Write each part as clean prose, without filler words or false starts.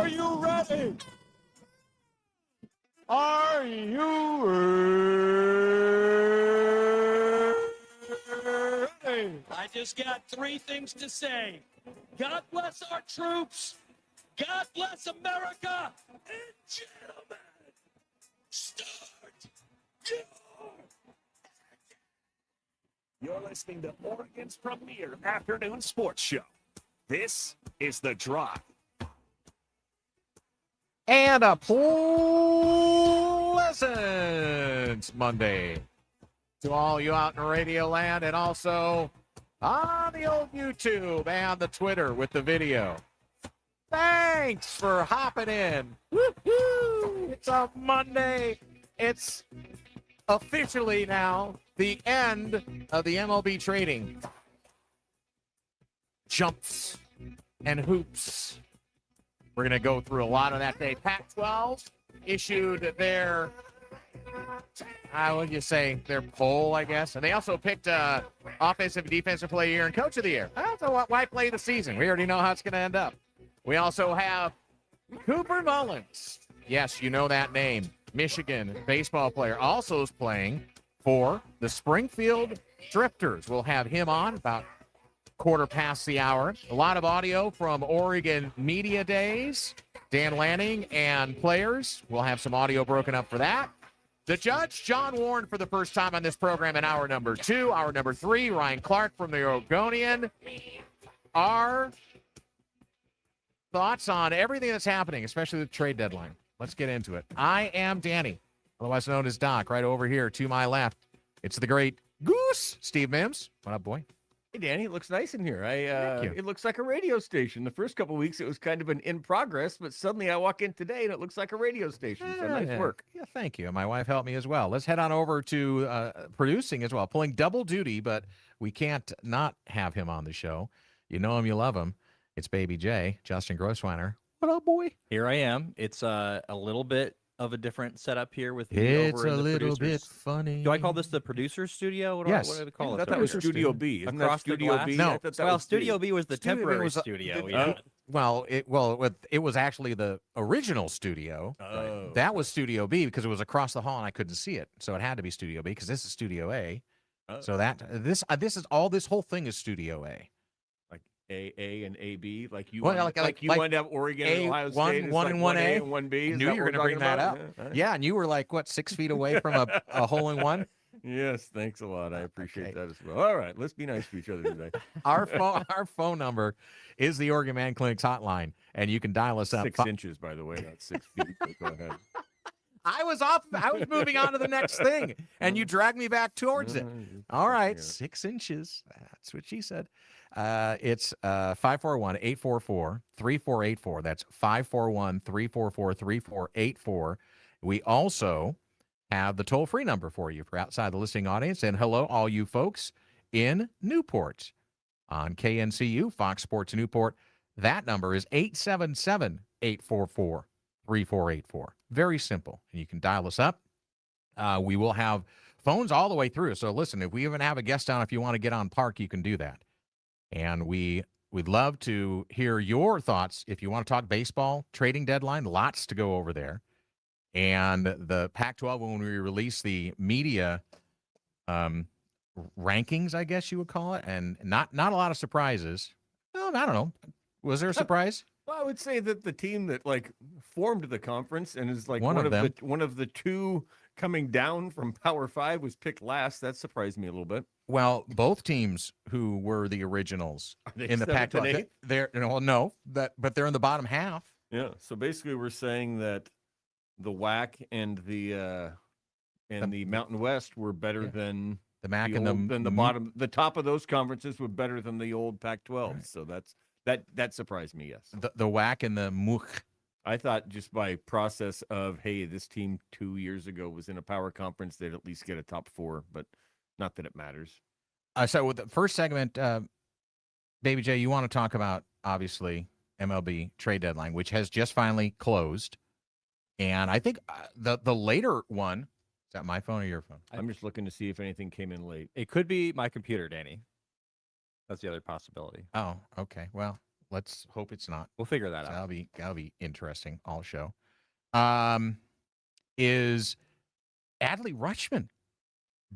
Are you ready? Are you ready? I just got three things to say. God bless our troops. God bless America. And gentlemen, start your... You're listening to Oregon's premier afternoon sports show. This is The Drive. And a pleasant Monday to all you out in Radio Land and also on the old YouTube and the Twitter with the video. Thanks for hopping in. Woo-hoo! It's a Monday. It's officially now the end of the MLB trading. Jumps and hoops. We're going to go through a lot of that day. Pac-12 issued their, what would you say, their poll, I guess. And they also picked offensive and defensive player of the year and coach of the year. So why play the season? We already know how it's going to end up. We also have Cooper Mullins. Yes, you know that name. Michigan baseball player. Also is playing for the Springfield Drifters. We'll have him on about quarter past the hour. A lot of audio from Oregon Media Days. Dan Lanning and players. We'll have some audio broken up for that. The judge, John Warren, for the first time on this program in hour number 2. Hour number 3, Ryan Clark from the Oregonian. Our thoughts on everything that's happening, especially the trade deadline. Let's get into it. I am Danny, otherwise known as Doc, right over here to my left. It's the great Goose, Steve Mims. What up, boy? Hey, Danny, it looks nice in here. Thank you. It looks like a radio station. The first couple of weeks, it was kind of an in progress, but suddenly I walk in today and it looks like a radio station. So nice work. Yeah, thank you. My wife helped me as well. Let's head on over to producing as well, pulling double duty, but we can't not have him on the show. You know him, you love him. It's Baby J, Justin Grossweiner. What up, boy? Here I am. It's a little bit of a different setup here with me It's over in a the little bit producers. funny. Do I call this the producer's studio? What do Yes. I call I it? thought that was Over Studio here? B. Isn't Across that the Studio glass? B? No. I thought that Well, was Studio B was the Studio B temporary was studio. the- Yeah. Well, it was actually the original studio. Oh. That was Studio B because it was across the hall and I couldn't see it, so it had to be Studio B because this is Studio A. Oh. So this whole thing is Studio A. Like A and AB, like you Well, wanted, like you wanted to have Oregon and A, Ohio one- State. It's one like and 1A. and 1B. I knew you were going to bring that up. Yeah, and you were like, what, 6 feet away from a hole in one? Yes, thanks a lot. I appreciate Okay. that as well. All right, let's be nice to each other today. Our phone number is the Oregon Man Clinic's hotline, and you can dial us up. 6 inches, by the way, not 6 feet. But go ahead. I was moving on to the next thing, and you dragged me back towards it. All right, Yeah. 6 inches. That's what she said. It's 541-844-3484. That's 541-344-3484. We also have the toll-free number for you for outside the listening audience. And hello, all you folks in Newport on KNCU, Fox Sports Newport. That number is 877-844-3484. Very simple. And you can dial us up. We will have phones all the way through. So listen, if we even have a guest on, if you want to get on Park, you can do that. And we'd love to hear your thoughts. If you want to talk baseball, trading deadline, lots to go over there. And the Pac-12, when we release the media rankings, I guess you would call it, and not a lot of surprises. Well, I don't know. Was there a surprise? Well, I would say that the team that formed the conference and is One one of of them. one of the two coming down from Power 5 was picked last. That surprised me a little bit. Well, both teams who were the originals They in the 7th and Pac-12, 8th? but they're in the bottom half. Yeah. So basically, we're saying that the WAC and the Mountain West were better Yeah. than The MAC the and old, than the bottom. The top of those conferences were better than the old Pac-12. Right. So that surprised me. Yes. the WAC and the MOOC. I thought just by process of, hey, this team 2 years ago was in a power conference, they'd at least get a top 4, but not that it matters. So with the first segment, Baby J, you want to talk about, obviously, MLB trade deadline, which has just finally closed. And I think the later one, is that my phone or your phone? I'm just looking to see if anything came in late. It could be my computer, Danny. That's the other possibility. Oh, okay. Well, let's hope it's not. We'll figure that out. That'll be interesting all show. Is Adley Rutschman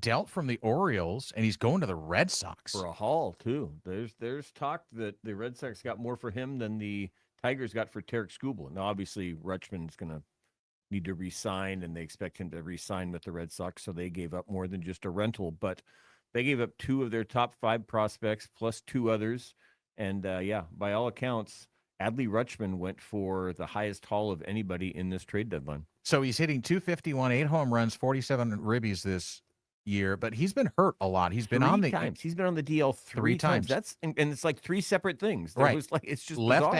dealt from the Orioles, and he's going to the Red Sox. For a haul, too. There's talk that the Red Sox got more for him than the Tigers got for Tarek Skubal. Now, obviously, Rutschman's going to need to re-sign, and they expect him to re-sign with the Red Sox, so they gave up more than just a rental. But they gave up 2 of their top 5 prospects plus 2 others. And, by all accounts, Adley Rutschman went for the highest haul of anybody in this trade deadline. So he's hitting 251, 8 home runs, 47 ribbies this year, but he's been hurt a lot. He's been on the times. He's been on the DL 3 times. That's and it's like 3 separate things. Right. Was like it's just left bizarre.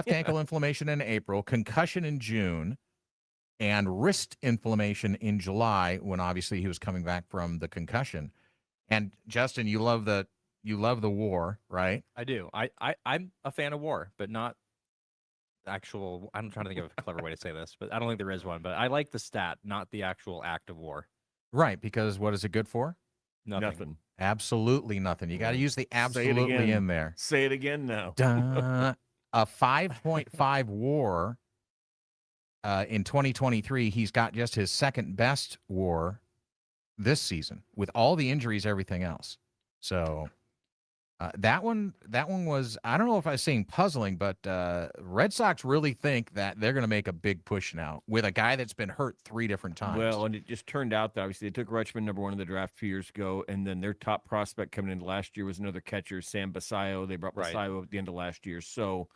ankle inflammation in April, concussion in June, and wrist inflammation in July when obviously he was coming back from the concussion. And Justin, you love the WAR, right? I do. I'm a fan of WAR, but not actual. I'm trying to think of a clever way to say this, but I don't think there is one. But I like the stat, not the actual act of WAR. Right, because what is it good for? Nothing. Absolutely nothing. You got to use the absolutely in there. Say it again now. Duh. A 5.5 WAR in 2023. He's got just his second best WAR this season with all the injuries, everything else. So that one was, I don't know if I was saying puzzling, but Red Sox really think that they're going to make a big push now with a guy that's been hurt 3 different times. Well, and it just turned out that obviously they took Rutschman number 1 in the draft 2 years ago, and then their top prospect coming in last year was another catcher, Sam Basayo. They brought Basayo at the end of last year. So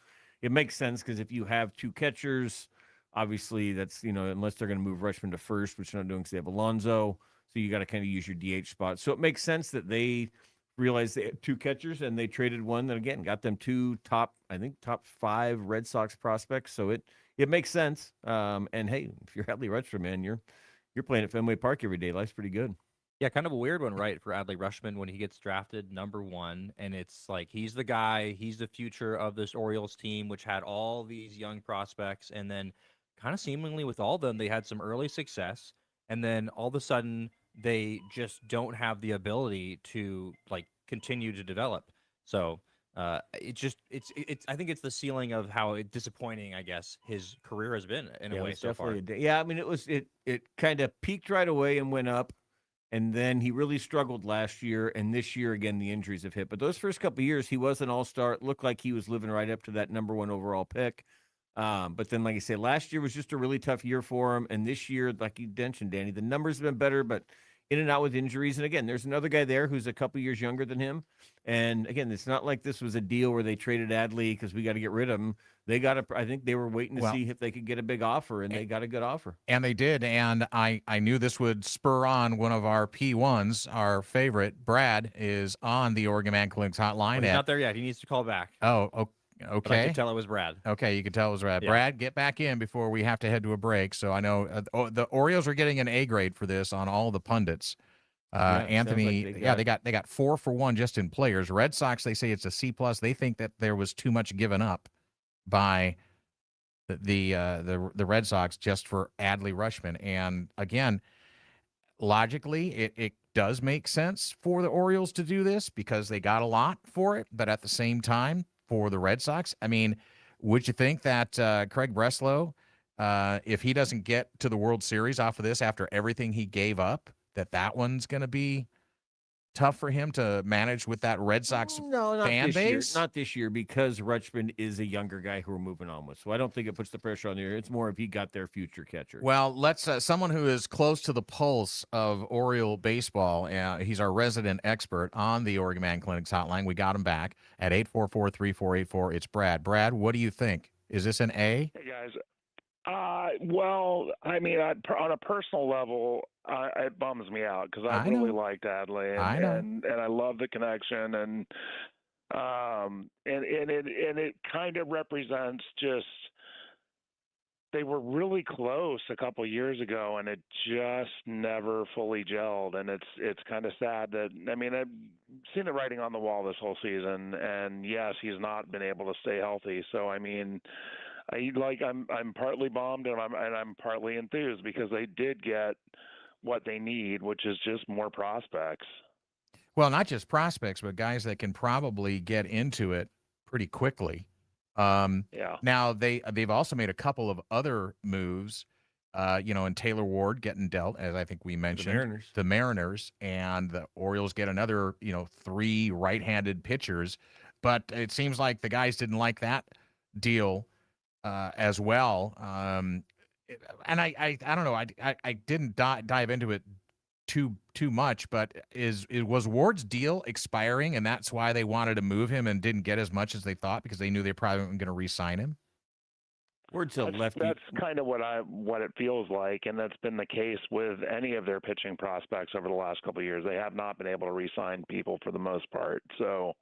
it makes sense because if you have 2 catchers, obviously that's, unless they're going to move Rutschman to first, which they're not doing because they have Alonso. So you got to kind of use your DH spot. So it makes sense that they realized they had 2 catchers and they traded one that again got them 2 top 5 Red Sox prospects. So it makes sense. And hey, if you're Adley Rutschman, man, you're playing at Fenway Park every day. Life's pretty good. Yeah, kind of a weird one, right, for Adley Rutschman when he gets drafted number 1, and it's like he's the guy, he's the future of this Orioles team, which had all these young prospects, and then kind of seemingly with all of them, they had some early success, and then all of a sudden they just don't have the ability to like continue to develop. So I think it's the ceiling of how disappointing, I guess, his career has been in a way so far. Yeah, I mean, it kind of peaked right away and went up, and then he really struggled last year, and this year again the injuries have hit. But those first couple of years, he was an all-star. It looked like he was living right up to that number 1 overall pick. But then, like I said, last year was just a really tough year for him, and this year, like you mentioned, Danny, the numbers have been better, but in and out with injuries. And again, there's another guy there who's a couple years younger than him. And again, it's not like this was a deal where they traded Adley because we got to get rid of him. I think they were waiting to see if they could get a big offer, and they got a good offer. And they did. And I knew this would spur on one of our P1s, our favorite. Brad is on the Oregon Man Clinics hotline. He's not there yet. He needs to call back. Oh, okay. But I could tell it was Brad. Okay, you could tell it was Brad. Yeah. Brad, get back in before we have to head to a break. So I know the Orioles are getting an A grade for this on all the pundits. Anthony, they got 4 for 1 just in players. Red Sox, they say it's a C+. They think that there was too much given up by the Red Sox just for Adley Rutschman. And again, logically, it does make sense for the Orioles to do this because they got a lot for it. But at the same time, for the Red Sox, I mean, would you think that Craig Breslow, if he doesn't get to the World Series off of this after everything he gave up, that one's going to be tough for him to manage with that Red Sox fan base? Not this year, because Rutschman is a younger guy who we're moving on with. So I don't think it puts the pressure on there. It's more if he got their future catcher. Well, let's someone who is close to the pulse of Oriole baseball. He's our resident expert on the Oregon Man Clinics hotline. We got him back at 844-3484. It's Brad. Brad, what do you think? Is this an A? Hey, guys. Well, I mean, on a personal level, it bums me out because I really liked Adley, and I love the connection, and it kind of represents just they were really close a couple years ago, and it just never fully gelled, and it's kind of sad that I've seen the writing on the wall this whole season, and yes, he's not been able to stay healthy, so I mean. I'm partly bummed and I'm partly enthused because they did get what they need, which is just more prospects. Well, not just prospects, but guys that can probably get into it pretty quickly. Yeah. Now they've also made a couple of other moves, and Taylor Ward getting dealt, as I think we mentioned, the Mariners, and the Orioles get another, 3 right-handed pitchers. But it seems like the guys didn't like that deal as well. And I don't know. I didn't dive into it too much, but was Ward's deal expiring, and that's why they wanted to move him and didn't get as much as they thought because they knew they probably weren't going to re-sign him? Ward's a lefty. That's kind of what it feels like, and that's been the case with any of their pitching prospects over the last couple of years. They have not been able to re-sign people for the most part. So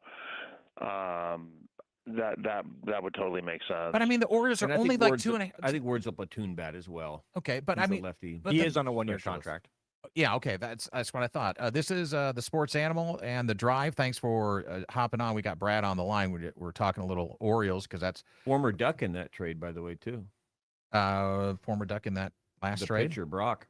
that would totally make sense. But I mean, the Orioles are And I only think like Ward's 2.5. I think Ward's a platoon bat as well. Okay, but He's I mean, a lefty. but He the- is on a 1-year specialist. contract. Yeah, okay, that's what I thought. This is the Sports Animal and the Drive. Thanks for hopping on. We got Brad on the line. We're talking a little Orioles because that's Former Duck in that trade, by the way, too. former Duck in that last The trade. pitcher, Brock.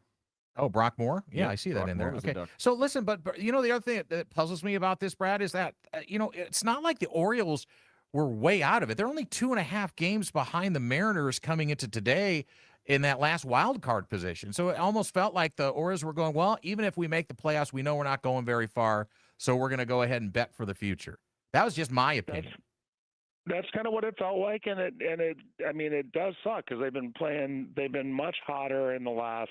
Oh, Brock Moore. Yeah, Yep, I see that Brock in Moore there. was a Okay, Duck. so listen, but the other thing that puzzles me about this, Brad, is that it's not like the Orioles were way out of it. They're only 2.5 games behind the Mariners coming into today in that last wild card position. So it almost felt like the Orioles were going, well, even if we make the playoffs, we know we're not going very far, so we're going to go ahead and bet for the future. That was just my opinion. That's kind of what it felt like, and it does suck because they've been much hotter in the last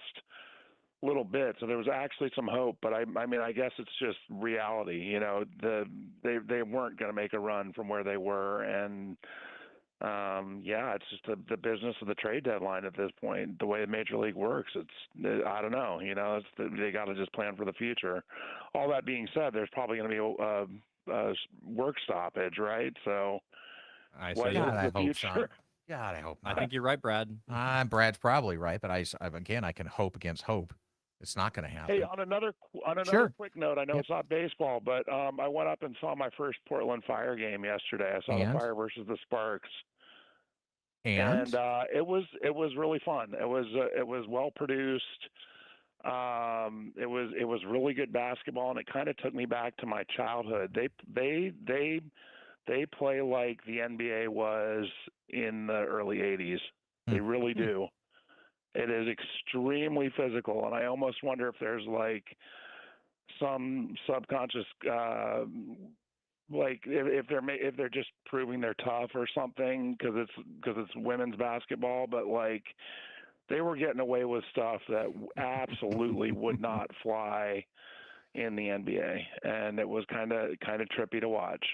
little bit. So there was actually some hope, but I guess it's just reality. They weren't going to make a run from where they were, and it's just the business of the trade deadline at this point. The way Major League works, I don't know. They got to just plan for the future. All that being said, there's probably going to be a work stoppage, right? So. I What say, is God, I the hope future? so. God, I hope I not. think you're right, Brad. Brad's probably right, but I can hope against hope. It's not going to happen. Hey, on another Sure. quick note, I know Yep. it's not baseball, but I went up and saw my first Portland Fire game yesterday. I saw And? the Fire versus the Sparks, And it was really fun. It was well produced. It was really good basketball, and it kind of took me back to my childhood. They play like the NBA was in the early 80s. They really do. It is extremely physical, and I almost wonder if there's like some subconscious, like if they're just proving they're tough or something because it's women's basketball, but like they were getting away with stuff that absolutely would not fly in the NBA, and it was kind of trippy to watch.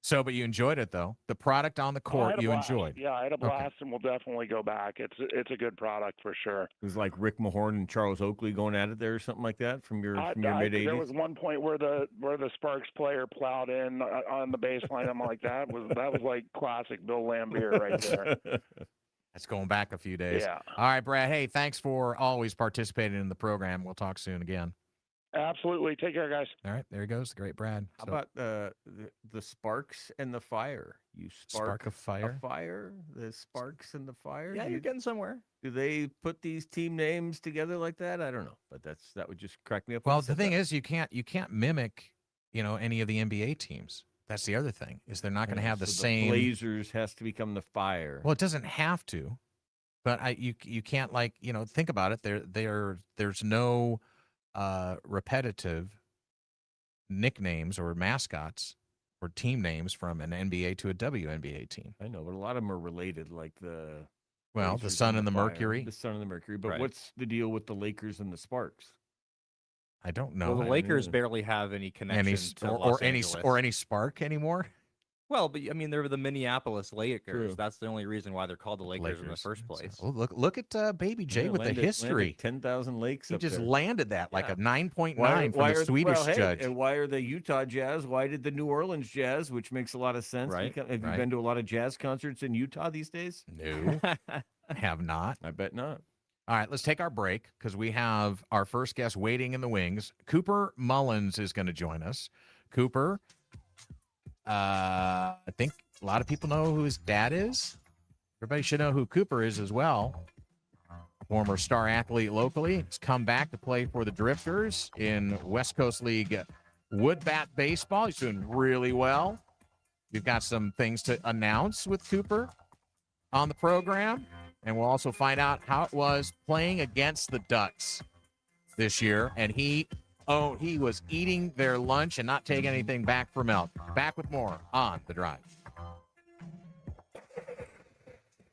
so, but you enjoyed it though. The product on the I court had a you blast. enjoyed. Yeah, I had a blast, and we'll definitely go back. It's a good product for sure. It was like Rick Mahorn and Charles Oakley going at it there or something like that from your mid There was 80s. one point where the Sparks player plowed in on the baseline. I'm like, that was like classic Bill Laimbeer right there. That's going back a few days. Yeah, All right, Brad. Hey, thanks for always participating in the program. We'll talk soon again. absolutely. Take care, guys. All right, there he goes, the great Brad. How So, about the Sparks and the Fire? You Spark of Fire? a fire? The Sparks and the Fire? Yeah, you're getting somewhere. Do they put these team names together like that? I don't know, but that would just crack me up. Well, the thing is, you can't mimic, any of the NBA teams. That's the other thing is they're not going to have the same. Blazers has to become the Fire. Well, it doesn't have to, but you can't think about it. There's no repetitive nicknames or mascots or team names from an NBA to a WNBA team. I know, but a lot of them are related, like the Well, the Blazers Sun and the Fire, Mercury. the Sun and the Mercury. But Right. what's the deal with the Lakers and the Sparks? I don't Well, know the Lakers yeah. barely have any connection any to or, Los any Angeles. or any spark anymore. Well, but I mean, they're the Minneapolis Lakers. True. That's the only reason why they're called the Lakers in the first So, place. look at Baby J with the history. 10,000 lakes. He up just there. landed that like Yeah. a 9.9 Why from the are- Swedish well, hey, judge. And why are the Utah Jazz? Why did the New Orleans Jazz, which makes a lot of sense? Right, Have you right. been to a lot of jazz concerts in Utah these days? No, have not. I bet not. All right, let's take our break because we have our first guest waiting in the wings. Cooper Mullins is going to join us. Cooper, I think a lot of people know who his dad is. Everybody should know who Cooper is as well. Former star athlete locally. He's come back to play for the Drifters in West Coast League Wood Bat Baseball. He's doing really well. We've got some things to announce with Cooper on the program, and we'll also find out how it was playing against the Ducks this year. And he was eating their lunch and not taking anything back for milk. Back with more on The Drive.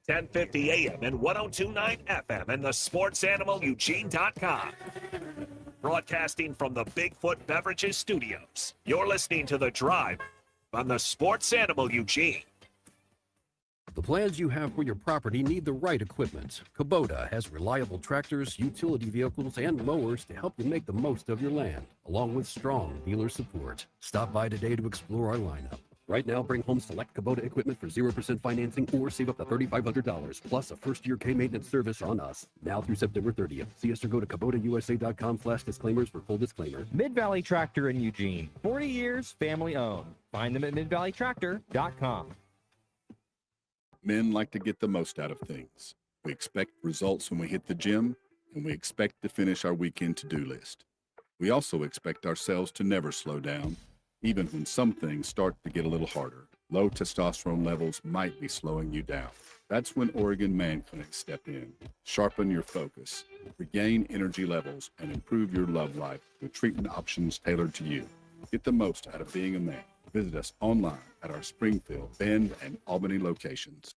1050 AM and 1029 FM and the SportsAnimalEugene.com. Broadcasting from the Bigfoot Beverages Studios. You're listening to The Drive on the Sports Animal Eugene. The plans you have for your property need the right equipment. Kubota has reliable tractors, utility vehicles, and mowers to help you make the most of your land, along with strong dealer support. Stop by today to explore our lineup. Right now, bring home select Kubota equipment for 0% financing or save up to $3,500, plus a first-year K-maintenance service on us. Now through September 30th. See us or go to KubotaUSA.com/disclaimers for full disclaimer. Mid-Valley Tractor in Eugene. 40 years, family-owned. Find them at MidValleyTractor.com. Men like to get the most out of things. We expect results when we hit the gym, and we expect to finish our weekend to-do list. We also expect ourselves to never slow down, even when some things start to get a little harder. Low testosterone levels might be slowing you down. That's when Oregon Man Clinics step in. Sharpen your focus, regain energy levels, and improve your love life with treatment options tailored to you. Get the most out of being a man. Visit us online at our Springfield, Bend, and Albany locations.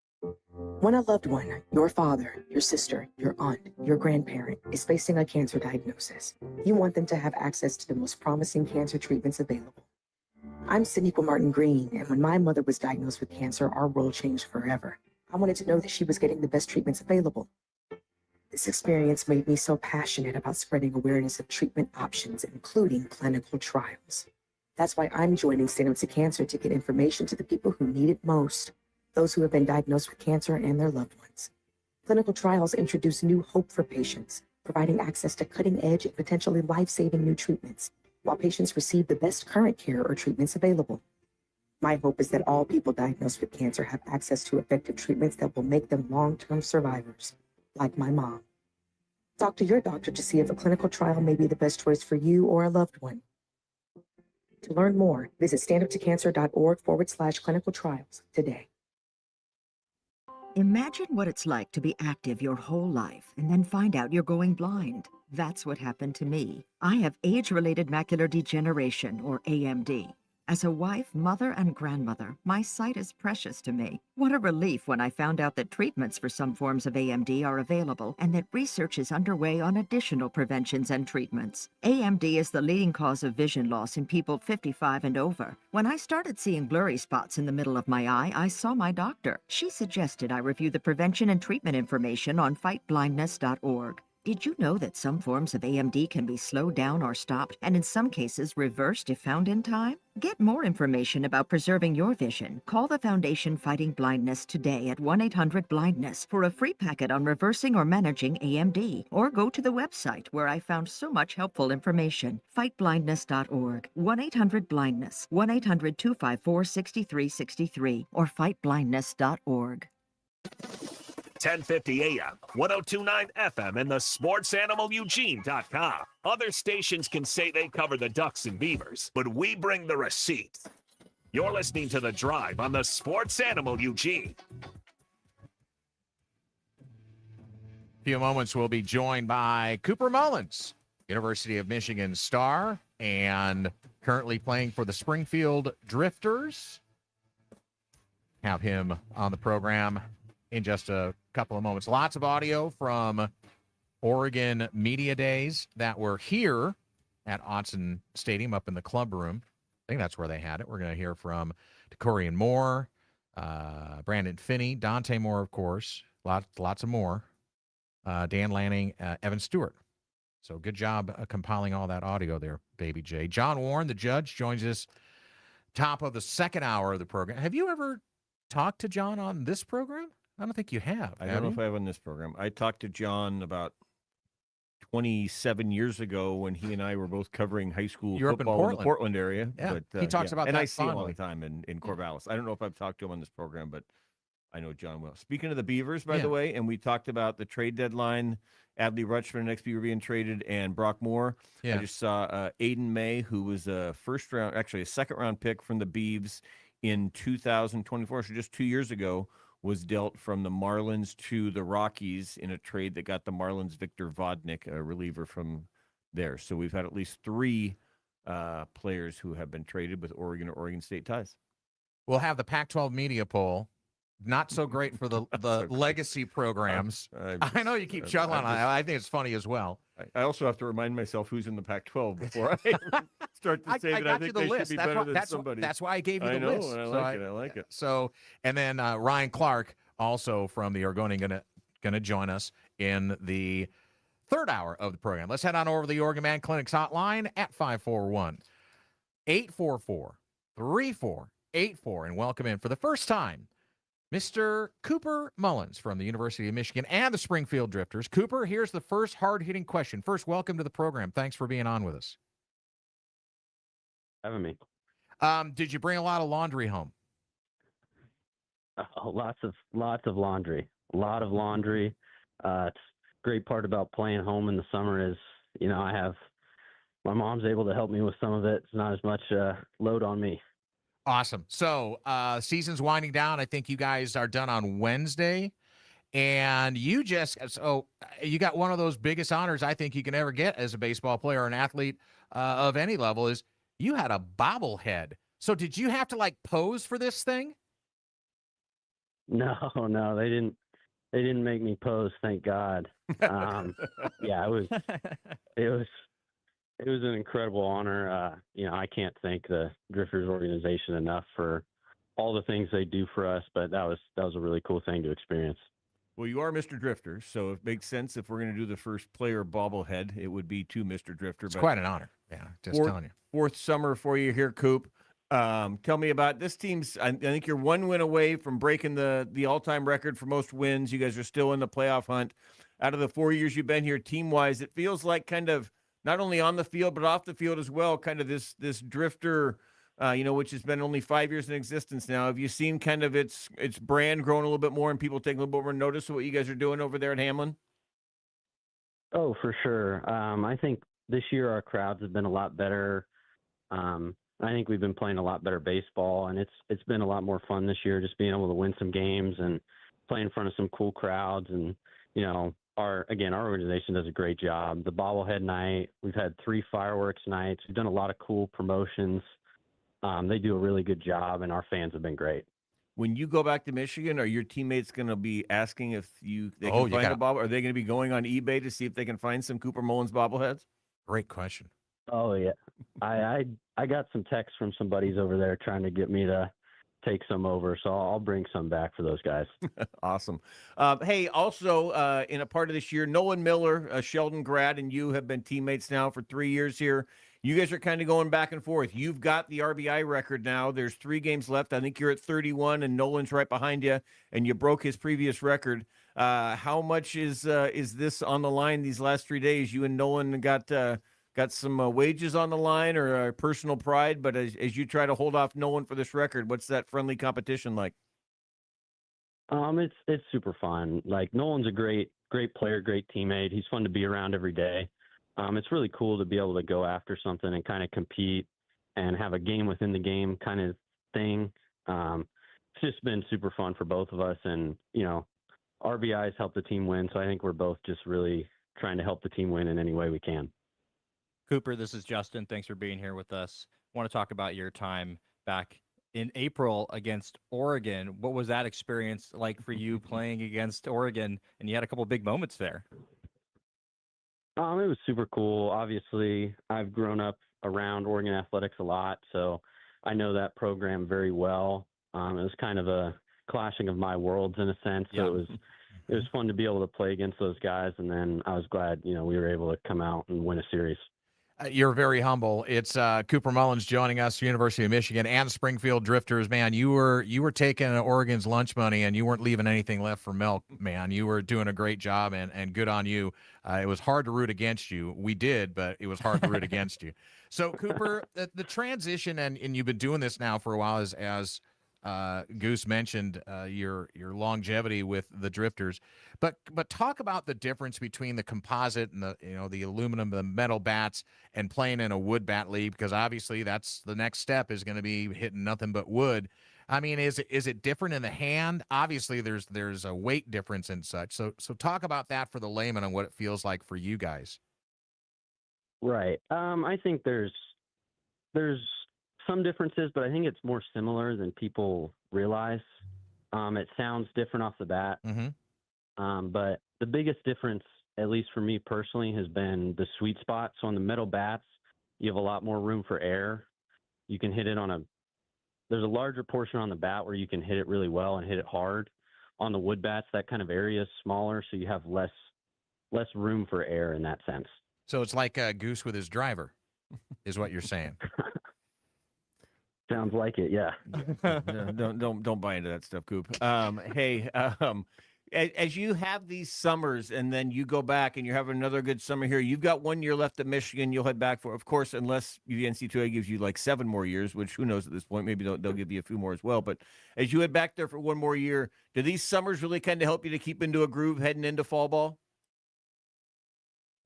When a loved one, your father, your sister, your aunt, your grandparent, is facing a cancer diagnosis, you want them to have access to the most promising cancer treatments available. I'm Siniqua Martin Green, and when my mother was diagnosed with cancer, our world changed forever. I wanted to know that she was getting the best treatments available. This experience made me so passionate about spreading awareness of treatment options, including clinical trials. That's why I'm joining Stand Up to Cancer to get information to the people who need it most, those who have been diagnosed with cancer and their loved ones. Clinical trials introduce new hope for patients, providing access to cutting-edge and potentially life-saving new treatments, while patients receive the best current care or treatments available. My hope is that all people diagnosed with cancer have access to effective treatments that will make them long-term survivors, like my mom. Talk to your doctor to see if a clinical trial may be the best choice for you or a loved one. To learn more, visit standuptocancer.org/clinical trials today. Imagine what it's like to be active your whole life and then find out you're going blind. That's what happened to me. I have age-related macular degeneration, or AMD. As a wife, mother, and grandmother, my sight is precious to me. What a relief when I found out that treatments for some forms of AMD are available and that research is underway on additional preventions and treatments. AMD is the leading cause of vision loss in people 55 and over. When I started seeing blurry spots in the middle of my eye, I saw my doctor. She suggested I review the prevention and treatment information on fightblindness.org. Did you know that some forms of AMD can be slowed down or stopped, and in some cases reversed if found in time? Get more information about preserving your vision. Call the Foundation Fighting Blindness today at 1-800-BLINDNESS for a free packet on reversing or managing AMD. Or go to the website where I found so much helpful information. Fightblindness.org, 1-800-BLINDNESS, 1-800-254-6363, or fightblindness.org. 1050 AM, 1029 FM, and the SportsAnimalEugene.com. Other stations can say they cover the Ducks and Beavers, but we bring the receipts. You're listening to The Drive on the Sports Animal Eugene. A few moments, we'll be joined by Cooper Mullins, University of Michigan star, and currently playing for the Springfield Drifters. Have him on the program in just a couple of moments. Lots of audio from Oregon Media Days that were here at Autzen Stadium up in the club room. I think that's where they had it. We're going to hear from DeCorian Moore, Brandon Finney, Dante Moore, of course, lots of more, Dan Lanning, Evan Stewart. So good job compiling all that audio there, Baby J. John Warren, the judge, joins us top of the second hour of the program. Have you ever talked to John on this program? I don't think you have. I don't know if I have on this program. I talked to John about 27 years ago when he and I were both covering high school football in the Portland area. Yeah, but, he talks about and that I see him all fondly. the time in Corvallis. I don't know if I've talked to him on this program, but I know John well. Speaking of the Beavers, by the way, and we talked about the trade deadline, Adley Rutschman, next Beaver being traded, and Brock Moore. Yeah. I just saw Aiden May, who was a second-round pick from the Beavs in 2024, so just 2 years ago, was dealt from the Marlins to the Rockies in a trade that got the Marlins Victor Vodnik, a reliever from there. So we've had at least 3 players who have been traded with Oregon or Oregon State ties. We'll have the Pac-12 media poll. Not so great for the legacy programs. I know you keep chuckling on that. I think it's funny as well. I also have to remind myself who's in the Pac-12 before I start to say that I think they should be better than somebody. That's why I gave you the list. list. I like it. I like it. So, and then Ryan Clark, also from the Oregonian, gonna join us in the third hour of the program. Let's head on over to the Oregon Man Clinic's hotline at 541-844-3484 and welcome in for the first time Mr. Cooper Mullins from the University of Michigan and the Springfield Drifters. Cooper, here's the first hard-hitting question. First, welcome to the program. Thanks for being on with us. Having me. Did you bring a lot of laundry home? Lots of laundry. A lot of laundry. It's great part about playing home in the summer is, my mom's able to help me with some of it. It's not as much load on me. Awesome. So season's winding down. I think you guys are done on Wednesday. And you got one of those biggest honors I think you can ever get as a baseball player or an athlete of any level is you had a bobblehead. So did you have to pose for this thing? No, they didn't make me pose. Thank God. Yeah, it was an incredible honor. I can't thank the Drifters organization enough for all the things they do for us, but that was a really cool thing to experience. Well, you are Mr. Drifter, so it makes sense if we're going to do the first player bobblehead, it would be to Mr. Drifter. It's quite an honor. Yeah, telling you. Fourth summer for you here, Coop. Tell me about this team's. I think you're 1 win away from breaking the all-time record for most wins. You guys are still in the playoff hunt. Out of the 4 years you've been here, team-wise, it feels like kind of not only on the field but off the field as well. Kind of this Drifter, which has been only 5 years in existence now. Have you seen kind of its brand growing a little bit more and people taking a little bit more notice of what you guys are doing over there at Hamlin? Oh, for sure. I think this year our crowds have been a lot better. I think we've been playing a lot better baseball, and it's been a lot more fun this year, just being able to win some games and play in front of some cool crowds. And our organization does a great job. The bobblehead night, we've had 3 fireworks nights. We've done a lot of cool promotions. They do a really good job, and our fans have been great. When you go back to Michigan, are your teammates going to be asking if they can find a bobble? Are they going to be going on eBay to see if they can find some Cooper Mullins bobbleheads? Great question. Oh yeah, I got some texts from some buddies over there trying to get me to take some over, so I'll bring some back for those guys. Awesome. Hey, also in a part of this year, Nolan Miller, a Sheldon grad, and you have been teammates now for 3 years here. You guys are kind of going back and forth. You've got the RBI record now. There's 3 games left. I think you're at 31, and Nolan's right behind you, and you broke his previous record. How much is this on the line these last 3 days? You and Nolan got some wages on the line or personal pride, but as you try to hold off Nolan for this record, what's that friendly competition like? It's super fun. Nolan's a great player, great teammate. He's fun to be around every day. It's really cool to be able to go after something and kind of compete and have a game within the game kind of thing. It's just been super fun for both of us, and RBIs help the team win. So I think we're both just really trying to help the team win in any way we can. Cooper, this is Justin. Thanks for being here with us. I want to talk about your time back in April against Oregon. What was that experience like for you playing against Oregon? And you had a couple big moments there. It was super cool. Obviously, I've grown up around Oregon athletics a lot, so I know that program very well. It was kind of a clashing of my worlds in a sense. So it was fun to be able to play against those guys, and then I was glad we were able to come out and win a series. You're very humble. It's Cooper Mullins joining us, University of Michigan and Springfield Drifters. Man, you were taking Oregon's lunch money and you weren't leaving anything left for milk, man. You were doing a great job and good on you. It was hard to root against you. We did, but it was hard to root against you. So, Cooper, the transition, and you've been doing this now for a while, as Goose mentioned your longevity with the Drifters, but talk about the difference between the composite and the aluminum, the metal bats, and playing in a wood bat league, because obviously that's the next step is going to be hitting nothing but wood. I mean, is it different in the hand? Obviously, there's a weight difference and such. So talk about that for the layman and what it feels like for you guys. Right. I think there's some differences, but I think it's more similar than people realize. It sounds different off the bat, but the biggest difference, at least for me personally, has been the sweet spot. So on the metal bats, you have a lot more room for air. You can hit it there's a larger portion on the bat where you can hit it really well and hit it hard. On the wood bats, that kind of area is smaller, so you have less room for air in that sense. So it's like a goose with his driver, is what you're saying. Sounds like it, yeah. Don't buy into that stuff, Coop. Hey, as you have these summers and then you go back and you have another good summer here, you've got 1 year left at Michigan. You'll head back for, of course, unless the NCAA gives you like 7 more years, which who knows at this point, maybe they'll give you a few more as well. But as you head back there for 1 more year, do these summers really kind of help you to keep into a groove heading into fall ball?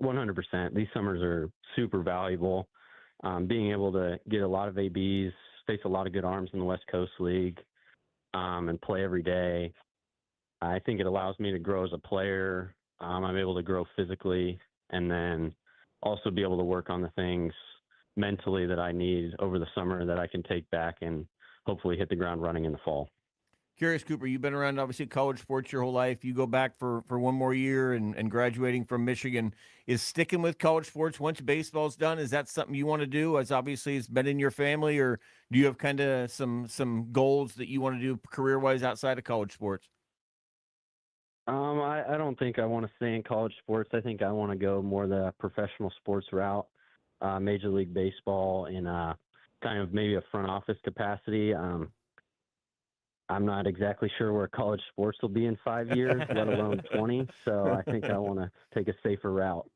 100%. These summers are super valuable. Being able to get a lot of ABs, face a lot of good arms in the West Coast League, and play every day. I think it allows me to grow as a player. I'm able to grow physically and then also be able to work on the things mentally that I need over the summer that I can take back and hopefully hit the ground running in the fall. Curious, Cooper, you've been around, obviously, college sports your whole life. You go back for 1 more year and graduating from Michigan. Is sticking with college sports once baseball's done, is that something you want to do, as obviously it's been in your family, or do you have kind of some goals that you want to do career-wise outside of college sports? I don't think I want to stay in college sports. I think I want to go more the professional sports route, Major League Baseball in kind of maybe a front office capacity. I'm not exactly sure where college sports will be in 5 years, let alone 20. So I think I want to take a safer route.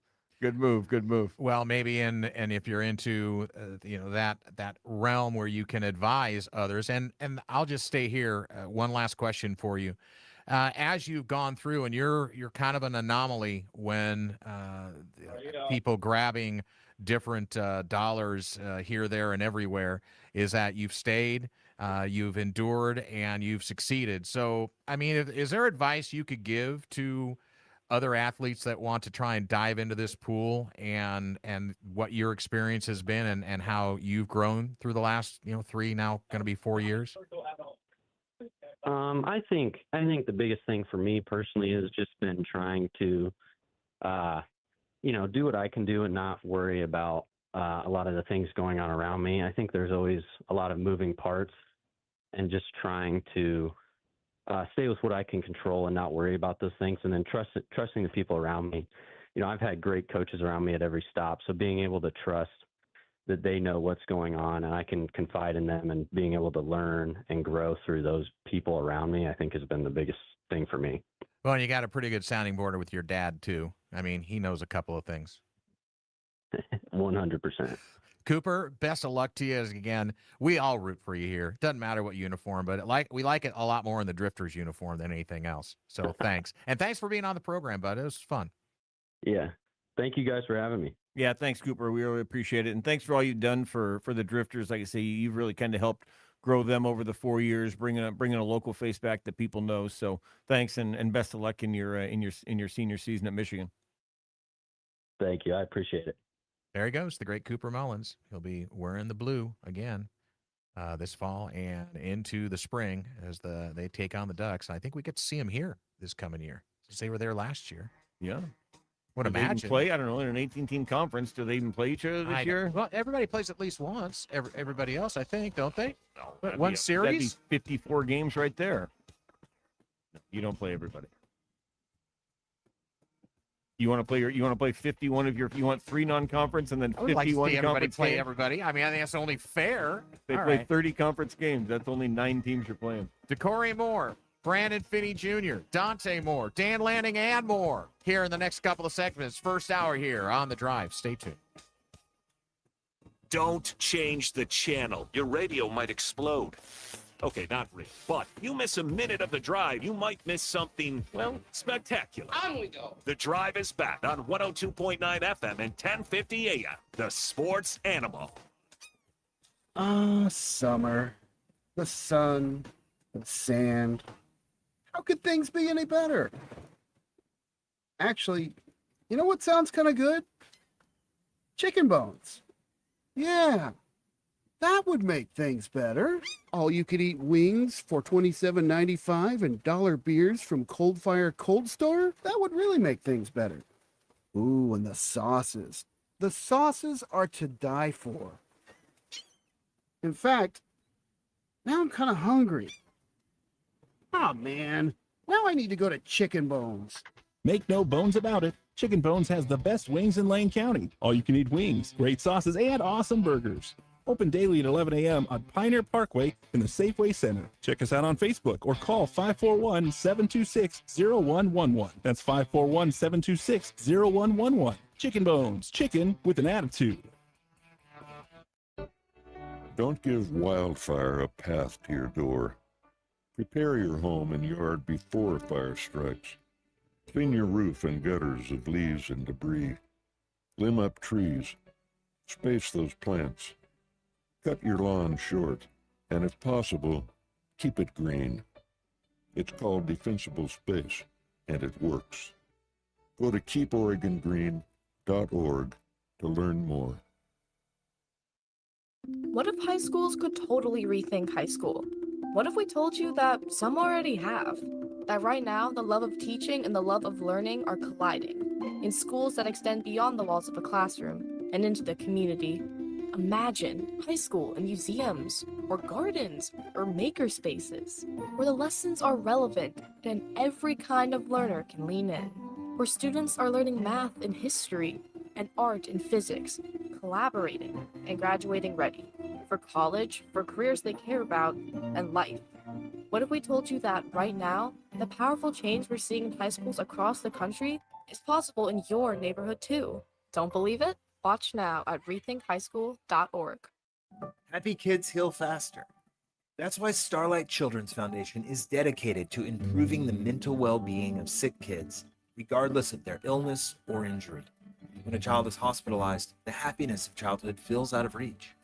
Good move. Good move. Well, maybe and if you're into that realm where you can advise others, and I'll just stay here. One last question for you. As you've gone through, and you're kind of an anomaly when people grabbing different dollars here, there, and everywhere, is that you've stayed, you've endured, and you've succeeded. So, I mean, is there advice you could give to other athletes that want to try and dive into this pool, and what your experience has been, and how you've grown through the last 3, now going to be 4 years? I think the biggest thing for me personally has just been trying to, do what I can do and not worry about a lot of the things going on around me. I think there's always a lot of moving parts, and just trying to stay with what I can control and not worry about those things, and then trusting the people around me. I've had great coaches around me at every stop, so being able to trust that they know what's going on and I can confide in them, and being able to learn and grow through those people around me, I think has been the biggest thing for me. Well, and you got a pretty good sounding board with your dad too. I mean, he knows a couple of things. 100%. Cooper, best of luck to you. Again, we all root for you here. Doesn't matter what uniform, but we like it a lot more in the Drifters uniform than anything else. So thanks. And thanks for being on the program, bud. It was fun. Yeah. Thank you guys for having me. Yeah, thanks, Cooper. We really appreciate it. And thanks for all you've done for the Drifters. Like I say, you've really kind of helped grow them over the 4 years, bringing a local face back that people know. So thanks, and best of luck in your senior season at Michigan. Thank you. I appreciate it. There he goes, the great Cooper Mullins. He'll be wearing the blue again this fall and into the spring as they take on the Ducks. I think we get to see him here this coming year, since they were there last year. Yeah. Would do imagine. they even play? I don't know, in an 18-team conference. Do they even play each other this year? Well, everybody plays at least once. Everybody else, I think, don't they? No, One series? That'd be 54 games right there. No, you don't play everybody. You want to play 51 of you want 3 non-conference and then 51 like to see everybody conference play games? everybody. I mean, I think that's only fair. They All play right. 30 conference games. That's only 9 teams you're playing. Decory Moore, Brandon Finney Jr., Dante Moore, Dan Lanning, and more here in the next couple of segments. First hour here on The Drive. Stay tuned. Don't change the channel. Your radio might explode. Okay, not really. But you miss a minute of The Drive, you might miss something, well, spectacular. On we go. The Drive is back on 102.9 FM and 1050 AM. The Sports Animal. Summer, the sun, and sand. How could things be any better? Actually, you know what sounds kind of good? Chicken bones. Yeah, that would make things better. All you could eat wings for $27.95 and dollar beers from Cold Fire Cold Store? That would really make things better. Ooh, and the sauces. The sauces are to die for. In fact, now I'm kind of hungry. Oh man, now I need to go to Chicken Bones. Make no bones about it. Chicken Bones has the best wings in Lane County. All you can eat wings, great sauces, and awesome burgers. Open daily at 11 a.m. on Pioneer Parkway in the Safeway Center. Check us out on Facebook or call 541-726-0111. That's 541-726-0111. Chicken Bones, chicken with an attitude. Don't give wildfire a path to your door. Prepare your home and yard before fire strikes. Clean your roof and gutters of leaves and debris. Limb up trees. Space those plants. Cut your lawn short, and if possible, keep it green. It's called defensible space, and it works. Go to keeporegongreen.org to learn more. What if high schools could totally rethink high school? What if we told you that some already have? That right now, the love of teaching and the love of learning are colliding in schools that extend beyond the walls of a classroom and into the community. Imagine high school and museums, or gardens, or maker spaces, where the lessons are relevant and every kind of learner can lean in, where students are learning math and history, and art and physics, collaborating and graduating ready for college, for careers they care about, and life. What if we told you that right now, the powerful change we're seeing in high schools across the country is possible in your neighborhood too? Don't believe it? Watch now at rethinkhighschool.org. Happy kids heal faster. That's why Starlight Children's Foundation is dedicated to improving the mental well-being of sick kids, regardless of their illness or injury. When a child is hospitalized, the happiness of childhood feels out of reach.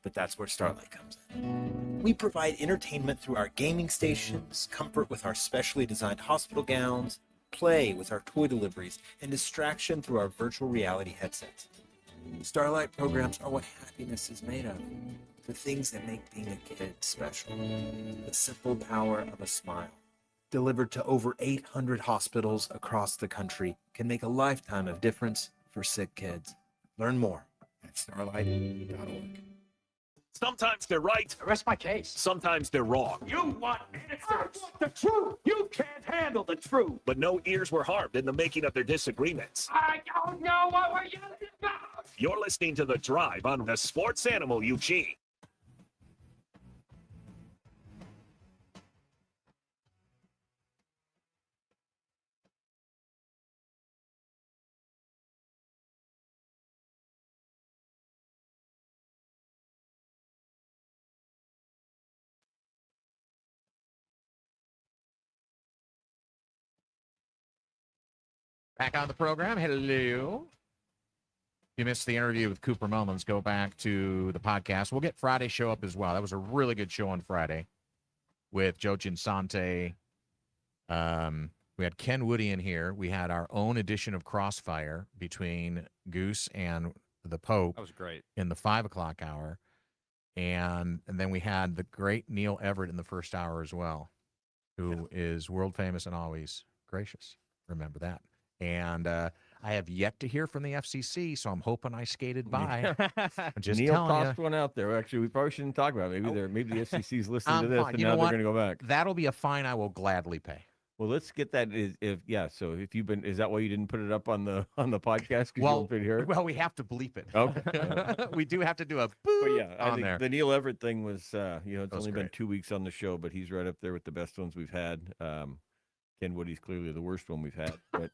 But that's where Starlight comes in. We provide entertainment through our gaming stations, comfort with our specially designed hospital gowns, play with our toy deliveries, and distraction through our virtual reality headsets. Starlight programs are what happiness is made of. The things that make being a kid special. The simple power of a smile. Delivered to over 800 hospitals across the country can make a lifetime of difference for sick kids. Learn more at starlight.org. Sometimes they're right. Rest my case. Sometimes they're wrong. You want answers. I want the truth. You can't handle the truth. But no ears were harmed in the making of their disagreements. I don't know what we're yelling about. You're listening to The Drive on the Sports Animal Eugene. Back on the program. Hello. If you missed the interview with Cooper Mullins, go back to the podcast. We'll get Friday's show up as well. That was a really good show on Friday with Joe Ginsante. We had Ken Woody in here. We had our own edition of Crossfire between Goose and the Pope. That was great. In the 5 o'clock hour. And then we had the great Neil Everett in the first hour as well, who is world famous and always gracious. Remember that. And I have yet to hear from the FCC, so I'm hoping I skated by. I'm just Neil telling tossed you. one out there. Actually, we probably shouldn't talk about it. Maybe the FCC's listening to I'm this, fine. and You now know they're what? going to go back. That'll be a fine I will gladly pay. Well, let's get that. So if you've been, is that why you didn't put it up on the podcast? 'Cause you Well, don't fit here? well, we have to bleep it. Okay. We do have to do a But boop yeah, I on think there. the Neil Everett thing was, it's was only been great. 2 weeks on the show, but he's right up there with the best ones we've had. Ken Woody's clearly the worst one we've had, but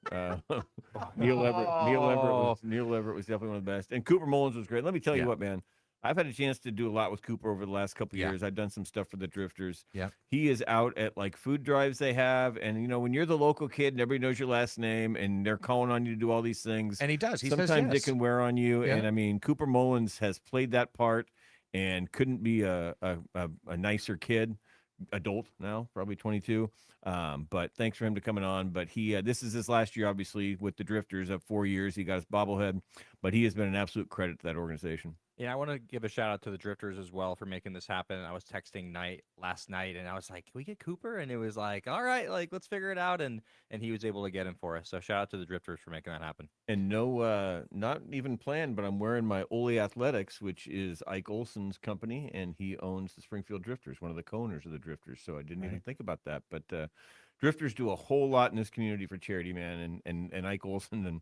Neil Everett was definitely one of the best, and Cooper Mullins was great. Let me tell you what, man. I've had a chance to do a lot with Cooper over the last couple of years. I've done some stuff for the Drifters. Yeah. He is out at like food drives they have. And, when you're the local kid and everybody knows your last name and they're calling on you to do all these things. And he does. He says sometimes yes. it can wear on you. Yeah. And I mean, Cooper Mullins has played that part and couldn't be a nicer kid. adult now, probably 22. But thanks for him to coming on. But he, this is his last year, obviously, with the Drifters of 4 years. He got his bobblehead, but he has been an absolute credit to that organization. Yeah, I want to give a shout out to the Drifters as well for making this happen. I was texting Knight last night, and I was like, "Can we get Cooper?" And it was like, "All right, like let's figure it out." And he was able to get him for us. So shout out to the Drifters for making that happen. And no, not even planned, but I'm wearing my Ole Athletics, which is Ike Olson's company, and he owns the Springfield Drifters, one of the co-owners of the Drifters. So I didn't even think about that. But Drifters do a whole lot in this community for charity, man. And Ike Olson, and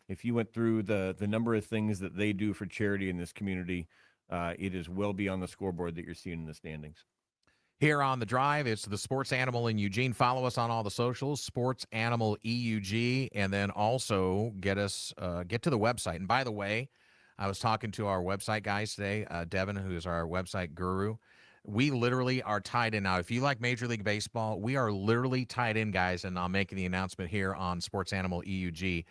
if you went through the number of things that they do for charity in this community, it is well beyond the scoreboard that you're seeing in the standings. Here on The Drive, it's the Sports Animal in Eugene. Follow us on all the socials, Sports Animal EUG, and then also get to the website. And by the way, I was talking to our website guys today, Devin, who is our website guru. We literally are tied in now. If you like Major League Baseball, we are literally tied in, guys, and I'm making the announcement here on Sports Animal EUG.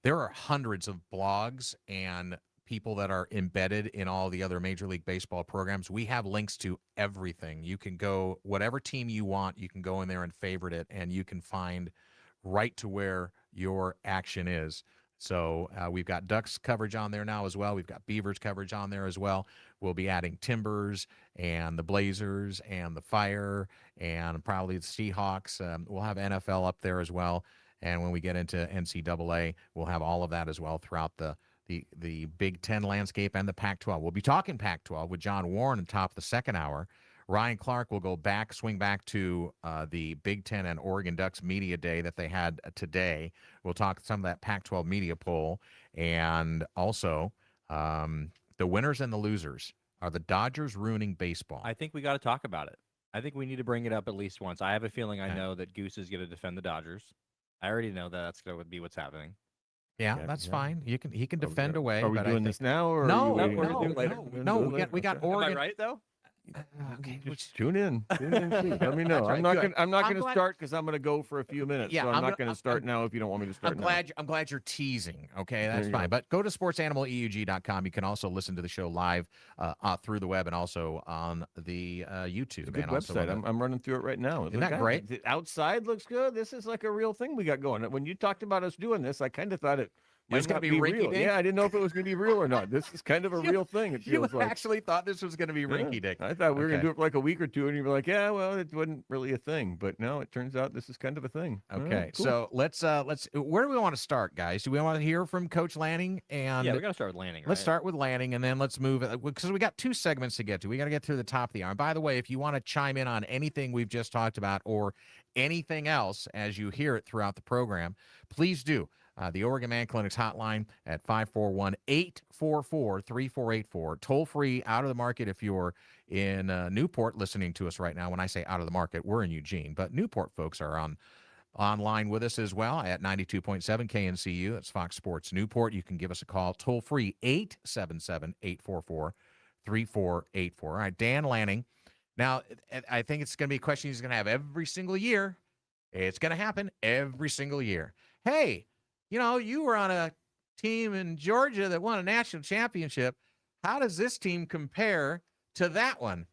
There are hundreds of blogs and people that are embedded in all the other Major League Baseball programs. We have links to everything. You can go, whatever team you want, you can go in there and favorite it, and you can find right to where your action is. So we've got Ducks coverage on there now as well. We've got Beavers coverage on there as well. We'll be adding Timbers and the Blazers and the Fire and probably the Seahawks. We'll have NFL up there as well. And when we get into NCAA, we'll have all of that as well throughout the Big Ten landscape and the Pac-12. We'll be talking Pac-12 with John Warren at the top of the second hour. Ryan Clark will swing back to the Big Ten and Oregon Ducks Media Day that they had today. We'll talk some of that Pac-12 media poll. And also, the winners and the losers. Are the Dodgers ruining baseball? I think we got to talk about it. I think we need to bring it up at least once. I have a feeling I know that Goose is going to defend the Dodgers. I already know that that's going to be what's happening. Yeah, that's fine. He can defend away. Are we doing this now? Or no, we got Oregon. Am I right though? Okay, just tune in. Let me know. Right, I'm not going to start because I'm going to go for a few minutes. Yeah, so I'm not going to start now if you don't want me to start. I'm glad you're teasing. Okay, that's you fine. go. But go to sportsanimalEUG.com. You can also listen to the show live through the web and also on the YouTube. It's a good and also website. on the- I'm running through it right now. Isn't that great? The outside looks good. This is like a real thing we got going. When you talked about us doing this, I kind of thought it was might gonna not be real. rinky-dink? Yeah, I didn't know if it was going to be real or not. This is kind of a real thing. It You feels like. actually thought this was going to be rinky-dink. I thought we were going Okay. to do it for like a week or two, and you were like, "Yeah, well, it wasn't really a thing." But no, it turns out this is kind of a thing. Okay, Cool. so let's where do we want to start, guys? Do we want to hear from Coach Lanning? And Yeah, we got to start with Lanning. let's right? start with Lanning, and then let's move because we got two segments to get to. We got to get through the top of the hour. And by the way, if you want to chime in on anything we've just talked about or anything else as you hear it throughout the program, please do. The Oregon Man Clinics hotline at 541-844-3484. Toll free, out of the market if you're in Newport listening to us right now. When I say out of the market, we're in Eugene, but Newport folks are online with us as well at 92.7 KNCU. That's Fox Sports Newport. You can give us a call toll free 877-844-3484. All right, Dan Lanning. Now, I think it's going to be a question he's going to have every single year. It's going to happen every single year. Hey, you were on a team in Georgia that won a national championship. How does this team compare to that one?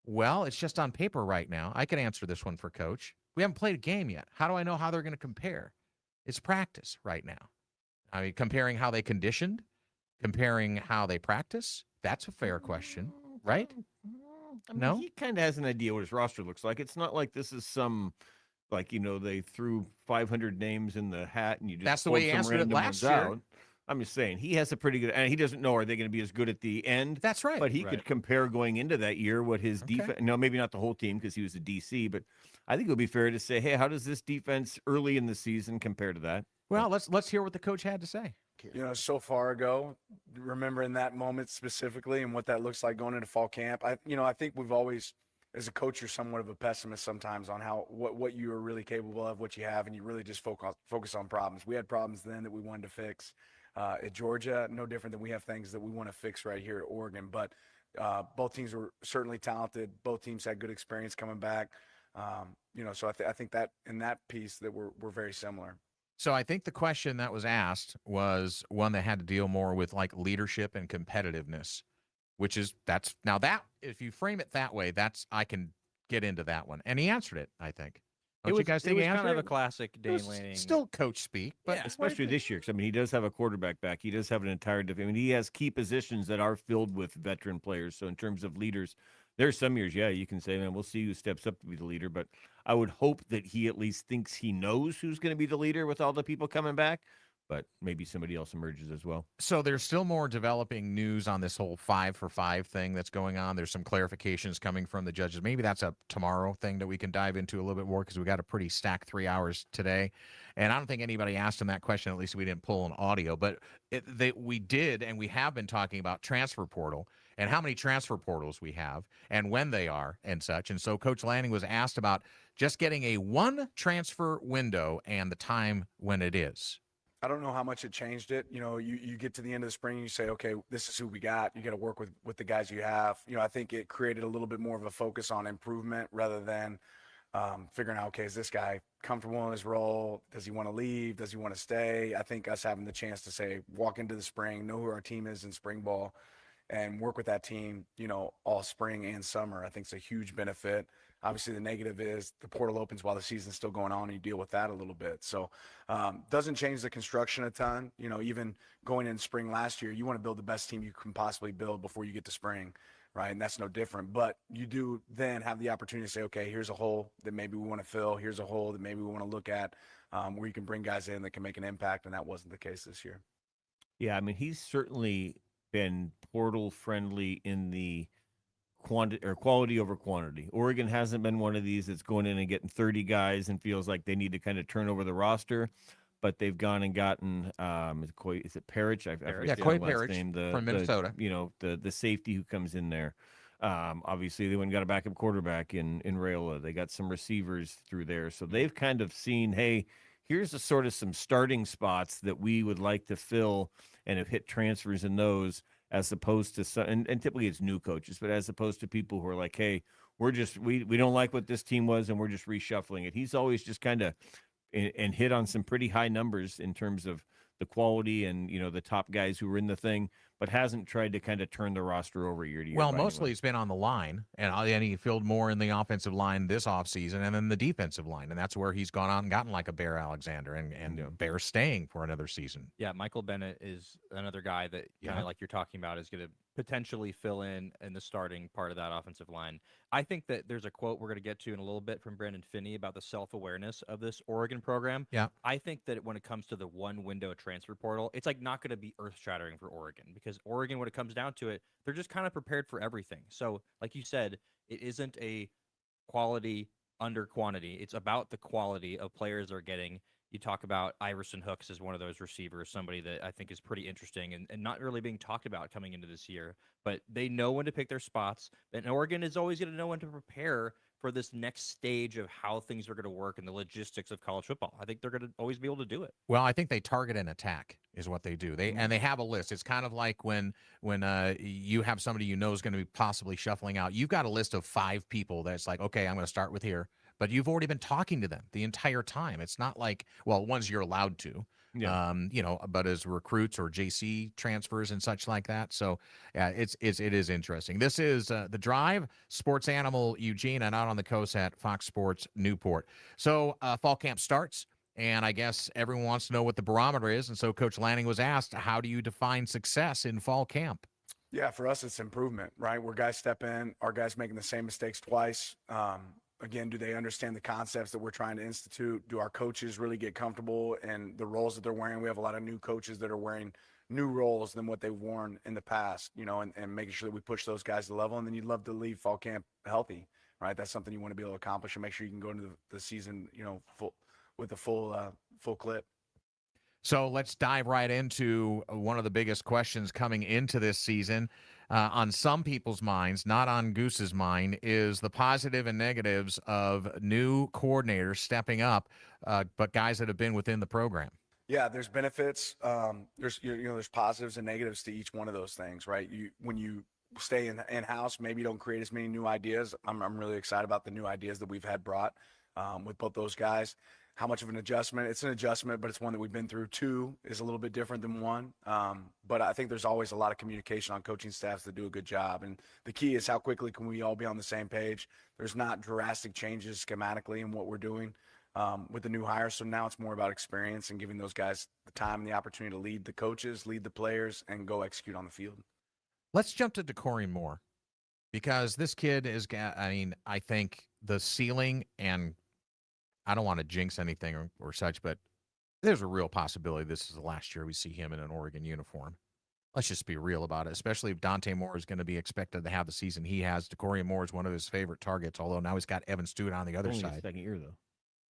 Well, it's just on paper right now. I can answer this one for Coach. We haven't played a game yet. How do I know how they're going to compare? It's practice right now. I mean, comparing how they conditioned, comparing how they practice. That's a fair question, right? I mean, No? he kind of has an idea what his roster looks like. It's not like this is some, they threw 500 names in the hat and you just That's the way pulled he some answered it random last ones year. out. I'm just saying he has a pretty good, and he doesn't know are they going to be as good at the end. That's right. But he could compare going into that year what his Okay. defense. No, maybe not the whole team because he was a DC, but I think it would be fair to say, hey, how does this defense early in the season compare to that? Well, let's hear what the coach had to say. So far ago, remembering that moment specifically and what that looks like going into fall camp. I think we've always, as a coach, you're somewhat of a pessimist sometimes on what you are really capable of, what you have, and you really just focus on problems. We had problems then that we wanted to fix. At Georgia, no different than we have things that we want to fix right here at Oregon. But both teams were certainly talented. Both teams had good experience coming back. So I think that in that piece that we're very similar. So I think the question that was asked was one that had to deal more with like leadership and competitiveness, which is that if you frame it that way, I can get into that one, and he answered it. I think. Don't It was, you guys think he kind answered of it? a classic It Dane was Lanning. still coach speak, but especially this year, because I mean, he does have a quarterback back. He does have an entire defense. I mean, he has key positions that are filled with veteran players. So in terms of leaders, there's some years, yeah, you can say, man, we'll see who steps up to be the leader. But I would hope that he at least thinks he knows who's going to be the leader with all the people coming back. But maybe somebody else emerges as well. So there's still more developing news on this whole 5-for-5 thing that's going on. There's some clarifications coming from the judges. Maybe that's a tomorrow thing that we can dive into a little bit more because we got a pretty stacked 3 hours today. And I don't think anybody asked him that question. At least we didn't pull an audio. But we did, and we have been talking about transfer portal and how many transfer portals we have and when they are and such. And so Coach Lanning was asked about just getting a one transfer window and the time when it is. I don't know how much it changed it. You know, you get to the end of the spring and you say, okay, this is who we got. You got to work with the guys you have. You know, I think it created a little bit more of a focus on improvement rather than figuring out, okay, is this guy comfortable in his role? Does he want to leave? Does he want to stay? I think us having the chance to say, walk into the spring, know who our team is in spring ball, and work with that team, you know, all spring and summer, I think it's a huge benefit. Obviously, the negative is the portal opens while the season's still going on, and you deal with that a little bit. So, doesn't change the construction a ton. You know, even going in spring last year, you want to build the best team you can possibly build before you get to spring, right? And that's no different. But you do then have the opportunity to say, okay, here's a hole that maybe we want to fill. Here's a hole that maybe we want to look at, where you can bring guys in that can make an impact, and that wasn't the case this year. Yeah, I mean, he's certainly been portal friendly in the quality over quantity. Oregon hasn't been one of these that's going in and getting 30 guys and feels like they need to kind of turn over the roster, but they've gone and gotten is it Parrish? Yeah, Coy Parrish from Minnesota. The safety who comes in there. Obviously they went and got a backup quarterback in Rayola. They got some receivers through there. So they've kind of seen, hey, here's a sort of some starting spots that we would like to fill and have hit transfers in those, as opposed to some, and typically it's new coaches, but as opposed to people who are like, hey, we don't like what this team was and we're just reshuffling it. He's always just kind of and hit on some pretty high numbers in terms of the quality and, you know, the top guys who were in the thing, but hasn't tried to kind of turn the roster over year to year. Well, mostly it's been on the line, and he filled more in the offensive line this offseason and then the defensive line, and that's where he's gone out and gotten like a Bear Alexander and Bear staying for another season. Yeah, Michael Bennett is another guy that, kind of like you're talking about, is going to potentially fill in the starting part of that offensive line. I think that there's a quote we're going to get to in a little bit from Brandon Finney about the self-awareness of this Oregon program. Yeah. I think that when it comes to the one window transfer portal, it's like not going to be earth-shattering for Oregon, because Oregon, when it comes down to it, they're just kind of prepared for everything. So like you said, it isn't a quality under quantity. It's about the quality of players they're getting. You talk about Iverson Hooks as one of those receivers, somebody that I think is pretty interesting and not really being talked about coming into this year, but they know when to pick their spots. And Oregon is always going to know when to prepare for this next stage of how things are going to work and the logistics of college football. I think they're going to always be able to do it. Well, I think they target and attack is what they do. They have a list. It's kind of like when you have somebody you know is going to be possibly shuffling out. You've got a list of 5 people that's like, okay, I'm going to start with here. But you've already been talking to them the entire time. It's not like, well, ones you're allowed to, but as recruits or JC transfers and such like that. So it is interesting. This is The Drive, Sports Animal Eugene, and out on the coast at Fox Sports Newport. So fall camp starts, and I guess everyone wants to know what the barometer is. And so Coach Lanning was asked, how do you define success in fall camp? Yeah, for us, it's improvement, right? Where guys step in, our guys making the same mistakes twice. Again, do they understand the concepts that we're trying to institute? Do our coaches really get comfortable in the roles that they're wearing? We have a lot of new coaches that are wearing new roles than what they've worn in the past, and making sure that we push those guys to the level. And then you'd love to leave fall camp healthy, right? That's something you want to be able to accomplish and make sure you can go into the season, with a full clip. So let's dive right into one of the biggest questions coming into this season. On some people's minds, not on Goose's mind, is the positive and negatives of new coordinators stepping up, but guys that have been within the program. Yeah, there's benefits. There's positives and negatives to each one of those things, right? When you stay in-house, maybe you don't create as many new ideas. I'm really excited about the new ideas that we've had brought with both those guys. how much of an adjustment. It's an adjustment, but it's one that we've been through. 2 is a little bit different than 1. But I think there's always a lot of communication on coaching staffs that do a good job. And the key is how quickly can we all be on the same page. There's not drastic changes schematically in what we're doing with the new hires. So now it's more about experience and giving those guys the time and the opportunity to lead the coaches, lead the players, and go execute on the field. Let's jump to DeCorey Moore, because this kid is, I mean, I think the ceiling, and I don't want to jinx anything or such, but there's a real possibility this is the last year we see him in an Oregon uniform. Let's just be real about it, especially if Dante Moore is going to be expected to have the season he has. DeCorey Moore is one of his favorite targets, although now he's got Evan Stewart on the other Only his side. second year, though.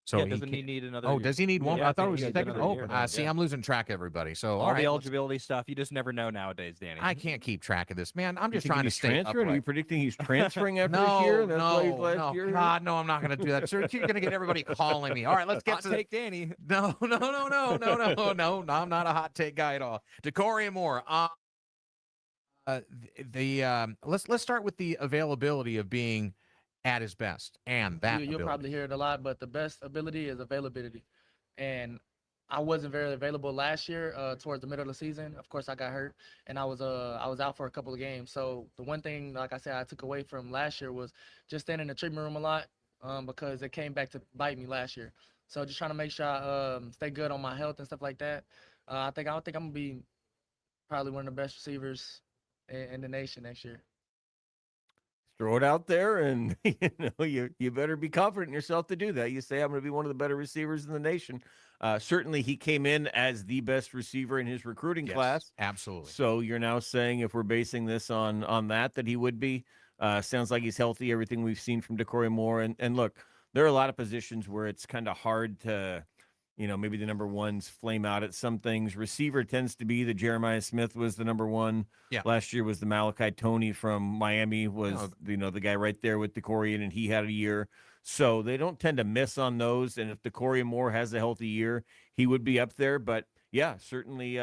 So doesn't he need another? Oh, does he need one? Yeah, I thought it was he his needs second. another Oh, year. see, Yeah. I'm losing track, everybody. So All right, the eligibility stuff, you just never know nowadays, Danny. I can't keep track of this, man. I'm You just think trying to he's stay transferring? Are you upright. predicting he's transferring after No, this year? That's why he's no, last no, year? God, no, I'm not going to do that, sir. You're going to get everybody calling me. All right, let's get Hot to take, Danny. No, I'm not a hot take guy at all. DeCorey Moore. Let's start with the availability of being at his best, and that You'll probably hear it a lot, but the best ability is availability. And I wasn't very available last year towards the middle of the season. Of course, I got hurt, and I was out for a couple of games. So the one thing, like I said, I took away from last year was just staying in the treatment room a lot because it came back to bite me last year. So just trying to make sure I stay good on my health and stuff like that. I think I'm gonna be probably one of the best receivers in the nation next year. Throw it out there, and you better be confident in yourself to do that. You say, I'm going to be one of the better receivers in the nation. Certainly, he came in as the best receiver in his recruiting class. Absolutely. So you're now saying, if we're basing this on that he would be. Sounds like he's healthy, everything we've seen from DeCorey Moore. And look, there are a lot of positions where it's kind of hard to, maybe the number ones flame out at some things. Receiver tends to be the Jeremiah Smith was the number one. Yeah. Last year was the Malachi Toney from Miami was, the guy right there with DeCorey, and he had a year. So they don't tend to miss on those. And if DeCorey Moore has a healthy year, he would be up there. But yeah, certainly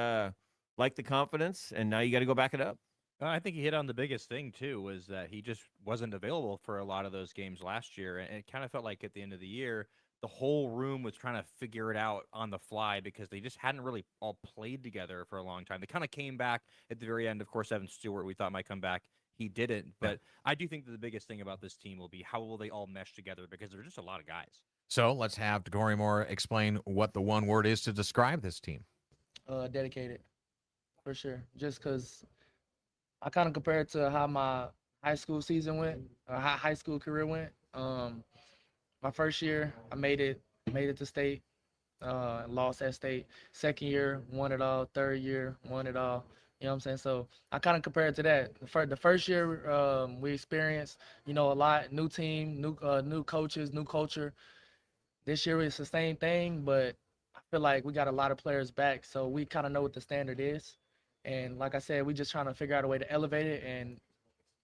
like the confidence. And now you got to go back it up. I think he hit on the biggest thing, too, was that he just wasn't available for a lot of those games last year. And it kind of felt like at the end of the year, the whole room was trying to figure it out on the fly because they just hadn't really all played together for a long time. They kind of came back at the very end. Of course, Evan Stewart, we thought might come back. He didn't. But I do think that the biggest thing about this team will be how will they all mesh together, because there's just a lot of guys. So let's have DeCorey Moore explain what the one word is to describe this team. Dedicated, for sure. Just because I kind of compare it to how my high school season went, or how high school career went. My first year, I made it to state, lost at state. Second year, won it all. Third year, won it all. You know what I'm saying? So I kind of compare it to that. The first year, we experienced, a lot. New team, new coaches, new culture. This year it's the same thing, but I feel like we got a lot of players back, so we kind of know what the standard is. And like I said, we just trying to figure out a way to elevate it and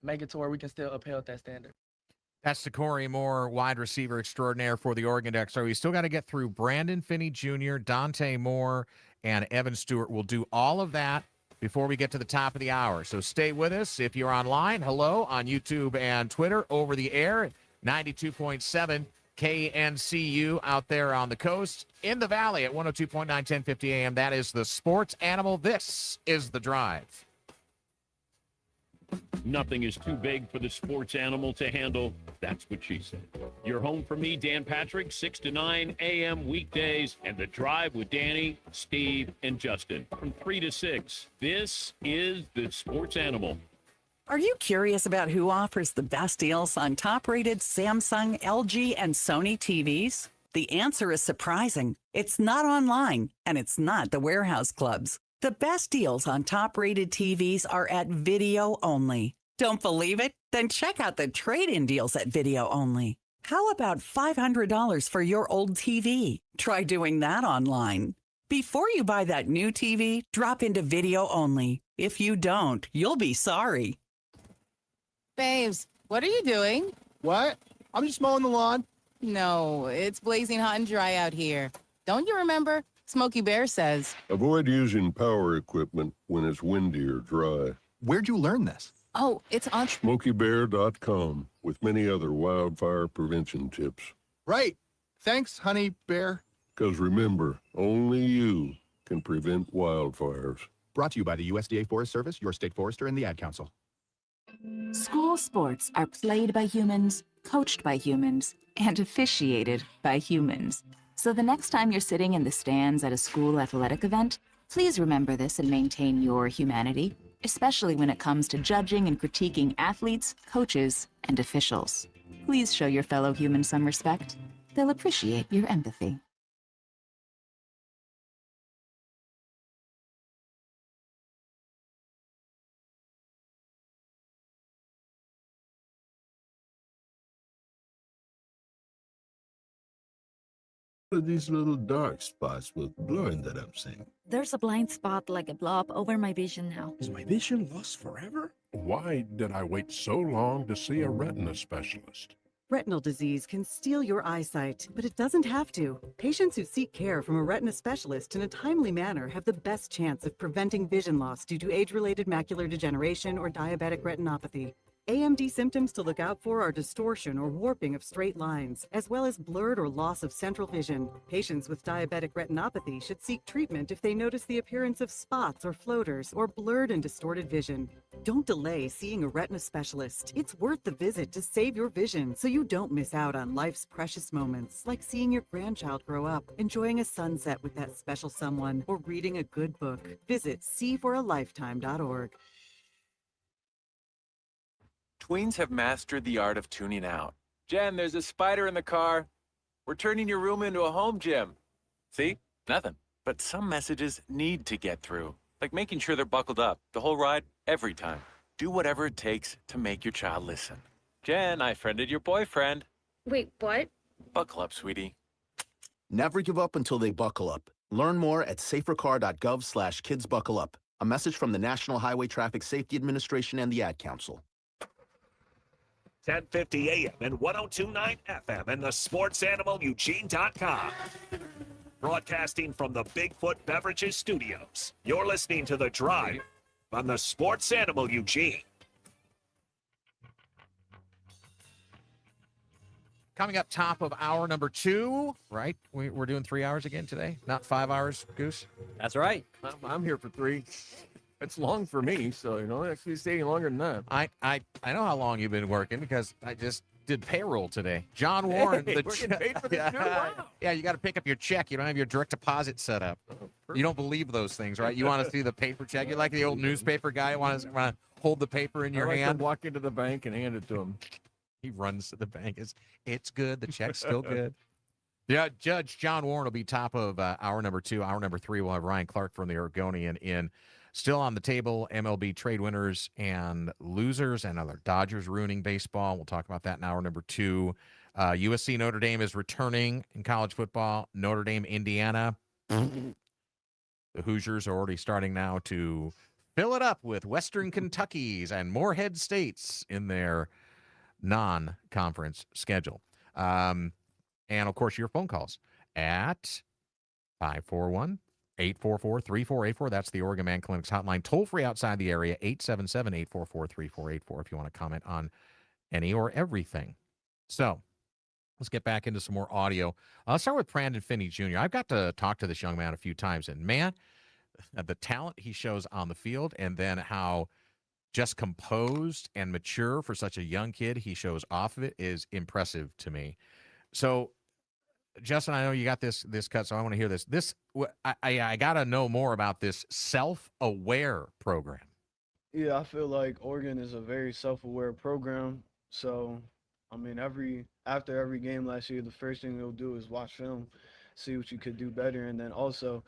make it to where we can still uphold that standard. That's DeCorey Moore, wide receiver extraordinaire for the Oregon Ducks. So we still got to get through Brandon Finney Jr., Dante Moore, and Evan Stewart. We'll do all of that before we get to the top of the hour. So stay with us. If you're online, hello on YouTube and Twitter, over the air at 92.7 KNCU out there on the coast, in the valley at 102.9, 1050 AM. That is the Sports Animal. This is The Drive. Nothing is too big for the sports animal to handle. That's what she said. You're home for me, Dan Patrick, 6 to 9 a.m. weekdays, and The Drive with Danny, Steve, and Justin from 3 to 6. This is the sports animal. Are you curious about who offers the best deals on top-rated Samsung, LG, and Sony TVs? The answer is surprising. It's not online, and it's not the warehouse clubs. The best deals on top-rated TVs are at Video Only. Don't believe it? Then check out the trade-in deals at Video Only. How about $500 for your old TV? Try doing that online. Before you buy that new TV, drop into Video Only. If you don't, you'll be sorry. Babes, what are you doing? What? I'm just mowing the lawn. No, it's blazing hot and dry out here. Don't you remember? Smokey Bear says. Avoid using power equipment when it's windy or dry. Where'd you learn this? Oh, it's on SmokeyBear.com with many other wildfire prevention tips. Right. Thanks, Honey Bear. Because remember, only you can prevent wildfires. Brought to you by the USDA Forest Service, your state forester, and the Ad Council. School sports are played by humans, coached by humans, and officiated by humans. So the next time you're sitting in the stands at a school athletic event, please remember this and maintain your humanity, especially when it comes to judging and critiquing athletes, coaches, and officials. Please show your fellow humans some respect. They'll appreciate your empathy. What are these little dark spots with blurring that I'm seeing? There's a blind spot like a blob over my vision now. Is my vision lost forever? Why did I wait so long to see a retina specialist? Retinal disease can steal your eyesight, but it doesn't have to. Patients who seek care from a retina specialist in a timely manner have the best chance of preventing vision loss due to age-related macular degeneration or diabetic retinopathy. AMD symptoms to look out for are distortion or warping of straight lines, as well as blurred or loss of central vision. Patients with diabetic retinopathy should seek treatment if they notice the appearance of spots or floaters or blurred and distorted vision. Don't delay seeing a retina specialist. It's worth the visit to save your vision so you don't miss out on life's precious moments, like seeing your grandchild grow up, enjoying a sunset with that special someone, or reading a good book. Visit seeforalifetime.org. Tweens have mastered the art of tuning out. Jen, there's a spider in the car. We're turning your room into a home gym. See? Nothing. But some messages need to get through, like making sure they're buckled up the whole ride, every time. Do whatever it takes to make your child listen. Jen, I friended your boyfriend. Wait, what? Buckle up, sweetie. Never give up until they buckle up. Learn more at safercar.gov/kidsbuckleup. A message from the National Highway Traffic Safety Administration and the Ad Council. 1050 AM and 1029 FM and the sportsanimalueugene.com. Broadcasting from the Bigfoot Beverages Studios. You're listening to The Drive on the Sports Animal Eugene. Coming up top of hour number 2, right? We're doing 3 hours again today, not 5 hours, Goose? That's right. I'm here for 3. It's long for me, so actually staying longer than that. I know how long you've been working because I just did payroll today. John Warren, Hey, we're getting paid for this too? Wow. Yeah, you got to pick up your check. You don't have your direct deposit set up. You don't believe those things, right? You want to see the paper check. You're like the old newspaper guy. Want to hold the paper in your I like hand. to walk into the bank and hand it to him. He runs to the bank. It's good. The check's still good. Yeah, Judge John Warren will be top of hour number 2. Hour number 3, we'll have Ryan Clark from the Oregonian in. Still on the table, MLB trade winners and losers and other Dodgers ruining baseball. We'll talk about that in hour number 2. USC Notre Dame is returning in college football. Notre Dame, Indiana. The Hoosiers are already starting now to fill it up with Western Kentuckys and Morehead States in their non-conference schedule. And, of course, your phone calls at 541-844-3484. That's the Oregon Man Clinic's hotline. Toll free outside the area, 877-844-3484 if you want to comment on any or everything. So let's get back into some more audio. I'll start with Brandon Finney Jr. I've got to talk to this young man a few times, and man, the talent he shows on the field and then how just composed and mature for such a young kid he shows off of it is impressive to me. So Justin, I know you got this cut, so I want to hear this. I got to know more about this self-aware program. Yeah, I feel like Oregon is a very self-aware program. So, I mean, after every game last year, the first thing we'll do is watch film, see what you could do better, and then also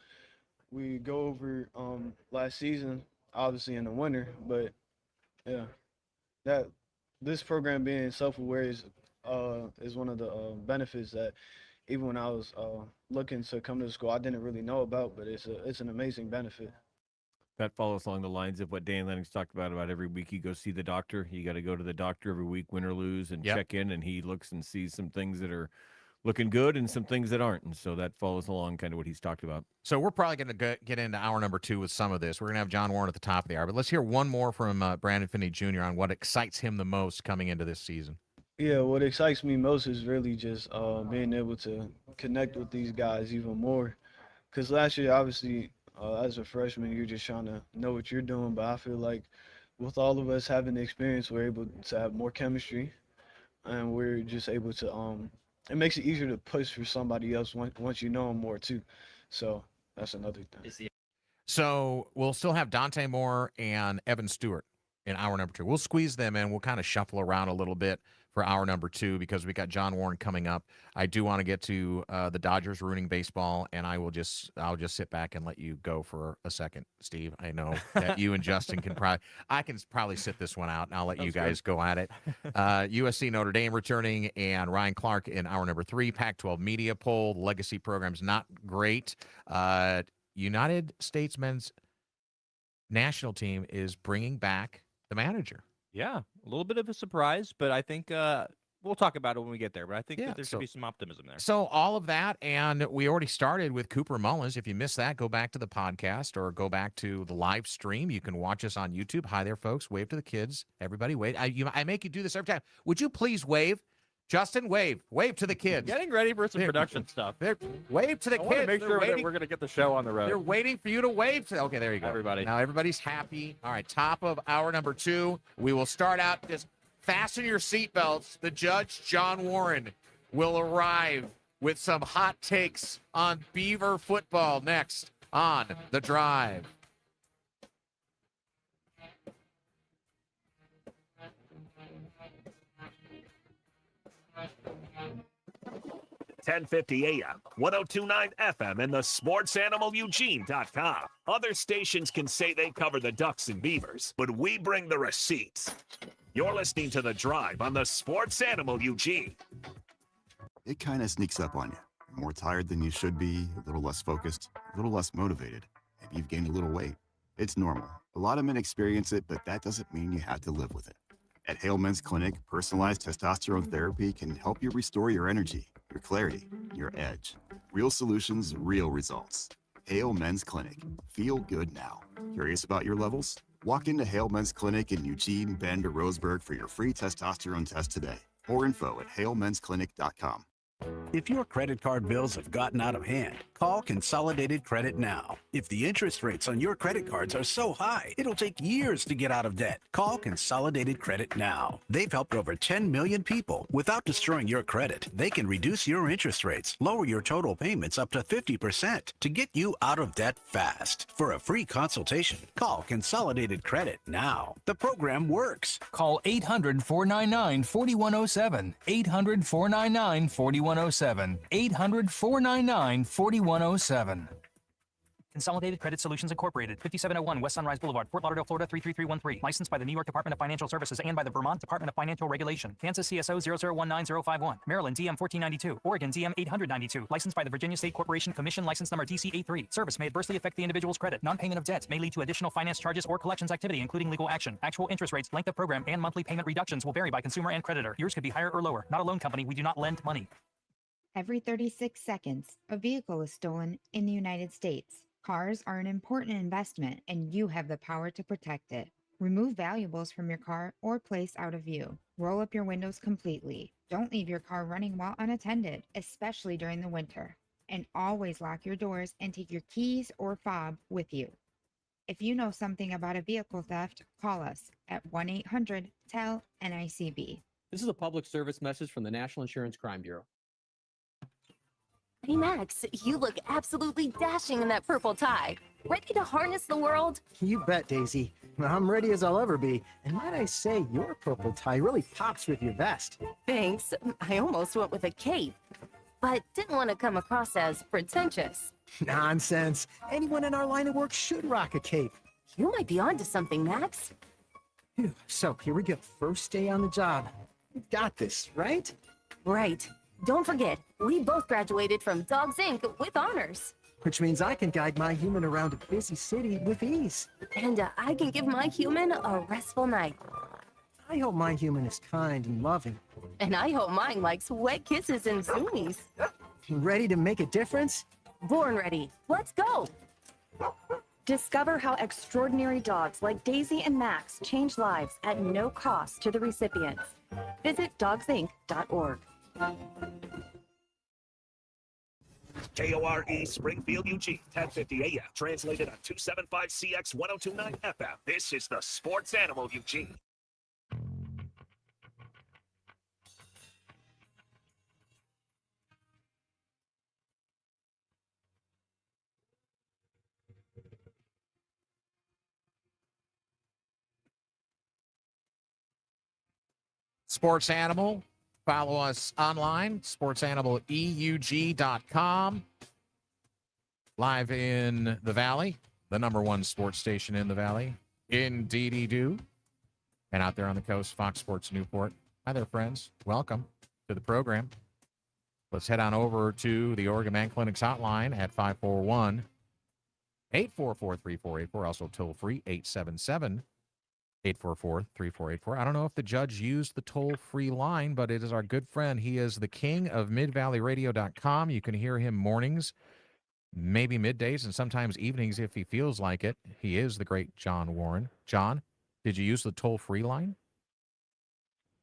we go over last season, obviously in the winter, but yeah, that this program being self-aware is one of the benefits that even when I was looking to come to the school, I didn't really know about, but it's an amazing benefit. That follows along the lines of what Dan Lenning's talked about every week you go see the doctor. You got to go to the doctor every week, win or lose, and check in, and he looks and sees some things that are looking good and some things that aren't. And so that follows along kind of what he's talked about. So we're probably going to get into hour number 2 with some of this. We're going to have John Warren at the top of the hour, but let's hear one more from Brandon Finney Jr. on what excites him the most coming into this season. Yeah, what excites me most is really just being able to connect with these guys even more. Because last year, obviously, as a freshman, you're just trying to know what you're doing. But I feel like with all of us having the experience, we're able to have more chemistry, and we're just able to. It makes it easier to push for somebody else once you know them more too. So that's another thing. So we'll still have Dante Moore and Evan Stewart in hour number 2. We'll squeeze them in. We'll kind of shuffle around a little bit for hour number 2 because we got John Warren coming up. I do want to get to the Dodgers ruining baseball, and I'll just sit back and let you go for a second, Steve. I know that you and Justin can probably sit this one out, and I'll let you guys go at it. USC Notre Dame returning, and Ryan Clark in hour number 3. Pac-12 media poll. The legacy program's not great. United States men's national team is bringing back the manager. Yeah, a little bit of a surprise, but I think we'll talk about it when we get there. But I think that there should be some optimism there. So all of that, and we already started with Cooper Mullins. If you missed that, go back to the podcast or go back to the live stream. You can watch us on YouTube. Hi there, folks. Wave to the kids. Everybody wave. I make you do this every time. Would you please wave? Justin, wave to the kids. Getting ready for some production stuff. Wave to the I kids. to make sure that we're going to get the show on the road. They're waiting for you to wave to. Okay, there you go. Everybody. Now everybody's happy. All right, top of hour number 2. We will start out. Just fasten your seatbelts. The judge, John Warren, will arrive with some hot takes on Beaver football next on The Drive. 1050 AM, 1029 FM, and the SportsAnimalEugene.com. Other stations can say they cover the Ducks and Beavers, but we bring the receipts. You're listening to The Drive on the Sports Animal Eugene. It kind of sneaks up on you. You're more tired than you should be, a little less focused, a little less motivated. Maybe you've gained a little weight. It's normal. A lot of men experience it, but that doesn't mean you have to live with it. At Hale Men's Clinic, personalized testosterone therapy can help you restore your energy, your clarity, your edge. Real solutions, real results. Hale Men's Clinic. Feel good now. Curious about your levels? Walk into Hale Men's Clinic in Eugene, Bend, or Roseburg for your free testosterone test today. More info at halemensclinic.com. If your credit card bills have gotten out of hand, call Consolidated Credit now. If the interest rates on your credit cards are so high, it'll take years to get out of debt. Call Consolidated Credit now. They've helped over 10 million people. Without destroying your credit, they can reduce your interest rates, lower your total payments up to 50% to get you out of debt fast. For a free consultation, call Consolidated Credit now. The program works. Call 800-499-4107. 800-499-4107. 800-499-4107. Consolidated Credit Solutions Incorporated, 5701 West Sunrise Boulevard, Fort Lauderdale, Florida 33313. Licensed by the New York Department of Financial Services and by the Vermont Department of Financial Regulation. Kansas CSO 0019051. Maryland DM 1492. Oregon DM 892. Licensed by the Virginia State Corporation Commission, license number DC83. Service may adversely affect the individual's credit. Non-payment of debt may lead to additional finance charges or collections activity, including legal action. Actual interest rates, length of program, and monthly payment reductions will vary by consumer and creditor. Yours could be higher or lower. Not a loan company. We do not lend money. Every 36 seconds, a vehicle is stolen in the United States. Cars are an important investment, and you have the power to protect it. Remove valuables from your car or place out of view. Roll up your windows completely. Don't leave your car running while unattended, especially during the winter. And always lock your doors and take your keys or fob with you. If you know something about a vehicle theft, call us at 1-800-TEL-NICB. This is a public service message from the National Insurance Crime Bureau. Hey Max, you look absolutely dashing in that purple tie. Ready to harness the world? You bet, Daisy. I'm ready as I'll ever be. And might I say, your purple tie really pops with your vest. Thanks. I almost went with a cape, but didn't want to come across as pretentious. Nonsense. Anyone in our line of work should rock a cape. You might be onto something, Max. Phew. So here we go. First day on the job. We've got this, right? Right. Don't forget, we both graduated from Dogs Inc. with honors. Which means I can guide my human around a busy city with ease. And I can give my human a restful night. I hope my human is kind and loving. And I hope mine likes wet kisses and zoomies. Ready to make a difference? Born ready. Let's go. Discover how extraordinary dogs like Daisy and Max change lives at no cost to the recipients. Visit dogsinc.org. KORE Springfield, Eugene, 1050 AM, translated on 275CX 1029 FM. This is the Sports Animal, Eugene. Sports Animal. Follow us online, sportsanimal.eug.com. Live in the Valley, the #1 sports station in the Valley. Indeedy do. And out there on the coast, Fox Sports Newport. Hi there, friends. Welcome to the program. Let's head on over to the Oregon Man Clinic's hotline at 541-844-3484. Also toll free, 877-844-3484. I don't know if the judge used the toll-free line, but it is our good friend. He is the king of MidValleyRadio.com. You can hear him mornings, maybe middays, and sometimes evenings if he feels like it. He is the great John Warren. John, did you use the toll-free line?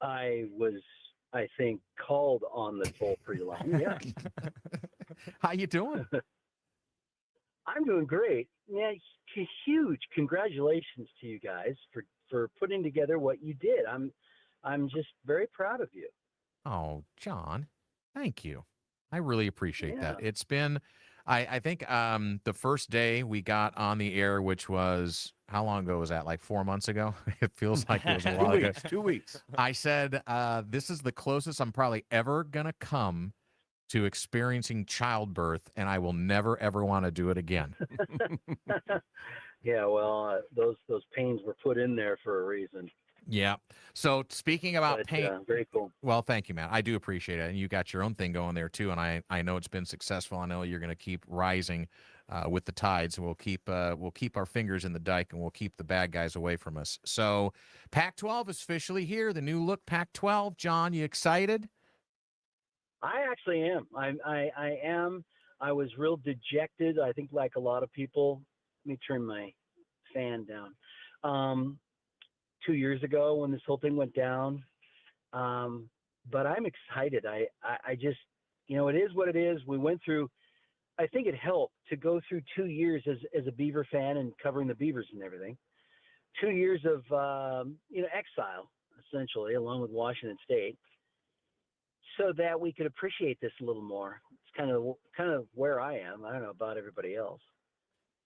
I was, I think, called on the toll-free line. Yeah. How you doing? I'm doing great. Yeah, huge congratulations to you guys for putting together what you did. I'm just very proud of you. Oh, John, thank you. I really appreciate that. It's been, I think the first day we got on the air, which was, how long ago was that? Like 4 months ago? It feels like it was a while ago. 2 weeks. I said, this is the closest I'm probably ever going to come to experiencing childbirth, and I will never, ever want to do it again. Yeah, well, those pains were put in there for a reason. Yeah. So speaking about pain, very cool. Well, thank you, man. I do appreciate it, and you got your own thing going there too. And I know it's been successful. I know you're going to keep rising with the tides. We'll keep our fingers in the dike, and we'll keep the bad guys away from us. So, Pac-12 is officially here. The new look Pac-12. John, you excited? I actually am. I am. I was real dejected. I think, like a lot of people. Let me turn my fan down. 2 years ago when this whole thing went down. But I'm excited. I just, it is what it is. We went through, I think it helped to go through 2 years as a Beaver fan and covering the Beavers and everything. 2 years of, exile, essentially, along with Washington State, so that we could appreciate this a little more. It's kind of where I am. I don't know about everybody else.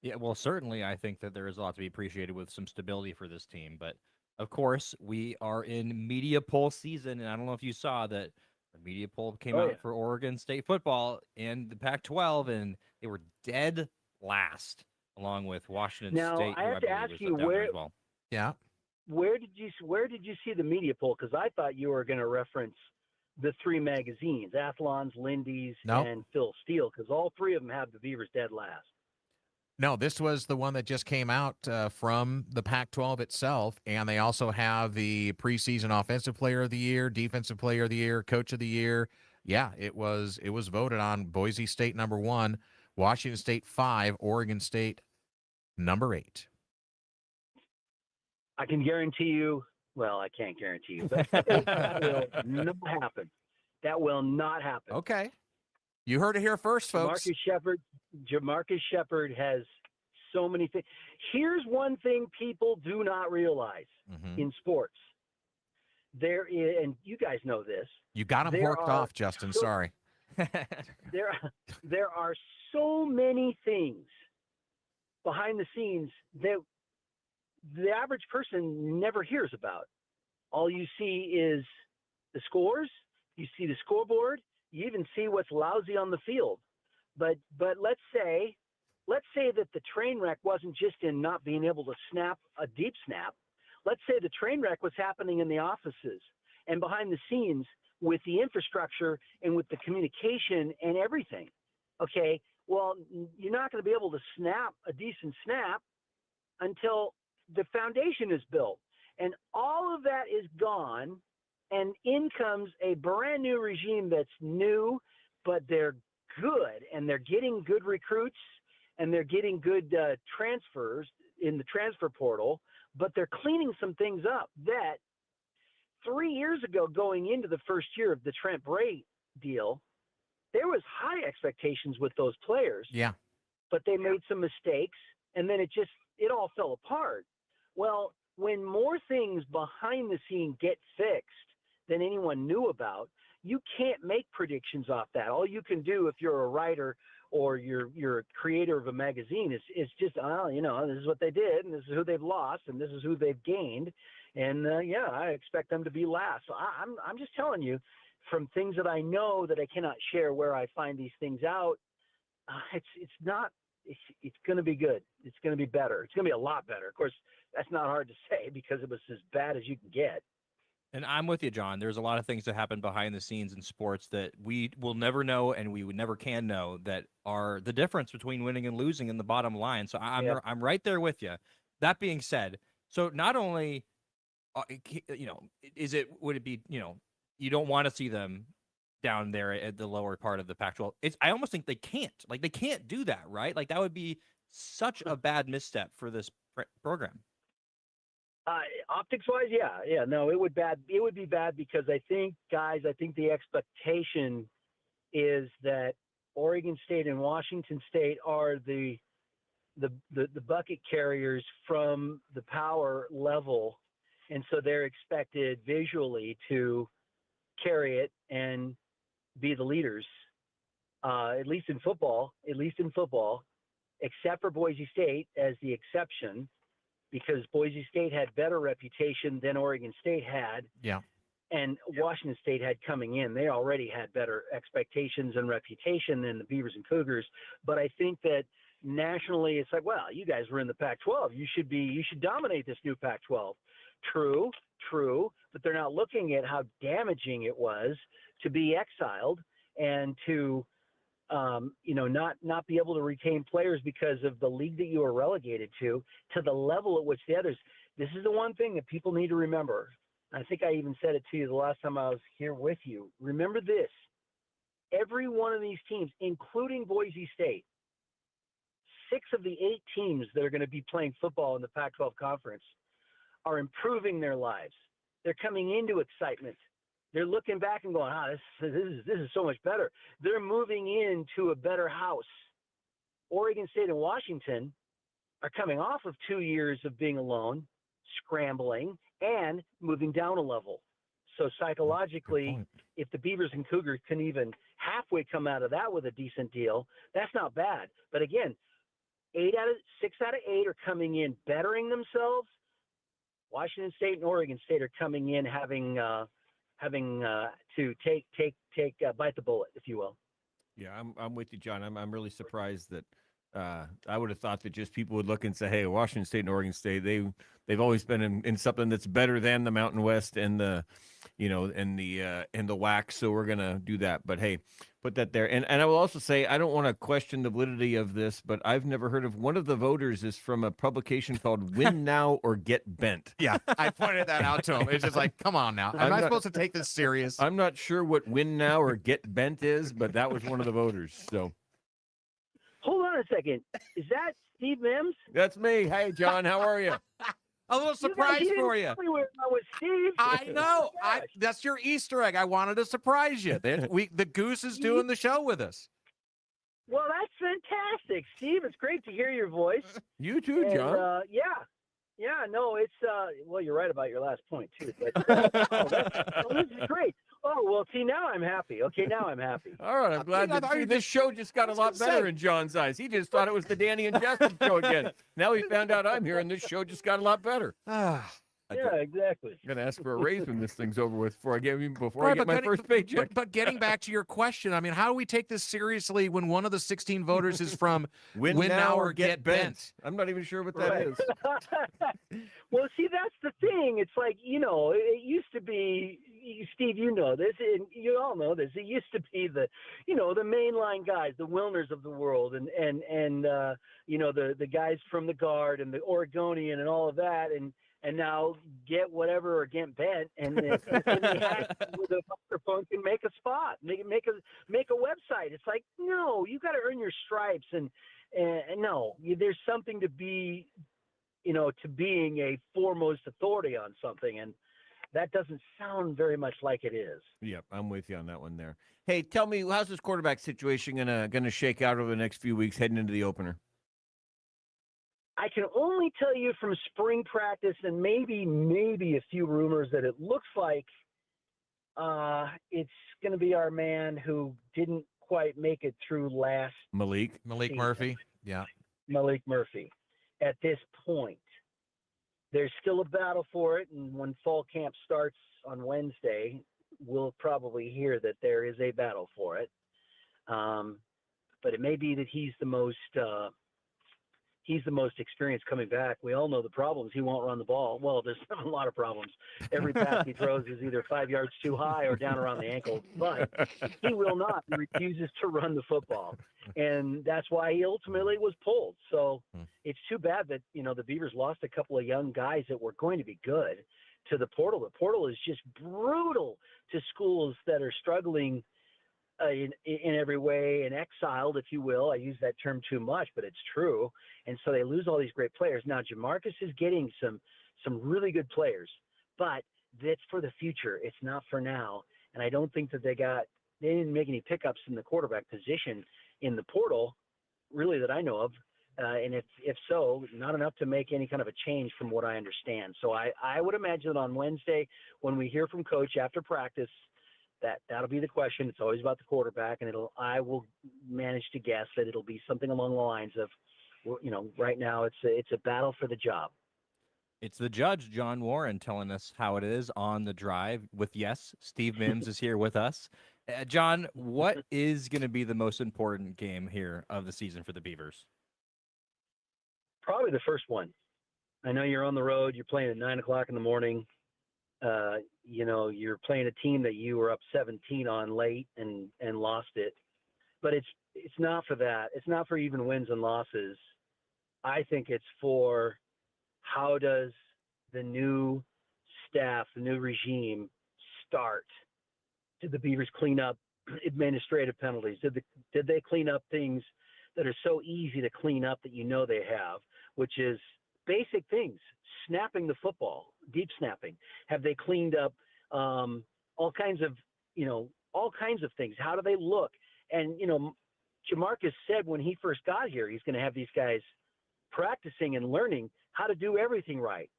Yeah, well, certainly I think that there is a lot to be appreciated with some stability for this team. But, of course, we are in media poll season, and I don't know if you saw that the media poll came out for Oregon State football and the Pac-12, and they were dead last, along with Washington now, State. I have to ask you where. Well. Yeah. Where did you see the media poll? Because I thought you were going to reference the three magazines, Athlon's, Lindy's, and Phil Steele, because all three of them have the Beavers dead last. No, this was the one that just came out from the Pac-12 itself, and they also have the preseason Offensive Player of the Year, Defensive Player of the Year, Coach of the Year. Yeah, it was voted on. Boise State #1, Washington State 5, Oregon State #8. I can guarantee you. Well, I can't guarantee you, but that will not happen. That will not happen. Okay. You heard it here first, folks. Jamarcus Shepard has so many things. Here's one thing people do not realize in sports. There is, and you guys know this. You got him worked off, Justin. Sorry. There are so many things behind the scenes that the average person never hears about. All you see is the scores. You see the scoreboard. You even see what's lousy on the field. But let's say that the train wreck wasn't just in not being able to snap a deep snap. Let's say the train wreck was happening in the offices and behind the scenes with the infrastructure and with the communication and everything. Okay, well, you're not going to be able to snap a decent snap until the foundation is built. And all of that is gone, and in comes a brand new regime that's new, but they're good, and they're getting good recruits, and they're getting good transfers in the transfer portal, but they're cleaning some things up that 3 years ago, going into the first year of the Trent Bray deal, there was high expectations with those players. Yeah. But they made some mistakes, and then it all fell apart. Well, when more things behind the scene get fixed than anyone knew about, you can't make predictions off that. All you can do if you're a writer or you're a creator of a magazine is just, this is what they did, and this is who they've lost, and this is who they've gained. And I expect them to be last. So I'm just telling you, from things that I know that I cannot share where I find these things out, it's going to be good. It's going to be better. It's going to be a lot better. Of course, that's not hard to say because it was as bad as you can get. And I'm with you, John. There's a lot of things that happen behind the scenes in sports that we will never know, and we would never can know, that are the difference between winning and losing in the bottom line. So I'm right there with you. That being said, so not only, would it be, you don't want to see them down there at the lower part of the Pac-12. I almost think they can't. Like, they can't do that, right? Like, that would be such a bad misstep for this program. Optics wise, no, it would be bad because I think the expectation is that Oregon State and Washington State are the bucket carriers from the power level, and so they're expected visually to carry it and be the leaders, at least in football, except for Boise State as the exception, because Boise State had better reputation than Oregon State had. Yeah. And Washington State had coming in. They already had better expectations and reputation than the Beavers and Cougars. But I think that nationally it's like, well, you guys were in the Pac-12. You should dominate this new Pac-12. True, but they're not looking at how damaging it was to be exiled and to not be able to retain players because of the league that you were relegated to the level at which the others. This is the one thing that people need to remember. I think I even said it to you the last time I was here with you. Remember this. Every one of these teams, including Boise State, 6 of the 8 teams that are going to be playing football in the Pac-12 conference are improving their lives. They're coming into excitement. They're looking back and going, this is so much better. They're moving into a better house. Oregon State and Washington are coming off of 2 years of being alone, scrambling, and moving down a level. So psychologically, if the Beavers and Cougars can even halfway come out of that with a decent deal, that's not bad. But again, 6 out of 8 are coming in bettering themselves. Washington State and Oregon State are coming in having to bite the bullet, if you will. Yeah, I'm with you, John. I'm really surprised that I would have thought that just people would look and say, hey, Washington State and Oregon State, they've always been in something that's better than the Mountain West and the WAC, so we're gonna do that. But hey, put that there. And I will also say, I don't want to question the validity of this, but I've never heard of one of the voters is from a publication called Win Now or Get Bent. Yeah, I pointed that out to him. It's just like, come on now. Am I supposed to take this serious? I'm not sure what Win Now or Get Bent is, but that was one of the voters. So hold on a second. Is that Steve Mims? That's me. Hey, John, how are you? A little surprise for you. Steve. I know. That's your Easter egg. I wanted to surprise you. The Goose is doing the show with us. Well, that's fantastic, Steve. It's great to hear your voice. You too, John. No, it's well, you're right about your last point too. But this is great. Oh, well, see, now I'm happy. Okay, now I'm happy. All right, I'm glad that this show just got a lot better in John's eyes. He just thought it was the Danny and Justin show again. Now he found out I'm here, and this show just got a lot better. Yeah, exactly. I'm going to ask for a raise when this thing's over with before I get my first paycheck. But getting back to your question, I mean, how do we take this seriously when one of the 16 voters is from Win Now or Get Bent? I'm not even sure what that is. Well, see, that's the thing. It's like, it used to be, Steve, you know this, and you all know this. It used to be the mainline guys, the Wilners of the world, and the guys from the Guard and the Oregonian and all of that, and now Get Whatever or Get Bent, and with a microphone can make a spot, make a website. It's like, no, you got to earn your stripes, and And no, there's something to be, to being a foremost authority on something, and that doesn't sound very much like it is. Yep, I'm with you on that one there. Hey, tell me, how's this quarterback situation gonna shake out over the next few weeks heading into the opener? I can only tell you from spring practice and maybe a few rumors that it looks like it's going to be our man who didn't quite make it through last Malik season. Murphy. Yeah. Malik Murphy. At this point, there's still a battle for it, and when fall camp starts on Wednesday, we'll probably hear that there is a battle for it. But it may be that he's the most experienced coming back. We all know the problems. He won't run the ball. Well, there's a lot of problems. Every pass he throws is either 5 yards too high or down around the ankle. But he will not. He refuses to run the football. And that's why he ultimately was pulled. So it's too bad that, the Beavers lost a couple of young guys that were going to be good to the portal. The portal is just brutal to schools that are struggling in every way and exiled, if you will. I use that term too much, but it's true. And so they lose all these great players. Now, Jamarcus is getting some really good players, but that's for the future. It's not for now. And I don't think that they didn't make any pickups in the quarterback position in the portal, really, that I know of. And if so, not enough to make any kind of a change from what I understand. So I would imagine that on Wednesday, when we hear from Coach after practice, that'll be the question. It's always about the quarterback, and I will manage to guess that it'll be something along the lines of, right now it's a battle for the job. It's the judge, John Warren, telling us how it is on the drive with Steve Mims is here with us. John, what is going to be the most important game here of the season for the Beavers? Probably the first one. I know you're on the road. You're playing at 9 o'clock in the morning. You're playing a team that you were up 17 on late and lost it. But it's not for that. It's not for even wins and losses. I think it's for how does the new staff, the new regime start? Did the Beavers clean up administrative penalties? Did they clean up things that are so easy to clean up that they have, which is basic things, snapping the football, deep snapping? Have they cleaned up all kinds of things? How do they look? And, Jamarcus said when he first got here, he's going to have these guys practicing and learning how to do everything right.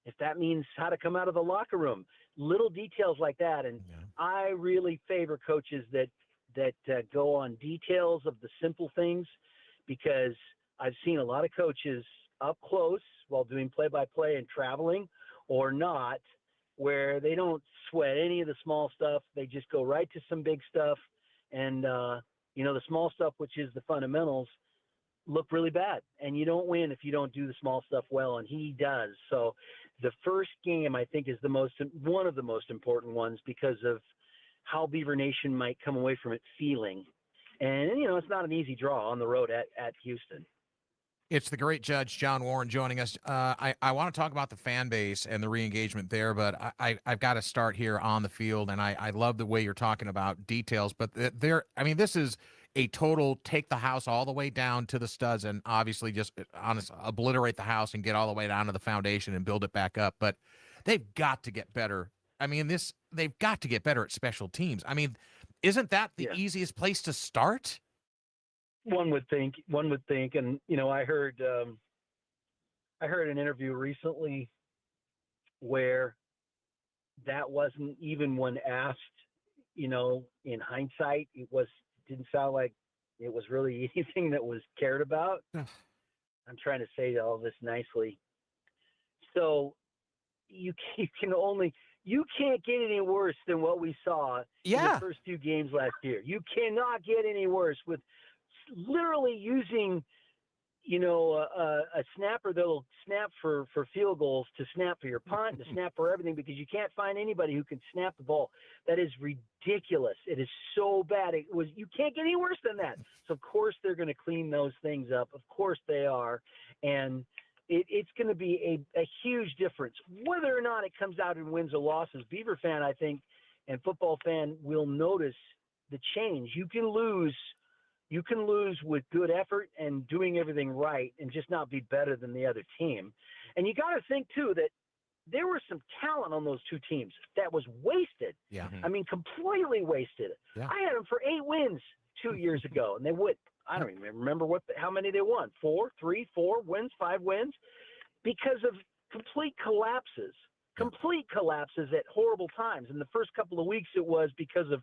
If that means how to come out of the locker room, little details like that. And I really favor coaches that go on details of the simple things, because I've seen a lot of coaches up close while doing play-by-play and traveling or not, where they don't sweat any of the small stuff. They just go right to some big stuff. And, the small stuff, which is the fundamentals, look really bad. And you don't win if you don't do the small stuff well, and he does. So the first game, I think, is one of the most important ones because of how Beaver Nation might come away from it feeling. And, it's not an easy draw on the road at Houston. It's the great judge, John Warren, joining us. I want to talk about the fan base and the re-engagement there, but I've got to start here on the field, and I love the way you're talking about details. But this is a total take the house all the way down to the studs and obviously just obliterate the house and get all the way down to the foundation and build it back up. But they've got to get better. They've got to get better at special teams. Isn't that the easiest place to start? One would think, and I heard an interview recently where that wasn't even when asked. In hindsight, didn't sound like it was really anything that was cared about. I'm trying to say all this nicely. So you can't get any worse than what we saw in the first two games last year. You cannot get any worse with literally using, a snapper that'll snap for field goals, to snap for your punt, to snap for everything, because you can't find anybody who can snap the ball. That is ridiculous. It is so bad. You can't get any worse than that. So of course they're going to clean those things up. Of course they are. And it's going to be a huge difference. Whether or not it comes out in wins or losses, Beaver fan, I think, and football fan will notice the change. You can lose You can lose with good effort and doing everything right and just not be better than the other team. And you got to think, too, that there was some talent on those two teams that was wasted. Yeah. I mean, completely wasted. Yeah. I had them for 8 wins 2 years ago, and they would. I don't even remember how many they won. 4 wins, 5 wins, because of complete collapses at horrible times. In the first couple of weeks, it was because of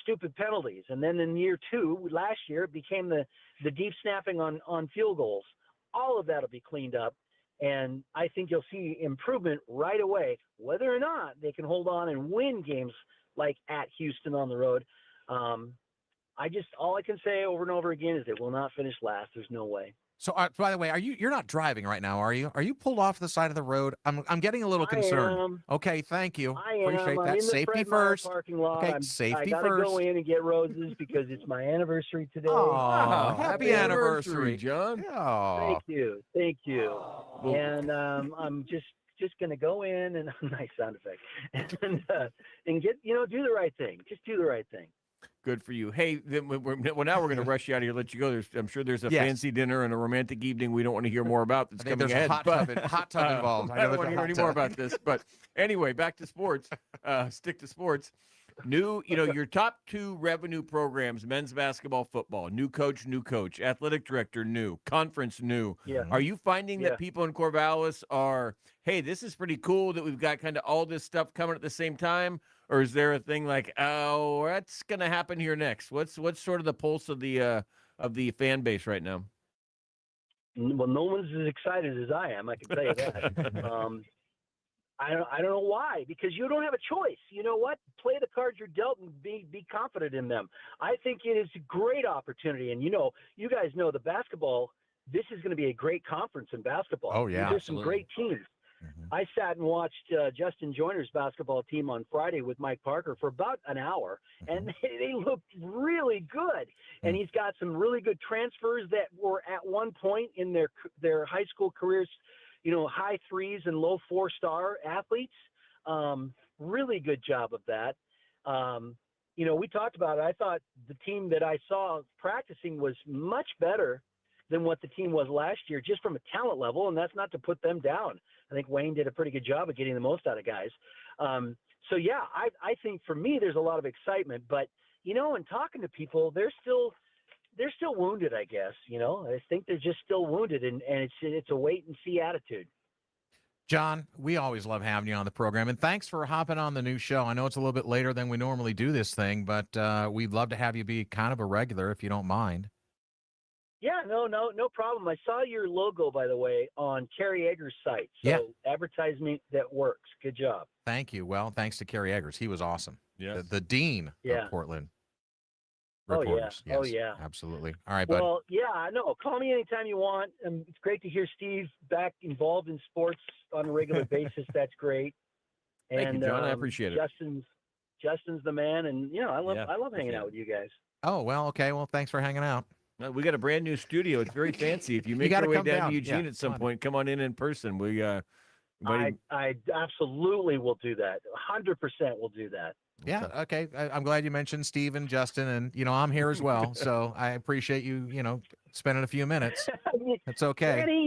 stupid penalties. And then in year 2, last year, it became the deep snapping on field goals. All of that will be cleaned up. And I think you'll see improvement right away, whether or not they can hold on and win games like at Houston on the road. All I can say over and over again is they will not finish last. There's no way. So, by the way, you're not driving right now, are you? Are you pulled off the side of the road? I'm getting a little concerned. I am. Okay, thank you. I Appreciate am. I'm that. in the Safety Fred Meyer first. parking lot. Okay, I safety gotta first. go in and get roses because it's my anniversary today. Oh, happy anniversary, John. Oh, Thank you. And I'm just gonna go in and nice sound effect and get do the right thing. Just do the right thing. Good for you. Hey, now we're going to rush you out of here, let you go. I'm sure there's a fancy dinner and a romantic evening we don't want to hear more about that's coming there's ahead. a hot tub involved. I don't want to hear any more about this. But anyway, back to sports. Stick to sports. Your top 2 revenue programs: men's basketball, football. New coach, athletic director, new, conference, new. Yeah. Are you finding that people in Corvallis are, hey, this is pretty cool that we've got kind of all this stuff coming at the same time? Or is there a thing like, oh, what's going to happen here next? What's sort of the pulse of the fan base right now? Well, no one's as excited as I am. I can tell you that. I don't know why, because you don't have a choice. You know what? Play the cards you're dealt and be confident in them. I think it is a great opportunity. And, you guys know the basketball, this is going to be a great conference in basketball. Oh, yeah. There's some great teams. I sat and watched Justin Joyner's basketball team on Friday with Mike Parker for about an hour, and they looked really good. And he's got some really good transfers that were at one point in their high school careers, high 3s and low 4-star athletes. Really good job of that. We talked about it. I thought the team that I saw practicing was much better than what the team was last year, just from a talent level, and that's not to put them down. I think Wayne did a pretty good job of getting the most out of guys. I think for me, there's a lot of excitement, but, in talking to people, they're still wounded, I guess. I think they're just still wounded, and it's a wait and see attitude. John, we always love having you on the program, and thanks for hopping on the new show. I know it's a little bit later than we normally do this thing, but we'd love to have you be kind of a regular if you don't mind. Yeah, no problem. I saw your logo, by the way, on Kerry Eggers' site. So advertisement that works. Good job. Thank you. Well, thanks to Kerry Eggers. He was awesome. Yes. The dean of Portland. Oh, yeah. Reporters. Oh, Yes, yeah. Absolutely. All right, bud. Well, yeah, no, call me anytime you want. It's great to hear Steve back involved in sports on a regular basis. That's great. Thank you, John. I appreciate it. Justin's the man, and I love hanging out with you guys. Oh, well, okay. Well, thanks for hanging out. We got a brand new studio. It's very fancy. If you make gotta your way come down down. to Eugene Yeah, at some come on. point, come on in person. We I absolutely will do that. 100% will do that. Yeah. Okay. I'm glad you mentioned Steve and Justin, and I'm here as well. So I appreciate you, spending a few minutes. It's okay. Danny,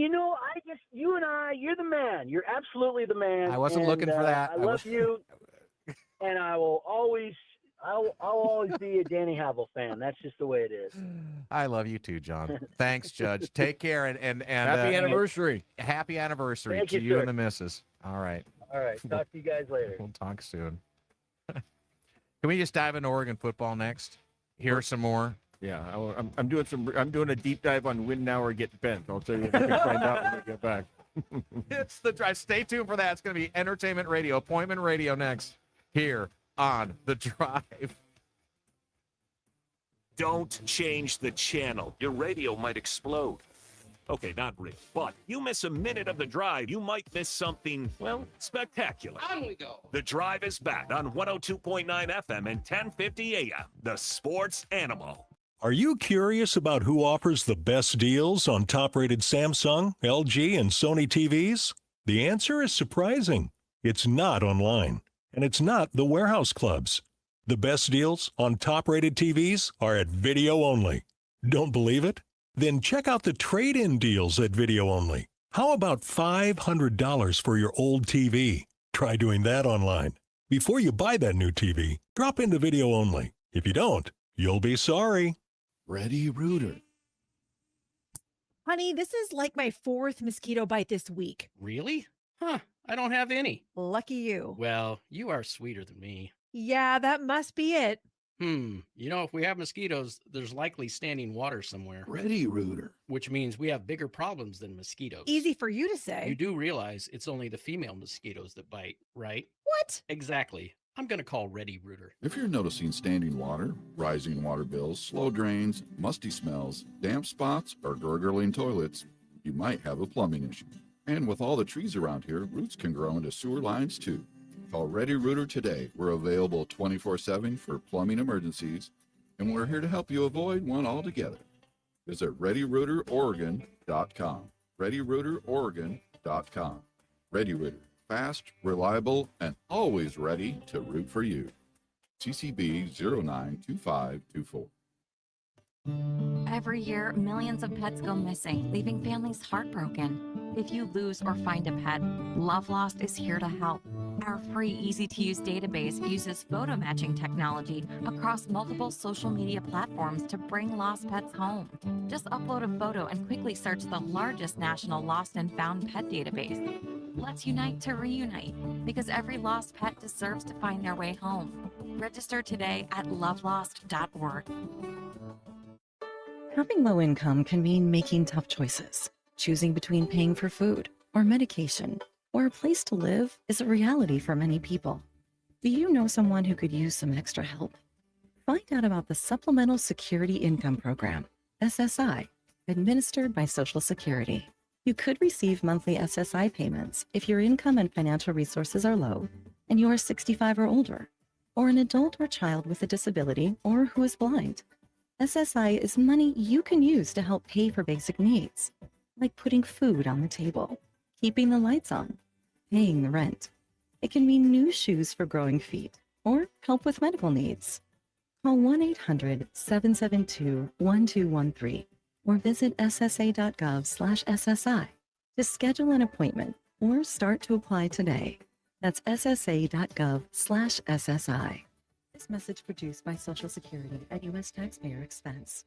you and I, you're the man. You're absolutely the man. I wasn't looking for that. I love you, and I'll always be a Danny Havel fan. That's just the way it is. I love you too, John. Thanks, Judge. Take care and happy anniversary. Happy anniversary Thank to you, you sir. and the missus. All right. All right. Talk to you guys later. We'll talk soon. Can we just dive into Oregon football next? Hear some more. Yeah, I'm doing a deep dive on win now or get bent. I'll tell you if I can find out when we get back. It's the drive. Stay tuned for that. It's going to be entertainment radio, appointment radio next here on The Drive. Don't change the channel. Your radio might explode. Okay, not really. But you miss a minute of The Drive, you might miss something, well, spectacular. On we go. The Drive is back on 102.9 FM and 1050 AM. The Sports Animal. Are you curious about who offers the best deals on top-rated Samsung, LG, and Sony TVs? The answer is surprising. It's not online, and it's not the warehouse clubs. The best deals on top-rated TVs are at Video Only. Don't believe it? Then check out the trade-in deals at Video Only. How about $500 for your old TV? Try doing that online. Before you buy that new TV, drop into Video Only. If you don't, you'll be sorry. Ready, Rooter. Honey, this is like my 4th mosquito bite this week. Really? Huh. I don't have any. Lucky you. Well, you are sweeter than me. Yeah, that must be it. You know, if we have mosquitoes, there's likely standing water somewhere. Ready, Rooter. Which means we have bigger problems than mosquitoes. Easy for you to say. You do realize it's only the female mosquitoes that bite, right? What? Exactly. I'm going to call Ready Rooter. If you're noticing standing water, rising water bills, slow drains, musty smells, damp spots, or gurgling toilets, you might have a plumbing issue. And with all the trees around here, roots can grow into sewer lines too. Call Ready Rooter today. We're available 24/7 for plumbing emergencies, and we're here to help you avoid one altogether. Visit ReadyRooterOregon.com. ReadyRooterOregon.com. Ready Rooter. Fast, reliable, and always ready to root for you. CCB 092524. Every year, millions of pets go missing, leaving families heartbroken. If you lose or find a pet, Love Lost is here to help. Our free, easy-to-use database uses photo matching technology across multiple social media platforms to bring lost pets home. Just upload a photo and quickly search the largest national lost and found pet database. Let's unite to reunite, because every lost pet deserves to find their way home. Register today at lovelost.org. Having low income can mean making tough choices. Choosing between paying for food or medication or a place to live is a reality for many people. Do you know someone who could use some extra help? Find out about the Supplemental Security Income Program, SSI, administered by Social Security. You could receive monthly SSI payments if your income and financial resources are low and you are 65 or older, or an adult or child with a disability or who is blind. SSI is money you can use to help pay for basic needs, like putting food on the table, keeping the lights on, paying the rent. It can mean new shoes for growing feet or help with medical needs. Call 1-800-772-1213 or visit ssa.gov/SSI to schedule an appointment or start to apply today. That's ssa.gov/SSI. This message produced by Social Security at U.S. taxpayer expense.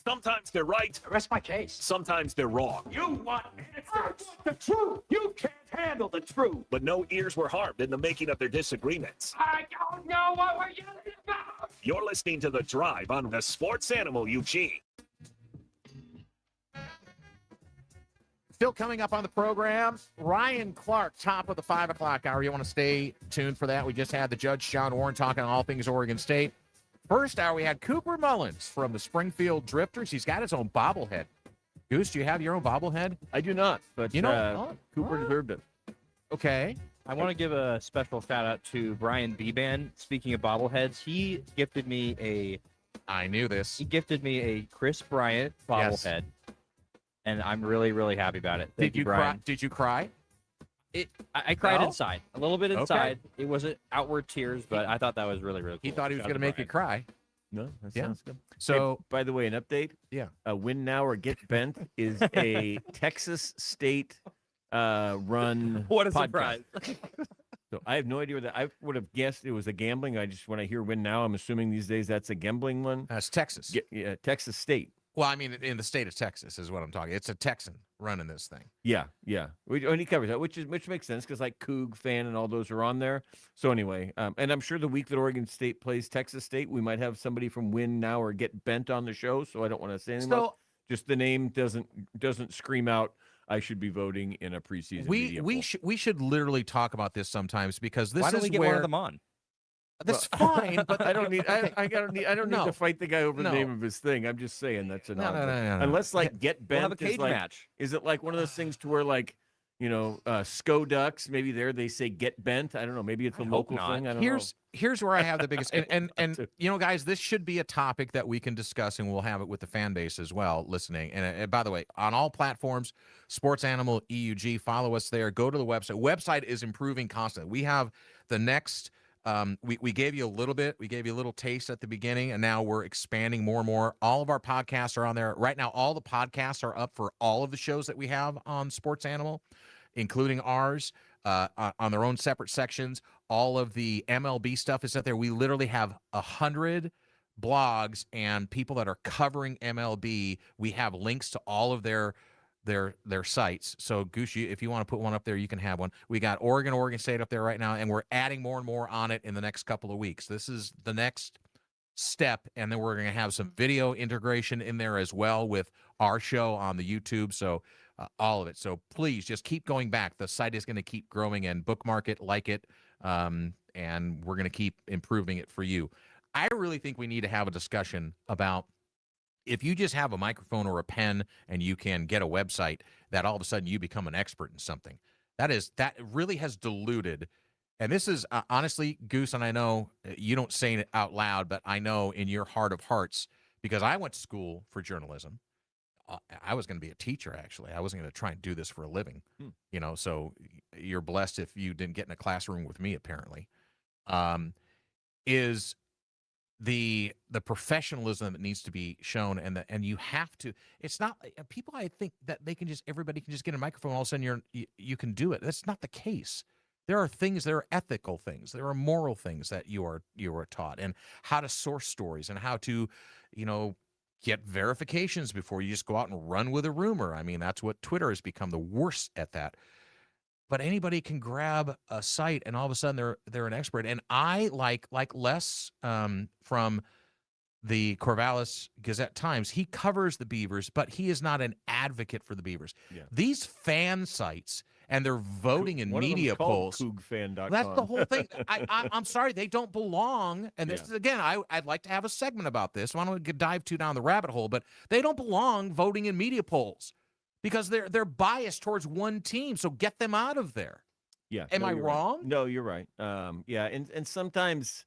Sometimes they're right. Rest my case. Sometimes they're wrong. You want answers. The truth. You can't handle the truth. But no ears were harmed in the making of their disagreements. I don't know what we're yelling about. You're listening to The Drive on the Sports Animal Eugene. Still coming up on the program, Ryan Clark, top of the 5 o'clock hour. You want to stay tuned for that. We just had the Judge Sean Warren talking all things Oregon State. First hour, we had Cooper Mullins from the Springfield Drifters. He's got his own bobblehead. Goose, do you have your own bobblehead? I do not, but You know, Cooper deserved it. Okay. I want to give a special shout out to Brian Beban. Speaking of bobbleheads, he gifted me a. I knew this. He gifted me a Chris Bryant Yes. bobblehead, and I'm really, really happy about it. Thank Did you Brian. cry? Did you cry? I cried No? inside, a little bit Okay. inside. It wasn't outward tears, but I thought that was really, really cool. He thought he was Shout going to out make you Brian. cry. No, that Yeah. sounds good. So- Hey, by the way, an update. Yeah. Win Now or Get Bent is a Texas State run. What a podcast. surprise. So I have no idea what that. I would have guessed it was a gambling. When I hear Win Now, I'm assuming these days that's a gambling one. That's Texas. Yeah, Texas State. Well, I mean, in the state of Texas is what I'm talking. It's a Texan running this thing. Yeah. And he covers that, which makes sense because like Coug fan and all those are on there. So anyway, and I'm sure the week that Oregon State plays Texas State, we might have somebody from Win Now or Get Bent on the show. So I don't want to say anything. So- Just the name doesn't scream out. I should be voting in a preseason. media poll. We should literally talk about this sometimes because this Why is don't we get where one of them on? That's fine, but I don't need. I don't need No. to fight the guy over the No. name of his thing. I'm just saying that's an No, odd no, thing. no, no. Unless like Get We'll Bent have a is cage like, match. is it like one of those things to where like Sco Ducks maybe there they say Get Bent? I don't know. Maybe it's a hope local not. thing. I don't Here's where I have the biggest and you know, guys, this should be a topic that we can discuss, and we'll have it with the fan base as well listening. And by the way, on all platforms, Sports Animal EUG, follow us there. Go to the website. Website is improving constantly. We have the next We gave you a little bit. We gave you a little taste at the beginning, and now we're expanding more and more. All of our podcasts are on there right now. All the podcasts are up for all of the shows that we have on Sports Animal, including ours, on their own separate sections. All of the MLB stuff is up there. We literally have 100 blogs and people that are covering MLB. We have links to all of their sites. So Goose, if you want to put one up there, you can have one. We got Oregon State up there right now, and we're adding more and more on it in the next couple of weeks. This is the next step, and then we're going to have some video integration in there as well with our show on the YouTube. So all of it. So please just keep going back. The site is going to keep growing, and bookmark it, like it, and we're going to keep improving it for you. I really think we need to have a discussion about if you just have a microphone or a pen and you can get a website, that all of a sudden you become an expert in something. That really has diluted. And this is honestly, Goose, and I know you don't say it out loud, but I know in your heart of hearts, because I went to school for journalism. I was going to be a teacher, actually. I wasn't going to try and do this for a living, so you're blessed if you didn't get in a classroom with me, apparently. Is the professionalism that needs to be shown, and you have to. It's not people. I think that everybody can just get a microphone. All of a sudden, you can do it. That's not the case. There are things. There are ethical things. There are moral things that you are taught, and how to source stories, and how to, get verifications before you just go out and run with a rumor. I mean, that's what Twitter has become the worst at that. But anybody can grab a site and all of a sudden they're an expert. And I like Les from the Corvallis Gazette-Times. He covers the Beavers, but he is not an advocate for the Beavers. Yeah. These fan sites and their voting and media polls. CougFan.com. That's the whole thing. I'm sorry, they don't belong. And this is, again, I'd like to have a segment about this. I don't dive too down the rabbit hole, but they don't belong voting in media polls, because they're biased towards one team. So get them out of there. Yeah. Am I wrong? Right. No, you're right. Yeah. And sometimes,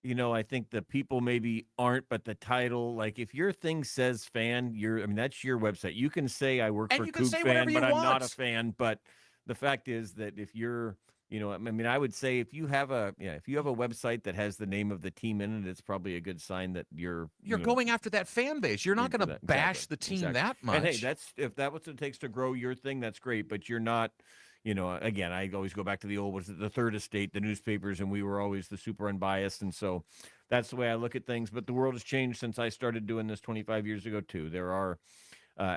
I think the people maybe aren't, but the title, like if your thing says fan, that's your website. You can say I work for CougFan, but I'm not a fan. But the fact is that if you're, I would say if you have a website that has the name of the team in it, it's probably a good sign that you're going after that fan base. You're not going to bash the team that much. And hey, if that's what it takes to grow your thing, that's great. But you're not, again, I always go back to the old, the Third Estate, the newspapers, and we were always the super unbiased. And so that's the way I look at things. But the world has changed since I started doing this 25 years ago too. There are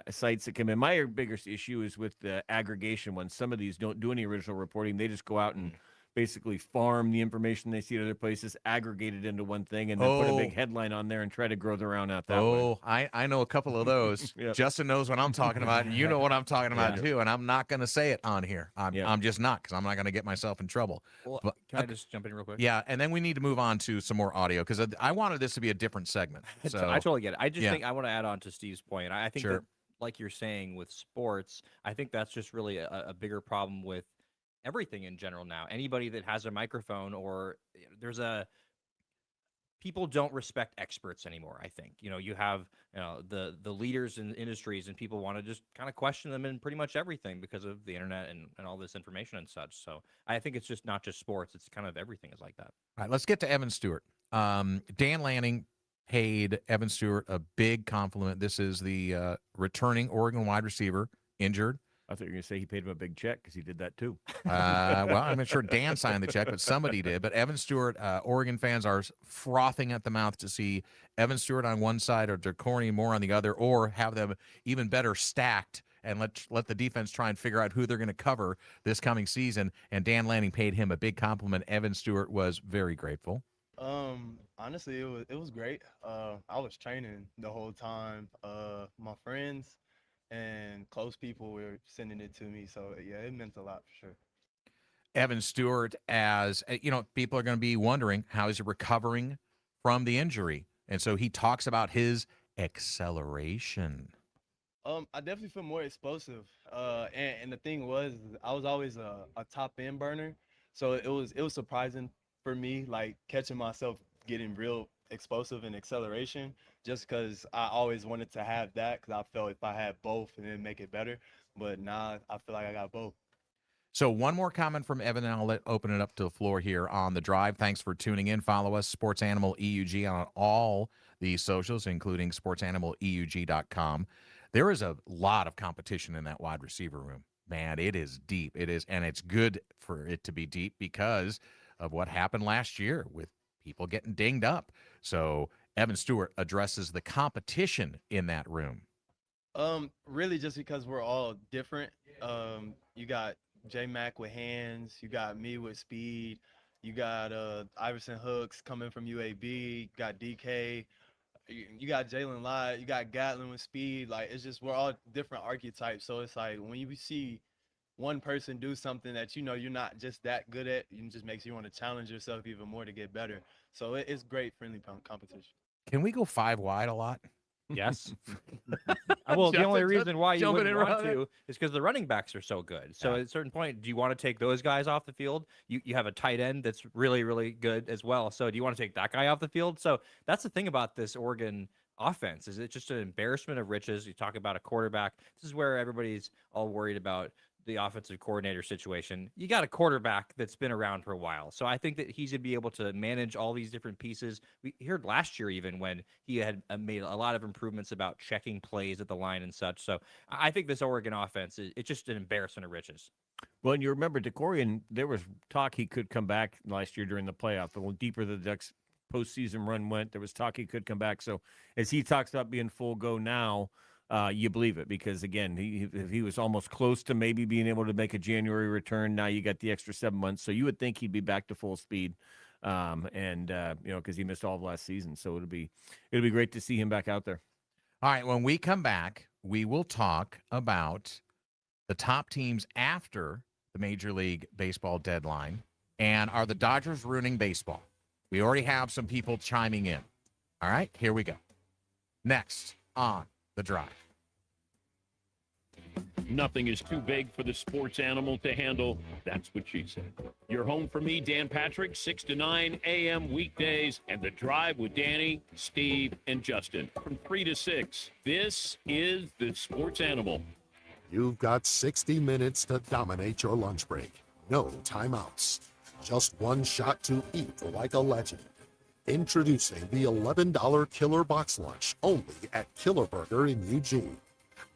sites that come in. My biggest issue is with the aggregation. When some of these don't do any original reporting, they just go out and basically farm the information they see at other places, aggregate it into one thing, and then put a big headline on there and try to grow their own out that way. I know a couple of those. Yep. Justin knows what I'm talking about, and you know what I'm talking about too. And I'm not going to say it on here. I'm just not, because I'm not going to get myself in trouble. Well, can I just jump in real quick? Yeah, and then we need to move on to some more audio, because I wanted this to be a different segment. So I totally get it. I just think I want to add on to Steve's point. I think that, like you're saying with sports, I think that's just really a bigger problem with everything in general now. Anybody that has a microphone, or people don't respect experts anymore. I think, you have, the leaders in industries, and people want to just kind of question them in pretty much everything because of the internet and all this information and such. So I think it's just not just sports. It's kind of everything is like that. All right, let's get to Evan Stewart. Dan Lanning paid Evan Stewart a big compliment. This is the returning Oregon wide receiver, injured. I thought you were going to say he paid him a big check, because he did that too. Well, I'm not sure Dan signed the check, but somebody did. But Evan Stewart, Oregon fans are frothing at the mouth to see Evan Stewart on one side or DeCorney Moore on the other, or have them even better stacked and let the defense try and figure out who they're going to cover this coming season. And Dan Lanning paid him a big compliment. Evan Stewart was very grateful. Honestly, it was great. I was training the whole time. My friends and close people were sending it to me, so yeah, it meant a lot for sure. Evan Stewart, as people are going to be wondering, how is he recovering from the injury? And so he talks about his acceleration. I definitely feel more explosive. And the thing was, I was always a top end burner, so it was surprising for me, like catching myself getting real explosive and acceleration, just because I always wanted to have that, because I felt if I had both and then make it better. But now I feel like I got both. So one more comment from Evan, and I'll open it up to the floor here on The Drive. Thanks for tuning in. Follow us, Sports Animal EUG, on all the socials, including sportsanimal.eug.com. There is a lot of competition in that wide receiver room. Man, it is deep. It is, and it's good for it to be deep because of what happened last year with people getting dinged up. So Evan Stewart addresses the competition in that room. Really just because we're all different. You got J-Mac with hands, you got me with speed, you got Iverson Hooks coming from UAB, you got DK, you got Jalen Lott, you got Gatlin with speed. Like, it's just, we're all different archetypes. So it's like when you see one person do something that you know you're not just that good at, it just makes you want to challenge yourself even more to get better. So it's great friendly competition. Can we go 5 wide a lot? Yes. Well, the only reason why you wouldn't want to is because the running backs are so good. So at a certain point, do you want to take those guys off the field? You have a tight end that's really, really good as well. So do you want to take that guy off the field? So that's the thing about this Oregon offense. Is it just an embarrassment of riches? You talk about a quarterback. This is where everybody's all worried about the offensive coordinator situation. You got a quarterback that's been around for a while. So I think that he's going to be able to manage all these different pieces. We heard last year even when he had made a lot of improvements about checking plays at the line and such. So I think this Oregon offense, it's just an embarrassment of riches. Well, and you remember DeCorian, there was talk he could come back last year during the playoff. The deeper the Ducks postseason run went, there was talk he could come back. So as he talks about being full go now, you believe it, because again, he was almost close to maybe being able to make a January return. Now you got the extra 7 months, so you would think he'd be back to full speed, because he missed all of last season. So it'll be great to see him back out there. All right, when we come back, we will talk about the top teams after the Major League Baseball deadline, and are the Dodgers ruining baseball? We already have some people chiming in. All right, here we go. Next on The Drive. Nothing is too big for the sports animal to handle. That's what she said. You're home for me, Dan Patrick, 6 to 9 a.m. weekdays, and The Drive with Danny, Steve, and Justin from 3 to 6. This is the sports animal. You've got 60 minutes to dominate your lunch break. No timeouts. Just one shot to eat like a legend. Introducing the $11 Killer Box Lunch, only at Killer Burger in Eugene.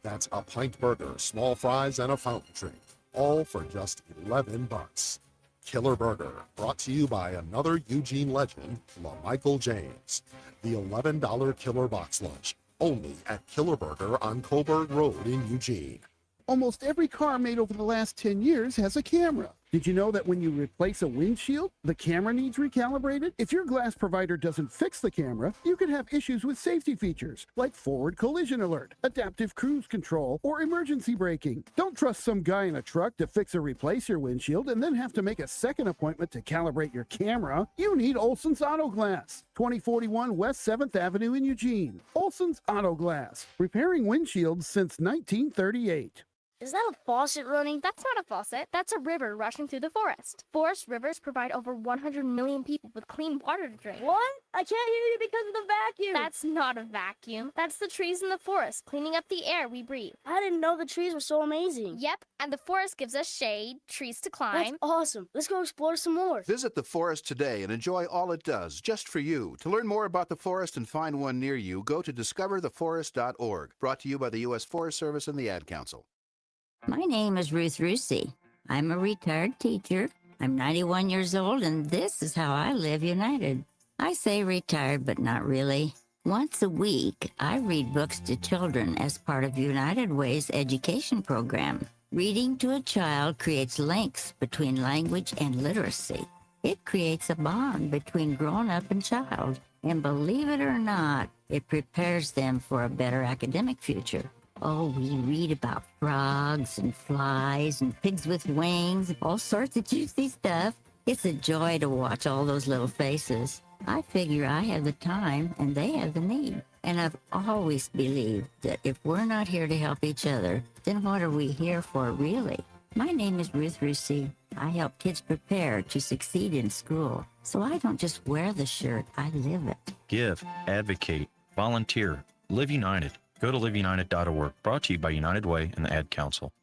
That's a pint burger, small fries, and a fountain drink, all for just $11. Killer Burger, brought to you by another Eugene legend, LaMichael James. The $11 Killer Box Lunch, only at Killer Burger on Coburg Road in Eugene. Almost every car made over the last 10 years has a camera. Did you know that when you replace a windshield, the camera needs recalibrated? If your glass provider doesn't fix the camera, you could have issues with safety features like forward collision alert, adaptive cruise control, or emergency braking. Don't trust some guy in a truck to fix or replace your windshield and then have to make a second appointment to calibrate your camera. You need Olson's Auto Glass, 2041 West 7th Avenue in Eugene. Olson's Auto Glass, repairing windshields since 1938. Is that a faucet running? That's not a faucet. That's a river rushing through the forest. Forest rivers provide over 100 million people with clean water to drink. What? I can't hear you because of the vacuum. That's not a vacuum. That's the trees in the forest cleaning up the air we breathe. I didn't know the trees were so amazing. Yep, and the forest gives us shade, trees to climb. That's awesome. Let's go explore some more. Visit the forest today and enjoy all it does, just for you. To learn more about the forest and find one near you, go to discovertheforest.org. Brought to you by the U.S. Forest Service and the Ad Council. My name is Ruth Rusi. I'm a retired teacher. I'm 91 years old, and this is how I live United. I say retired, but not really. Once a week, I read books to children as part of United Way's education program. Reading to a child creates links between language and literacy. It creates a bond between grown-up and child. And believe it or not, it prepares them for a better academic future. Oh, we read about frogs and flies and pigs with wings, all sorts of juicy stuff. It's a joy to watch all those little faces. I figure I have the time and they have the need. And I've always believed that if we're not here to help each other, then what are we here for, really? My name is Ruth Rusi. I help kids prepare to succeed in school. So I don't just wear the shirt, I live it. Give, advocate, volunteer, live united. Go to liveunited.org, brought to you by United Way and the Ad Council.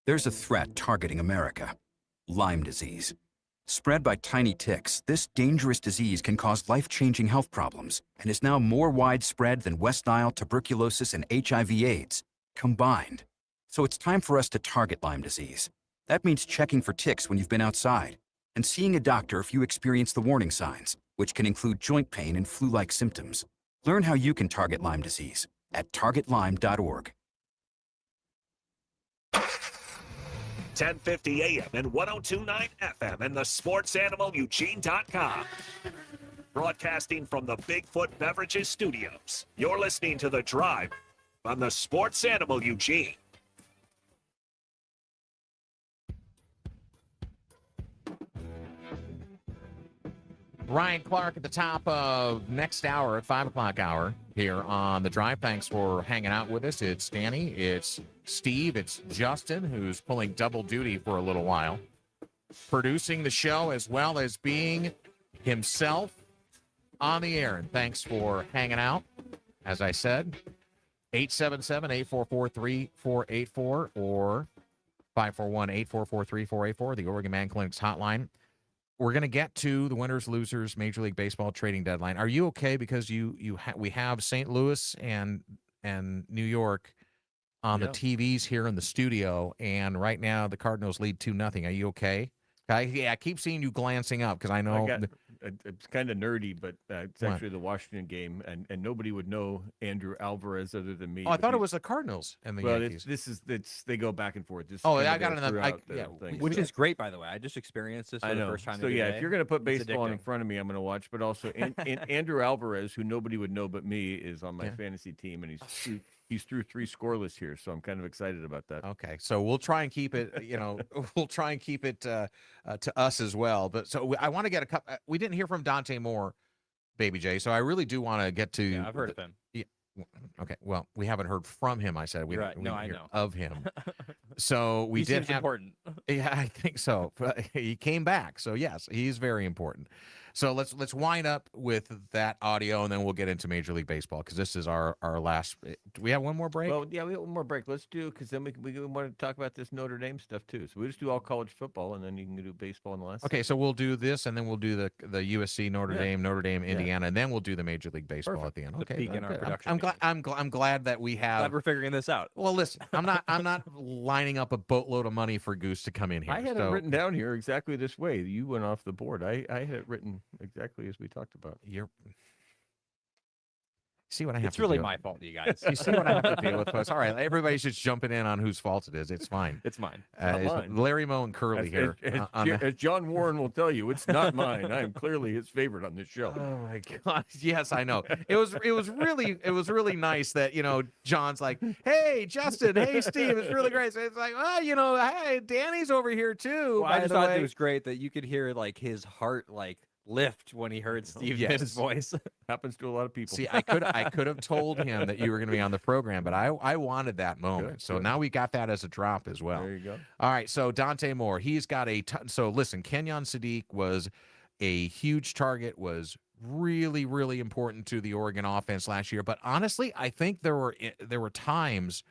There's a threat targeting America: Lyme disease. Spread by tiny ticks, this dangerous disease can cause life-changing health problems and is now more widespread than West Nile, tuberculosis, and HIV/AIDS combined. So it's time for us to target Lyme disease. That means checking for ticks when you've been outside and seeing a doctor if you experience the warning signs, which can include joint pain and flu-like symptoms. Learn how you can target Lyme disease at targetlyme.org. 1050 AM and 1029 FM and the sportsanimalueugene.com. Broadcasting from the Bigfoot Beverages Studios. You're listening to The Drive on the Sports Animal Eugene. Ryan Clark at the top of next hour at 5 o'clock hour here on The Drive. Thanks for hanging out with us. It's Danny, it's Steve, it's Justin, who's pulling double duty for a little while, producing the show as well as being himself on the air. And thanks for hanging out. As I said, 877-844-3484 or 541-844-3484, the Oregon Man Clinic's hotline. We're going to get to the winners, losers, Major League Baseball trading deadline. Are you okay? Because we have St. Louis and New York on the TVs here in the studio, and right now the Cardinals lead 2-0. Are you okay? I keep seeing you glancing up because I know it's kind of nerdy, but it's actually the Washington game, and nobody would know Andrew Alvarez other than me. Oh, I thought it was the Cardinals and the Yankees. They go back and forth. I got it. Which is great, by the way. I just experienced this for the first time. So today. if you're going to put baseball in front of me, I'm going to watch. But also, Andrew Alvarez, who nobody would know but me, is on my fantasy team, and he's through 3 scoreless here, so I'm kind of excited about that. Okay, so we'll try and keep it. We'll try and keep it to us as well. But so I want to get a couple. We didn't hear from Dante Moore, Baby J. So I really do want to get to. Yeah, I've heard of him. Yeah, okay, well, we haven't heard from him. I said we right. didn't No, I hear know of him. So we he did seems have. important. Yeah, I think so. He came back, so yes, he's very important. So let's wind up with that audio, and then we'll get into Major League Baseball because this is our last. Do we have one more break? Well, yeah, we have one more break. Let's do, because then we want to talk about this Notre Dame stuff too. So we just do all college football, and then you can do baseball in the last. Okay, so we'll do this, and then we'll do the USC, Notre Dame, Indiana, and then we'll do the Major League Baseball at the end. Okay, peak in our production I'm glad that we have. Glad we're figuring this out. Well, listen, I'm not lining up a boatload of money for Goose to come in here. I had it written down here exactly this way. You went off the board. I had it written exactly as we talked about. See what I have It's to really deal- my fault, you guys. You see what I have to deal with, folks. All right, everybody's just jumping in on whose fault it is. It's fine. It's mine. Not It's mine. Larry Moe and Curly here. As John Warren will tell you, it's not mine. I am clearly his favorite on this show. Oh my God! Yes, I know. It was really nice that John's like, hey Justin, hey Steve, it's really great. So it's like, hey, Danny's over here too. Well, I just thought it was great that you could hear like his heart lift when he heard Steve Nibb's voice. Happens to a lot of people. See, I could have told him that you were going to be on the program, but I wanted that moment. Good, so good. now we got that as a drop as well. There you go. All right, so Dante Moore, he's got so listen, Kenyon Sadiq was a huge target, was really, really important to the Oregon offense last year. But honestly, I think there were times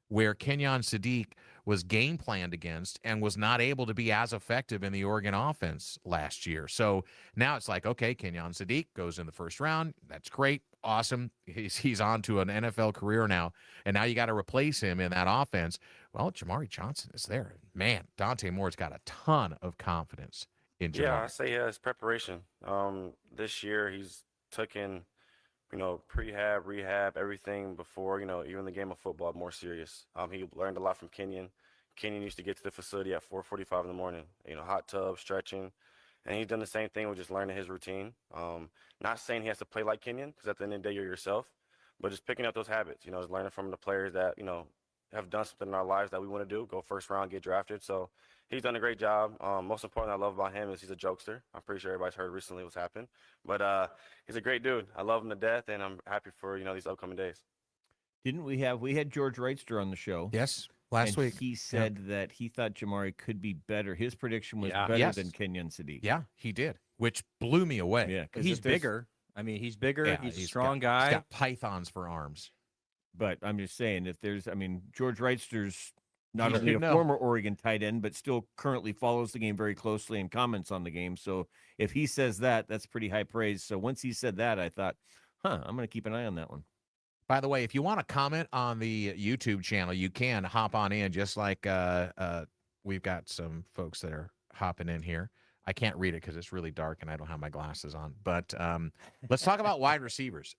where Kenyon Sadiq was game planned against and was not able to be as effective in the Oregon offense last year. So now it's like, okay, Kenyon Sadiq goes in the first round. That's great. Awesome. He's on to an NFL career now. And now you got to replace him in that offense. Well, Jamari Johnson is there. Man, Dante Moore's got a ton of confidence in Jamari. Yeah, I say his preparation. This year he's taken, prehab, rehab, everything before, even the game of football more serious. He learned a lot from Kenyon. Kenyon used to get to the facility at 4:45 in the morning, hot tub, stretching. And he's done the same thing with just learning his routine. Not saying he has to play like Kenyon, because at the end of the day, you're yourself, but just picking up those habits, just learning from the players that, have done something in our lives that we want to do, go first round, get drafted. So he's done a great job. Most important I love about him is he's a jokester. I'm pretty sure everybody's heard recently what's happened. But he's a great dude. I love him to death, and I'm happy for, these upcoming days. Didn't we had George Wrightster on the show? Yes, last week. He said that he thought Jamari could be better. His prediction was better Yes. than Kenyon Sadiq. Yeah, he did, which blew me away. Yeah, 'cause He's if there's- bigger. I mean, he's bigger. Yeah, he's a strong guy. He's got pythons for arms. But I'm just saying, George Wrightster's not You only a should know. former Oregon tight end, but still currently follows the game very closely and comments on the game. So if he says that, that's pretty high praise. So once he said that, I thought, I'm going to keep an eye on that one. By the way, if you want to comment on the YouTube channel, you can hop on in, just like we've got some folks that are hopping in here. I can't read it because it's really dark and I don't have my glasses on. But let's talk about wide receivers.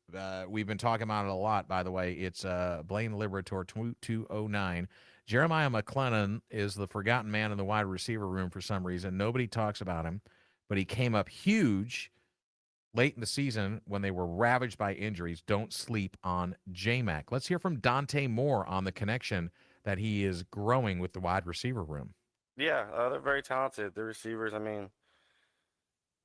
We've been talking about it a lot, by the way. It's Blaine Liberator 209. Jeremiah McClellan is the forgotten man in the wide receiver room for some reason. Nobody talks about him, but he came up huge late in the season when they were ravaged by injuries. Don't sleep on J-Mac. Let's hear from Dante Moore on the connection that he is growing with the wide receiver room. Yeah, they're very talented. The receivers, I mean,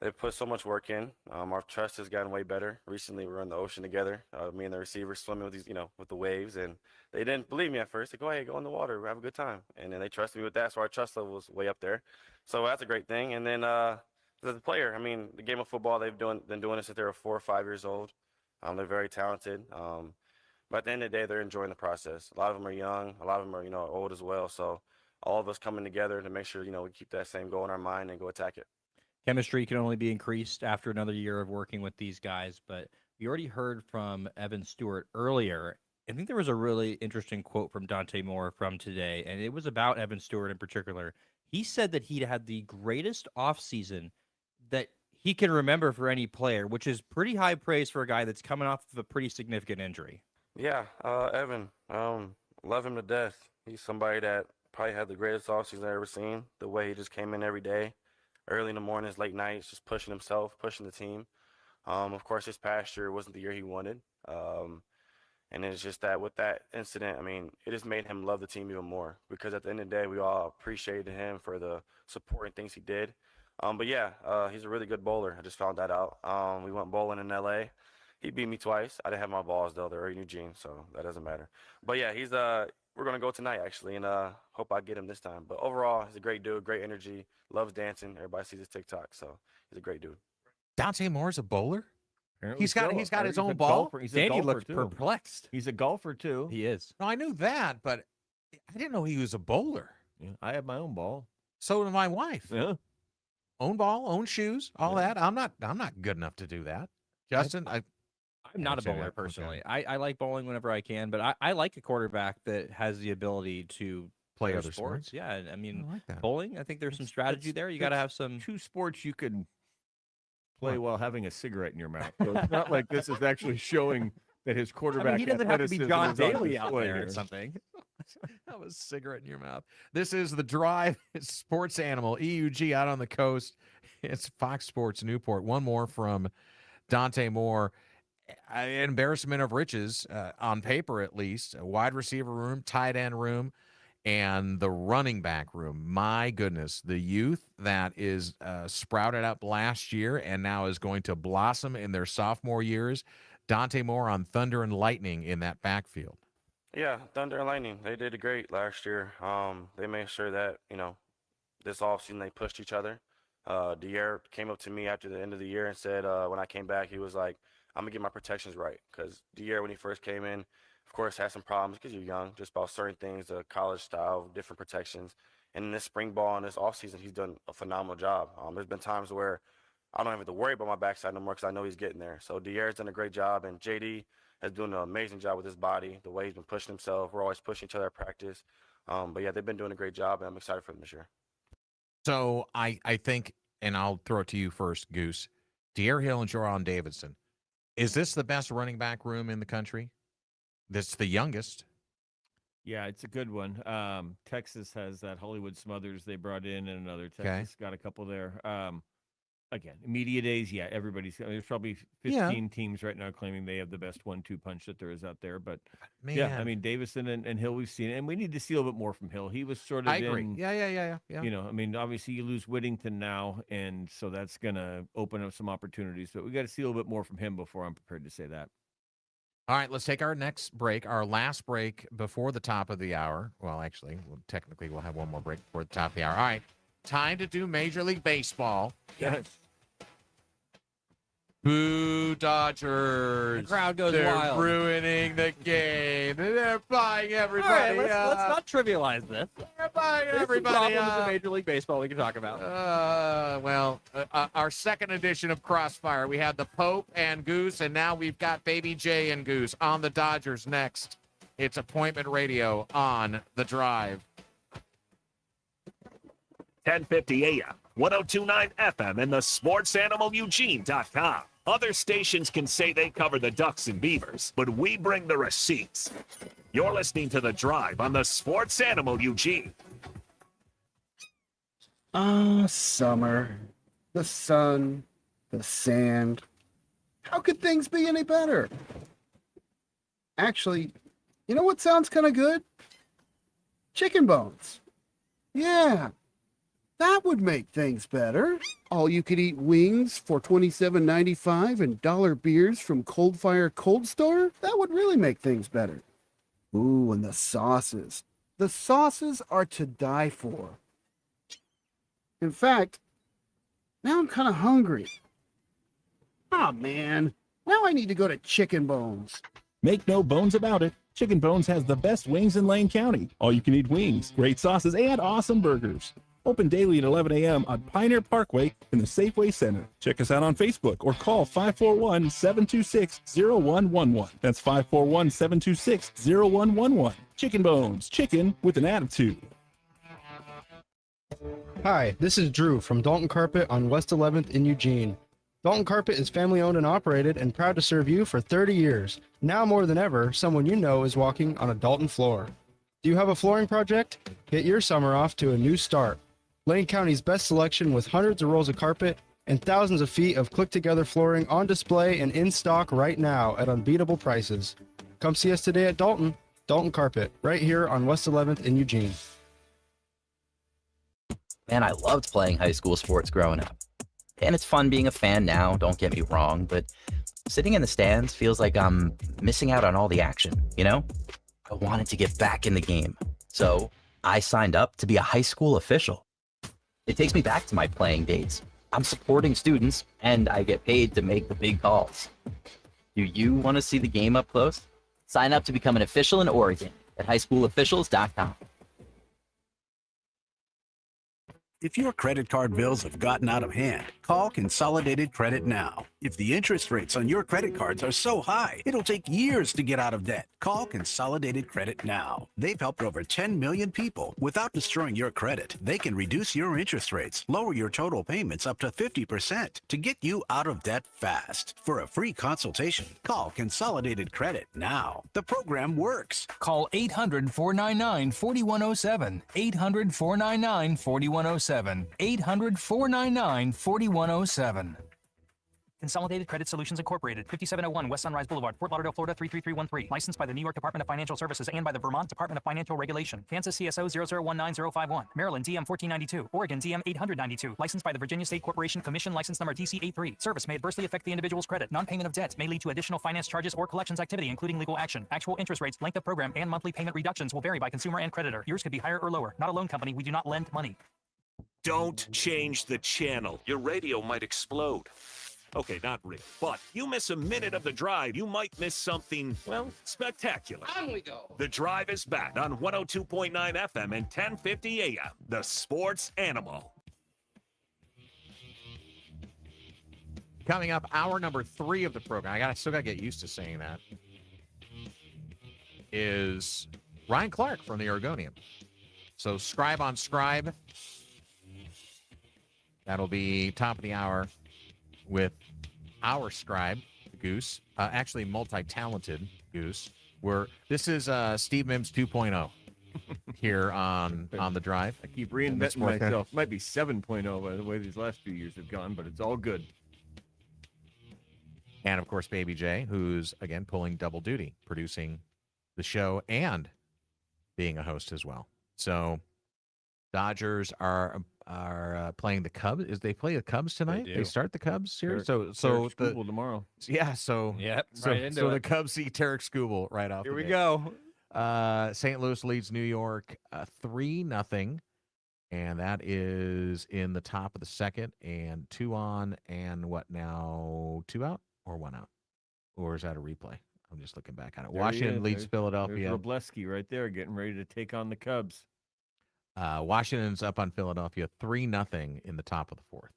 they put so much work in. Our trust has gotten way better. Recently, we were in the ocean together. Me and the receivers swimming with these, with the waves, and they didn't believe me at first. They go, "Hey, go in the water, have a good time," and then they trusted me with that. So our trust level was way up there. So that's a great thing. And then as a player, I mean, the game of football, they've been doing this since they were 4 or 5 years old. They're very talented. But at the end of the day, they're enjoying the process. A lot of them are young. A lot of them are, old as well. So all of us coming together to make sure, we keep that same goal in our mind and go attack it. Chemistry can only be increased after another year of working with these guys, but we already heard from Evan Stewart earlier. I think there was a really interesting quote from Dante Moore from today, and it was about Evan Stewart in particular. He said that he'd had the greatest offseason that he can remember for any player, which is pretty high praise for a guy that's coming off of a pretty significant injury. Yeah, Evan, love him to death. He's somebody that probably had the greatest offseason I've ever seen. The way he just came in every day, early in the mornings, late nights, just pushing himself, pushing the team. Of course, this past year wasn't the year he wanted. And it's just that with that incident, I mean, it just made him love the team even more because at the end of the day, we all appreciated him for the support and things he did. But yeah, he's a really good bowler. I just found that out. We went bowling in LA. He beat me twice. I didn't have my balls though. They're in Eugene, so that doesn't matter. But yeah, he's we're gonna go tonight actually, and hope I get him this time. But overall, he's a great dude, great energy, loves dancing. Everybody sees his TikTok, so he's a great dude. Dante Moore's a bowler? Apparently He's got so. his He's own a ball. golfer. He's a Danny golfer, looked too. perplexed. He's a golfer too. He is. No, I knew that, but I didn't know he was a bowler. Yeah, I have my own ball. So did my wife. Yeah. Own ball, own shoes, all that. I'm not good enough to do that. Justin, I'm not a say bowler that. personally. I like bowling whenever I can, but I like a quarterback that has the ability to Play other other sports? Yeah, I mean, I like that. bowling. I think there's some strategy there. You got to have some. Two sports you could play while having a cigarette in your mouth. So it's not like this is actually showing that his quarterback. he doesn't have to be athleticism John is on Daly out display there or here. something. Have a cigarette in your mouth. This is The Drive. It's Sports Animal, EUG out on the coast. It's Fox Sports Newport. One more from Dante Moore. An embarrassment of riches, on paper at least. A wide receiver room, tight end room, and the running back room. My goodness, the youth that is sprouted up last year and now is going to blossom in their sophomore years. Dante Moore on Thunder and Lightning in that backfield. Yeah, Thunder and Lightning, they did great last year. They made sure that, this offseason they pushed each other. Dier came up to me after the end of the year and said when I came back, he was like, I'm going to get my protections right. Because Dier, when he first came in, of course, had some problems because you're young, just about certain things, the college style, different protections. And in this spring ball and this offseason, he's done a phenomenal job. There's been times where I don't have to worry about my backside no more because I know he's getting there. So Dier's done a great job, and JD is doing an amazing job with his body, the way he's been pushing himself. We're always pushing each other at practice. But yeah, they've been doing a great job, and I'm excited for them this year. So I think, and I'll throw it to you first, Goose, Dier Hill and Joran Davidson. Is this the best running back room in the country? This the youngest. Yeah, it's a good one. Texas has that Hollywood Smothers they brought in, and another Texas got a couple there. Again, media days, yeah, there's probably 15 teams right now claiming they have the best 1-2 punch that there is out there. But yeah, I mean, Davison and Hill, we've seen it, and we need to see a little bit more from Hill. He was sort of I agree. Yeah. I mean, obviously you lose Whittington now, and so that's going to open up some opportunities. But we got to see a little bit more from him before I'm prepared to say that. All right, let's take our next break, our last break before the top of the hour. Well, actually, technically we'll have one more break before the top of the hour. All right, time to do Major League Baseball. Yes. Boo Dodgers. The crowd goes They're wild. ruining the game. They're buying All everybody right, let's up. not trivialize this. They're buying There's some everybody problems in up. Major League Baseball we can talk about. Our second edition of Crossfire, we had the Pope and Goose, and now we've got Baby J and Goose on the Dodgers next. It's Appointment Radio on The Drive. 1050 AM, 1029 FM, and the sportsanimaleugene.com. Other stations can say they cover the Ducks and Beavers, but we bring the receipts. You're listening to The Drive on the Sports Animal Eugene. Summer, the sun, the sand. How could things be any better? Actually, you know what sounds kind of good? Chicken bones. Yeah, that would make things better. All you could eat wings for $27.95 and dollar beers from Cold Fire Cold Store? That would really make things better. Ooh, and the sauces. The sauces are to die for. In fact, now I'm kind of hungry. Oh man, now I need to go to Chicken Bones. Make no bones about it. Chicken Bones has the best wings in Lane County. All you can eat wings, great sauces, and awesome burgers. Open daily at 11 a.m. on Pioneer Parkway in the Safeway Center. Check us out on Facebook or call 541-726-0111. That's 541-726-0111. Chicken Bones, chicken with an attitude. Hi, this is Drew from Dalton Carpet on West 11th in Eugene. Dalton Carpet is family owned and operated and proud to serve you for 30 years. Now more than ever, someone you know is walking on a Dalton floor. Do you have a flooring project? Get your summer off to a new start. Lane County's best selection with hundreds of rolls of carpet and thousands of feet of click-together flooring on display and in stock right now at unbeatable prices. Come see us today at Dalton Carpet, right here on West 11th in Eugene. Man, I loved playing high school sports growing up. And it's fun being a fan now, don't get me wrong, but sitting in the stands feels like I'm missing out on all the action, you know? I wanted to get back in the game. So I signed up to be a high school official. It takes me back to my playing days. I'm supporting students, and I get paid to make the big calls. Do you want to see the game up close? Sign up to become an official in Oregon at highschoolofficials.com. If your credit card bills have gotten out of hand, call Consolidated Credit now. If the interest rates on your credit cards are so high, it'll take years to get out of debt. Call Consolidated Credit now. They've helped over 10 million people. Without destroying your credit, they can reduce your interest rates, lower your total payments up to 50% to get you out of debt fast. For a free consultation, call Consolidated Credit now. The program works. Call 800-499-4107. 800-499-4107. 800-499-4107. Consolidated Credit Solutions Incorporated, 5701 West Sunrise Boulevard, Fort Lauderdale, Florida 33313. Licensed by the New York Department of Financial Services and by the Vermont Department of Financial Regulation. Kansas CSO 0019051. Maryland DM 1492. Oregon DM 892. Licensed by the Virginia State Corporation Commission license number DC83. Service may adversely affect the individual's credit. Non-payment of debt may lead to additional finance charges or collections activity, including legal action. Actual interest rates, length of program, and monthly payment reductions will vary by consumer and creditor. Yours could be higher or lower. Not a loan company. We do not lend money. Don't change the channel. Your radio might explode. Okay, not really. But you miss a minute of The Drive, you might miss something, well, spectacular. On we go. The Drive is back on 102.9 FM and 1050 AM. The Sports Animal. Coming up, hour number 3 of the program. I still got to get used to saying that. Is Ryan Clark from the Oregonian. So Scribe on Scribe. That'll be top of the hour with our Scribe, Goose. Actually, multi-talented Goose. This is Steve Mims 2.0 here on the Drive. I keep reinventing myself. Might be 7.0 by the way these last few years have gone, but it's all good. And, of course, Baby J, who's, again, pulling double duty, producing the show and being a host as well. So Dodgers are playing the Cubs. They play the Cubs tonight? They start the Cubs here? Tarek Skubal tomorrow. Yeah, so yep, so the Cubs see Tarek Skubal right off. Here we go. St. Louis leads New York 3-0. And that is in the top of the second, and 2 on, and what now? 2 out or 1 out? Or is that a replay? I'm just looking back on it. There he Washington is. leads There's Philadelphia. Robleski right there, getting ready to take on the Cubs. Washington's up on Philadelphia 3-0 in the top of the fourth.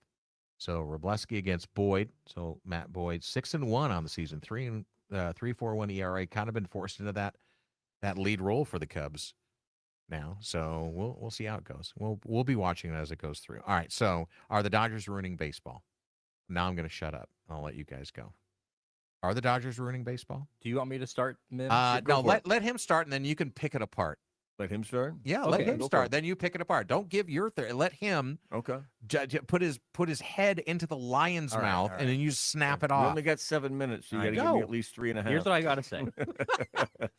So Robleski against Boyd. So Matt Boyd 6-1 on the season, 3.41 ERA. Kind of been forced into that lead role for the Cubs now. So we'll see how it goes. We'll be watching it as it goes through. All right. So are the Dodgers ruining baseball? Now I'm going to shut up. I'll let you guys go. Are the Dodgers ruining baseball? Do you want me to start, Mim? No, let him start, and then you can pick it apart. Let him start? Yeah, Okay, let him go for start. it. Then you pick it apart. Don't give your let him put his head into the lion's All right, mouth, all right. and then you snap it You off. only got 7 minutes, so you I got to give me know. at least 3.5. Here's what I got to say.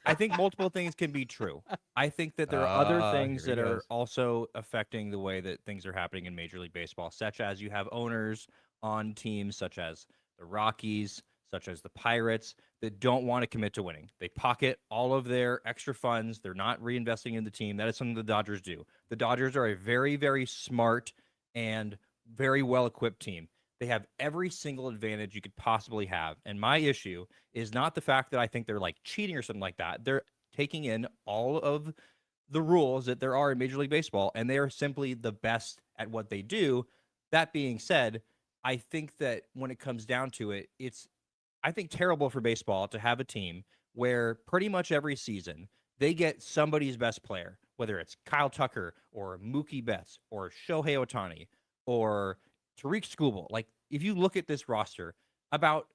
I think multiple things can be true. I think that there are other things here he that are goes. also affecting the way that things are happening in Major League Baseball, such as you have owners on teams such as the Rockies, such as the Pirates, that don't want to commit to winning. They pocket all of their extra funds. They're not reinvesting in the team. That is something the Dodgers do. The Dodgers are a very, very smart and very well-equipped team. They have every single advantage you could possibly have. And my issue is not the fact that I think they're like cheating or something like that. They're taking in all of the rules that there are in Major League Baseball, and they are simply the best at what they do. That being said, I think that when it comes down to it, it's, I think, terrible for baseball to have a team where pretty much every season they get somebody's best player, whether it's Kyle Tucker or Mookie Betts or Shohei Ohtani or Tariq Skubal. Like, if you look at this roster, about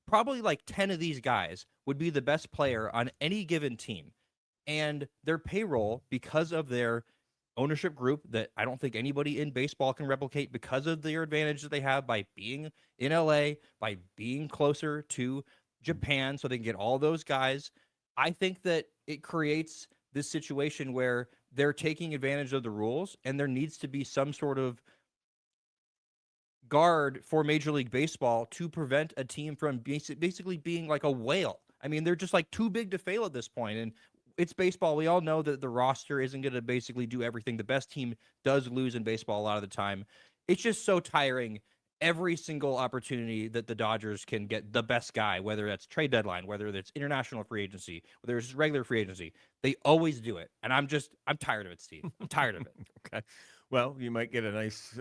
probably like 10 of these guys would be the best player on any given team. And their payroll, because of their ownership group that I don't think anybody in baseball can replicate, because of their advantage that they have by being in LA, by being closer to Japan so they can get all those guys. I think that it creates this situation where they're taking advantage of the rules, and there needs to be some sort of guard for Major League Baseball to prevent a team from basically being like a whale. I mean, they're just like too big to fail at this point. And it's baseball. We all know that the roster isn't going to basically do everything. The best team does lose in baseball a lot of the time. It's just so tiring every single opportunity that the Dodgers can get the best guy, whether that's trade deadline, whether that's international free agency, whether it's regular free agency. They always do it. And I'm tired of it, Steve. I'm tired of it. Okay. Well, you might get a nice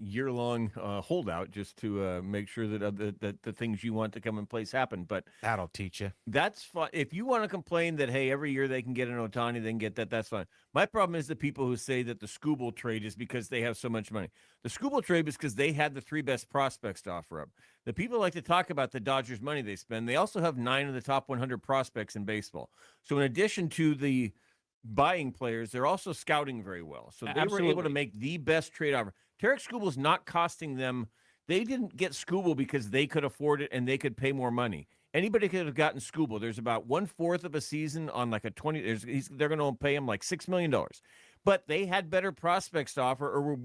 year-long holdout just to make sure that the things you want to come in place happen. But that'll teach you. That's fine. If you want to complain that, hey, every year they can get an Ohtani, they can get that, that's fine. My problem is the people who say that the Skubal trade is because they have so much money. The Skubal trade is because they had the 3 best prospects to offer up. The people like to talk about the Dodgers' money they spend. They also have 9 of the top 100 prospects in baseball. So in addition to the buying players, they're also scouting very well. So they were able to make the best trade offer. Tarek Skubal is not costing them. They didn't get Skubal because they could afford it and they could pay more money. Anybody could have gotten Skubal. There's about 1/4 of a season on like a 20. They're going to pay him like $6 million. But they had better prospects to offer, or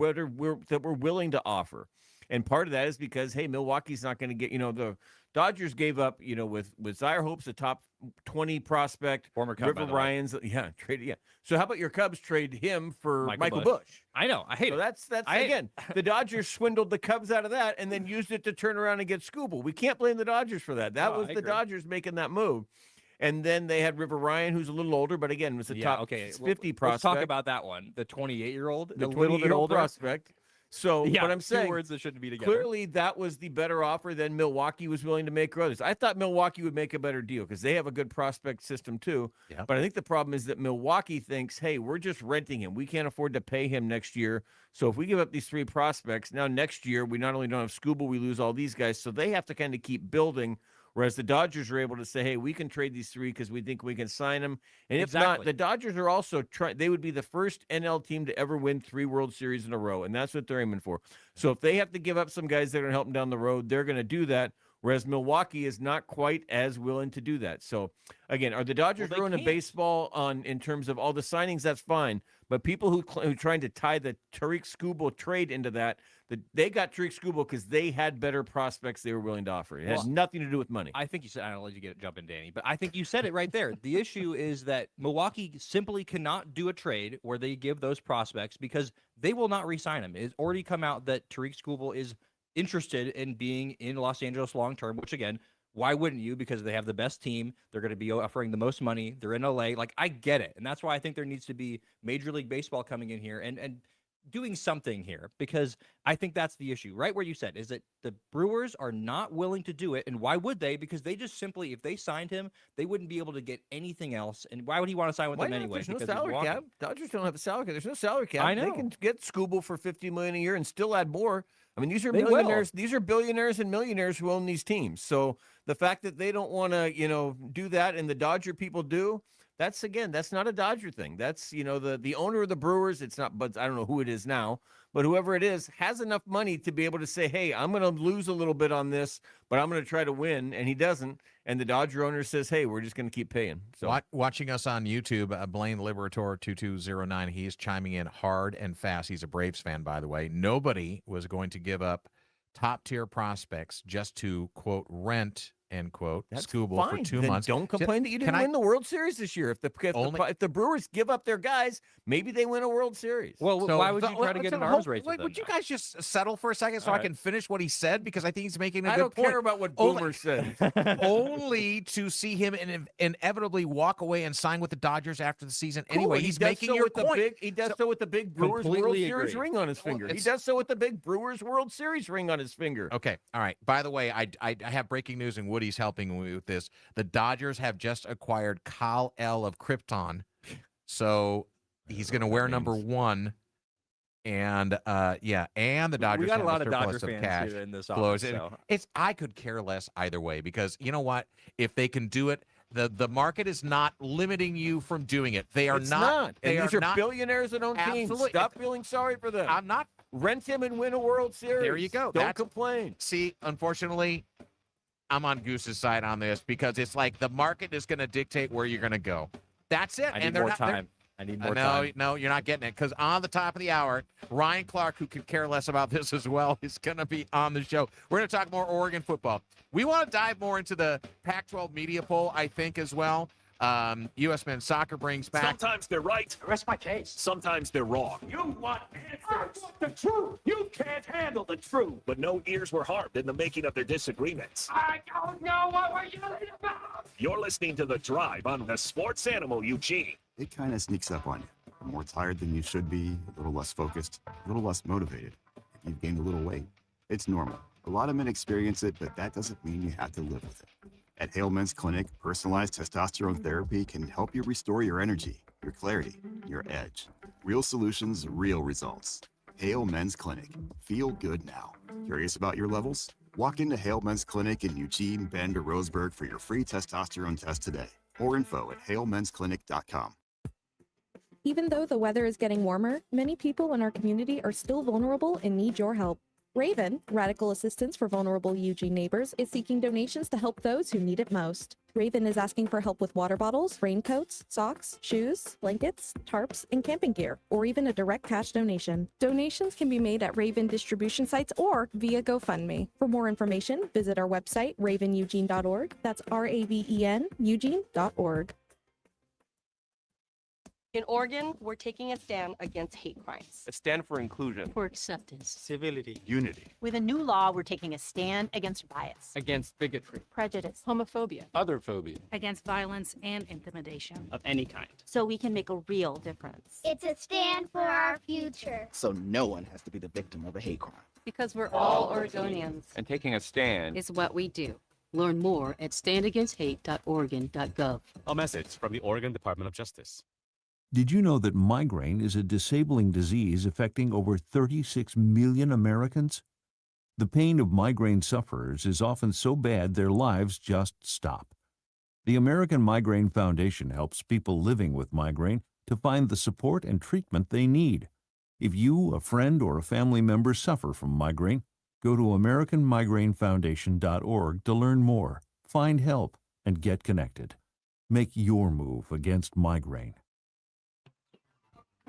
that were willing to offer. And part of that is because, hey, Milwaukee's not going to get, the Dodgers gave up, with Zaire Hope's a top 20 prospect, former Cub, River Ryan's, traded, yeah. So how about your Cubs trade him for Michael Busch? I know, I hate so it. That's again, the Dodgers swindled the Cubs out of that and then used it to turn around and get Skubal. We can't blame the Dodgers for that. That was the Dodgers making that move. And then they had River Ryan, who's a little older, but again, was a top 50 prospect. Let's talk about that one. The 28-year-old, the a little bit 28-year-old older prospect. So, yeah, what I'm saying, 2 words that shouldn't be together. Clearly, that was the better offer than Milwaukee was willing to make or others. I thought Milwaukee would make a better deal because they have a good prospect system too. Yeah. But I think the problem is that Milwaukee thinks, hey, we're just renting him. We can't afford to pay him next year. So if we give up these 3 prospects, now next year we not only don't have Skubal, we lose all these guys. So they have to kind of keep building. Whereas the Dodgers are able to say, hey, we can trade these 3 because we think we can sign them. And if not, the Dodgers are also trying, they would be the first NL team to ever win 3 World Series in a row. And that's what they're aiming for. So if they have to give up some guys that are going to help them down the road, they're going to do that. Whereas Milwaukee is not quite as willing to do that. So again, are the Dodgers ruining baseball in terms of all the signings? That's fine. But people who are trying to tie the Tariq Skubal trade into that, they got Tariq Skubal because they had better prospects they were willing to offer. It has nothing to do with money. I think you said, I'll let you jump in, Danny, but I think you said it right there. The issue is that Milwaukee simply cannot do a trade where they give those prospects because they will not re-sign him. It's already come out that Tariq Skubal is interested in being in Los Angeles long term, which again, why wouldn't you? Because they have the best team. They're going to be offering the most money. They're in LA. Like, I get it. And that's why I think there needs to be Major League Baseball coming in here and doing something here, because I think that's the issue. Right where you said is that the Brewers are not willing to do it. And why would they? Because they just simply, if they signed him, they wouldn't be able to get anything else. And why would he want to sign with them anyway? There's no Because salary he's cap. Dodgers don't have a salary cap. There's no salary cap. I know. They can get Skubal for $50 million a year and still add more. I mean, these are They will. millionaires. These are billionaires and millionaires who own these teams. So the fact that they don't want to, do that, and the Dodger people do, that's not a Dodger thing. That's, the owner of the Brewers. It's not, but I don't know who it is now, but whoever it is has enough money to be able to say, hey, I'm going to lose a little bit on this, but I'm going to try to win. And he doesn't. And the Dodger owner says, hey, we're just going to keep paying. So Watching us on YouTube, Blaine Liberator 2209, he's chiming in hard and fast. He's a Braves fan, by the way. Nobody was going to give up top-tier prospects just to, quote, rent, end quote, Skubal for 2 Then months. don't complain that you didn't win the World Series this year. If the Brewers give up their guys, maybe they win a World Series. Well, why would you try to get an arms race with them? Would you guys just settle for a second so I can finish what he said? Because I think he's making a I good don't point. care about what Boomer said. Only to see him inevitably walk away and sign with the Dodgers after the season. Anyway, He he's does making so your with the point. He does so with the big Brewers World Completely Series agree. ring on his finger. He it's- does so with the big Brewers World Series ring on his finger. Okay. All right. By the way, I have breaking news, and Woody's helping me with this. The Dodgers have just acquired Kyle L of Krypton, so he's going to wear number 1. And and the Dodgers We got have a lot of surplus Dodger fans cash here in this flows. office. And So. it's I could care less either way, because you know what? If they can do it, the market is not limiting you from doing it. They are It's not. They And these are not. billionaires that own teams. Absolutely. Stop feeling sorry for them. I'm not. Rent him and win a World Series. There you go. Don't complain. See, unfortunately, I'm on Goose's side on this, because it's like the market is going to dictate where you're going to go. That's it. I need and they're more not, they're- time. I need more no, time. no, you're not getting it, because on the top of the hour, Ryan Clark, who could care less about this as well, is going to be on the show. We're going to talk more Oregon football. We want to dive more into the Pac-12 media poll, I think, as well. U.S. men's soccer brings back. Sometimes they're right. Rest my case. Sometimes they're wrong. You want answers. The truth. You can't handle the truth. But no ears were harmed in the making of their disagreements. I don't know what we're yelling about. You're listening to The Drive on the Sports Animal Eugene. It kind of sneaks up on you. You're more tired than you should be, a little less focused, a little less motivated. If you've gained a little weight, it's normal. A lot of men experience it, but that doesn't mean you have to live with it. At Hale Men's Clinic, personalized testosterone therapy can help you restore your energy, your clarity, your edge. Real solutions, real results. Hale Men's Clinic. Feel good now. Curious about your levels? Walk into Hale Men's Clinic in Eugene, Bend, or Roseburg for your free testosterone test today. More info at halemensclinic.com. Even though the weather is getting warmer, many people in our community are still vulnerable and need your help. Raven, Radical Assistance for Vulnerable Eugene Neighbors, is seeking donations to help those who need it most. Raven is asking for help with water bottles, raincoats, socks, shoes, blankets, tarps, and camping gear, or even a direct cash donation. Donations can be made at Raven distribution sites or via GoFundMe. For more information, visit our website, raveneugene.org. That's RAVEN, Eugene.org. In Oregon, we're taking a stand against hate crimes. A stand for inclusion. For acceptance. Civility. Unity. With a new law, we're taking a stand against bias, Against bigotry. prejudice, homophobia, Otherphobia. against violence and intimidation. Of any kind. So we can make a real difference. It's a stand for our future. So no one has to be the victim of a hate crime. Because we're all Oregonians. And taking a stand. It's what we do. Learn more at standagainst.hate.oregon.gov. A message from the Oregon Department of Justice. Did you know that migraine is a disabling disease affecting over 36 million Americans? The pain of migraine sufferers is often so bad their lives just stop. The American Migraine Foundation helps people living with migraine to find the support and treatment they need. If you, a friend, or a family member suffer from migraine, go to AmericanMigraineFoundation.org to learn more, find help, and get connected. Make your move against migraine.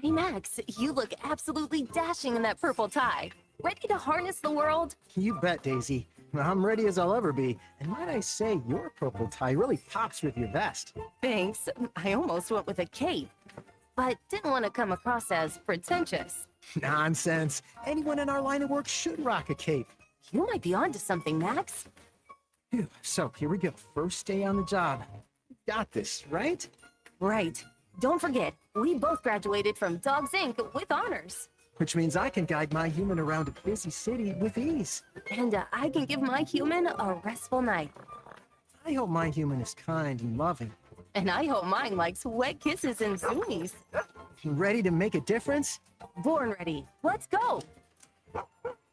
Hey, Max, you look absolutely dashing in that purple tie. Ready to harness the world? You bet, Daisy. I'm ready as I'll ever be. And might I say, your purple tie really pops with your vest. Thanks. I almost went with a cape, but didn't want to come across as pretentious. Nonsense. Anyone in our line of work should rock a cape. You might be onto something, Max. Phew. So, here we go. First day on the job. Got this, right? Right. Don't forget, we both graduated from Dogs Inc. with honors. Which means I can guide my human around a busy city with ease. And I can give my human a restful night. I hope my human is kind and loving. And I hope mine likes wet kisses and zoomies. Ready to make a difference? Born ready. Let's go.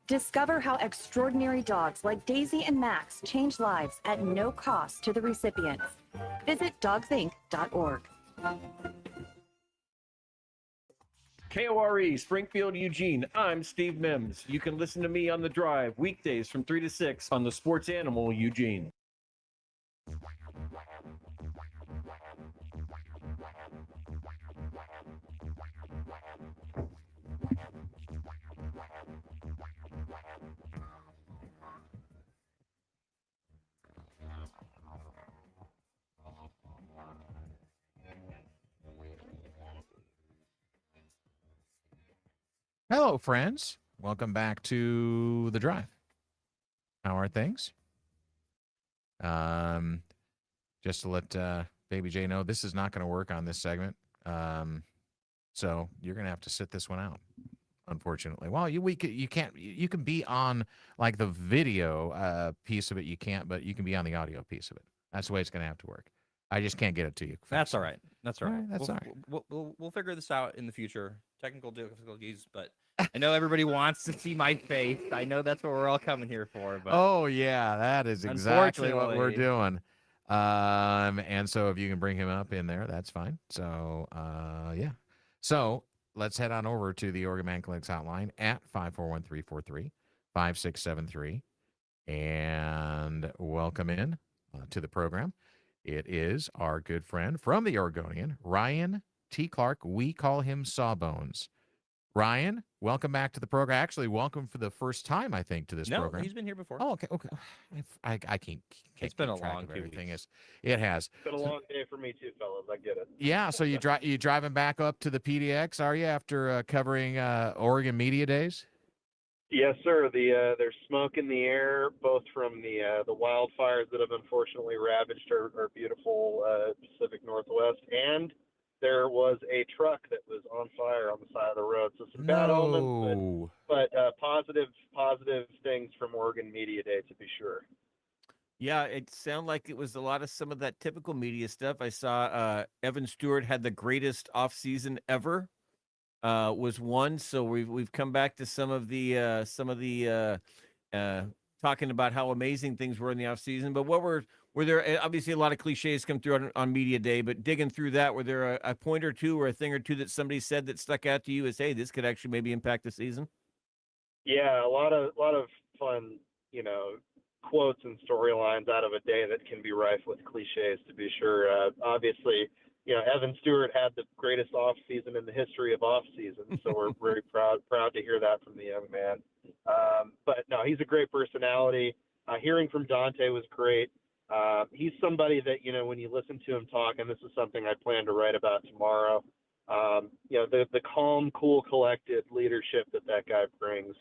Discover how extraordinary dogs like Daisy and Max change lives at no cost to the recipients. Visit dogsinc.org. KORE, Springfield, Eugene. I'm Steve Mims. You can listen to me on The Drive weekdays from 3 to 6 on the Sports Animal Eugene. Hello, friends. Welcome back to The Drive. How are things? Just to let Baby J know, this is not going to work on this segment. So you're going to have to sit this one out, unfortunately. Well, you can't. You can be on like the video piece of it. You can't, but you can be on the audio piece of it. That's the way it's going to have to work. I just can't get it to you. That's all right. That's all right. That's all right. We'll figure this out in the future. Technical difficulties, but I know everybody wants to see my face. I know that's what we're all coming here for. But oh yeah, that is exactly what we're doing. And so if you can bring him up in there, that's fine. So yeah. So let's head on over to the Oregon Man Clinics hotline at 541-343-5673 and welcome in to the program. It is our good friend from the Oregonian, Ryan T. Clark. We call him Sawbones. Ryan, welcome back to the program. Actually, welcome for the first time, I think, to this program. No, he's been here before. Oh, okay. I can't. It's been a long 2 everything weeks. It has. It's been a long day for me too, fellas. I get it. Yeah. So you driving back up to the PDX, are you, after covering Oregon Media Days? Yes, sir. There's smoke in the air, both from the wildfires that have unfortunately ravaged our beautiful Pacific Northwest, and there was a truck that was on fire on the side of the road. So some bad omens, but positive things from Oregon Media Day, to be sure. Yeah, it sounded like it was a lot of some of that typical media stuff. I saw Evan Stewart had the greatest offseason ever. Was one. So we've come back to some of the talking about how amazing things were in the offseason. But what were there obviously a lot of cliches come through on Media Day, but digging through that, were there a point or two or a thing or two that somebody said that stuck out to you as, hey, this could actually maybe impact the season? Yeah, a lot of fun, quotes and storylines out of a day that can be rife with cliches, to be sure. Obviously, Evan Stewart had the greatest off season in the history of off seasons, so we're very proud to hear that from the young man. But no, he's a great personality. Hearing from Dante was great. He's somebody that, when you listen to him talk, and this is something I plan to write about tomorrow, the calm, cool, collected leadership that guy brings.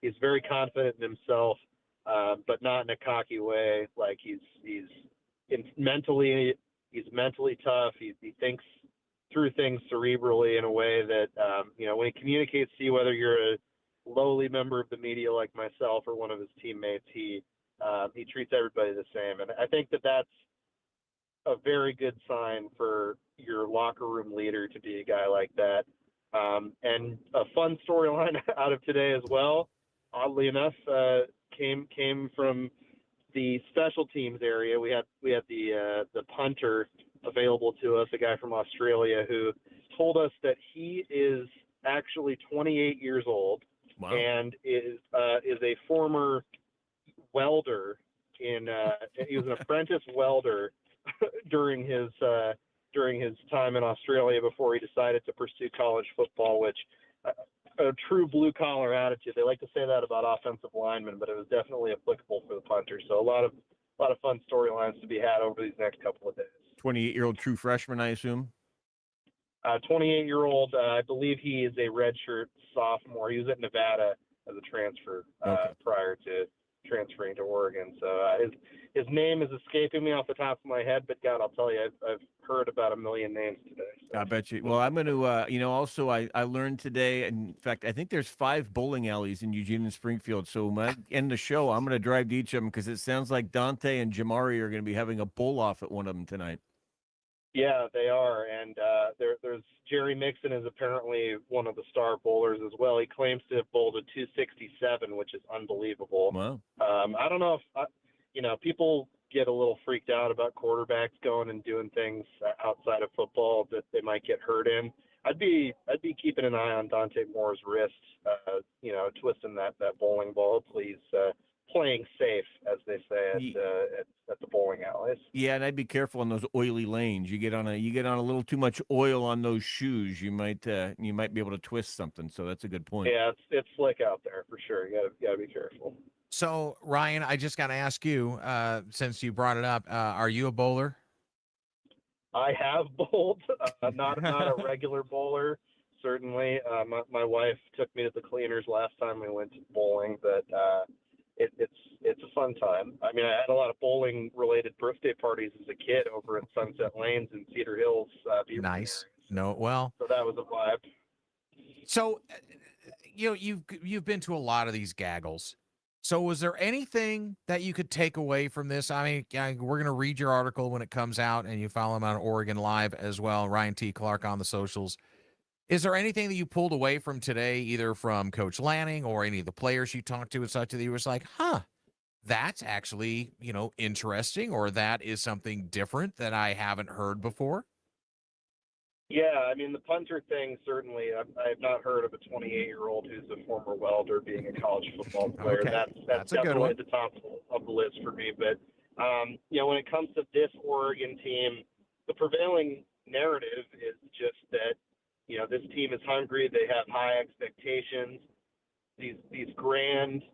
He's very confident in himself, but not in a cocky way. Like he's mentally tough. He thinks through things cerebrally in a way that, when he communicates to you, whether you're a lowly member of the media like myself or one of his teammates, he treats everybody the same. And I think that's a very good sign for your locker room leader to be a guy like that. And a fun storyline out of today as well, oddly enough, came from the special teams area. We had the punter available to us, a guy from Australia who told us that he is actually 28 years old. Wow. And is a former welder he was an apprentice welder during his during his time in Australia before he decided to pursue college football, which a true blue collar attitude. They like to say that about offensive linemen, but it was definitely applicable for the punter. So a lot of fun storylines to be had over these next couple of days. 28-year-old true freshman, I assume. 28-year-old, I believe he is a redshirt sophomore. He was at Nevada as a transfer prior to transferring to Oregon. So his name is escaping me off the top of my head, but God, I'll tell you, I've heard about a million names today. So. I bet you. Well, I'm going to, also, I learned today, in fact, I think there's 5 bowling alleys in Eugene and Springfield. So when I end the show, I'm going to drive to each of them because it sounds like Dante and Jamari are going to be having a bowl off at one of them tonight. Yeah, they are. And there's Jerry Mixon is apparently one of the star bowlers as well. He claims to have bowled a 267, which is unbelievable. Wow. I don't know if, people get a little freaked out about quarterbacks going and doing things outside of football that they might get hurt in. I'd be keeping an eye on Dante Moore's wrist, twisting that bowling ball. Please, playing safe, as they say at the bowling alleys. Yeah, and I'd be careful on those oily lanes. You get on a little too much oil on those shoes, you might be able to twist something. So that's a good point. Yeah, it's slick out there for sure. You gotta be careful. So Ryan, I just got to ask you, since you brought it up, are you a bowler? I have bowled, not a regular bowler. Certainly, my wife took me to the cleaners last time we went bowling, but it's a fun time. I mean, I had a lot of bowling related birthday parties as a kid over at Sunset Lanes in Cedar Hills. Nice. No, well. So that was a vibe. So, you've been to a lot of these gaggles. So was there anything that you could take away from this? I mean, we're going to read your article when it comes out, and you follow him on Oregon Live as well, Ryan T. Clark on the socials. Is there anything that you pulled away from today, either from Coach Lanning or any of the players you talked to and such, that you was like, that's actually, interesting, or that is something different that I haven't heard before? Yeah, I mean, the punter thing, certainly, I have not heard of a 28-year-old who's a former welder being a college football player. Okay. That's definitely at the top of the list for me. But, when it comes to this Oregon team, the prevailing narrative is just that, this team is hungry. They have high expectations, these grand,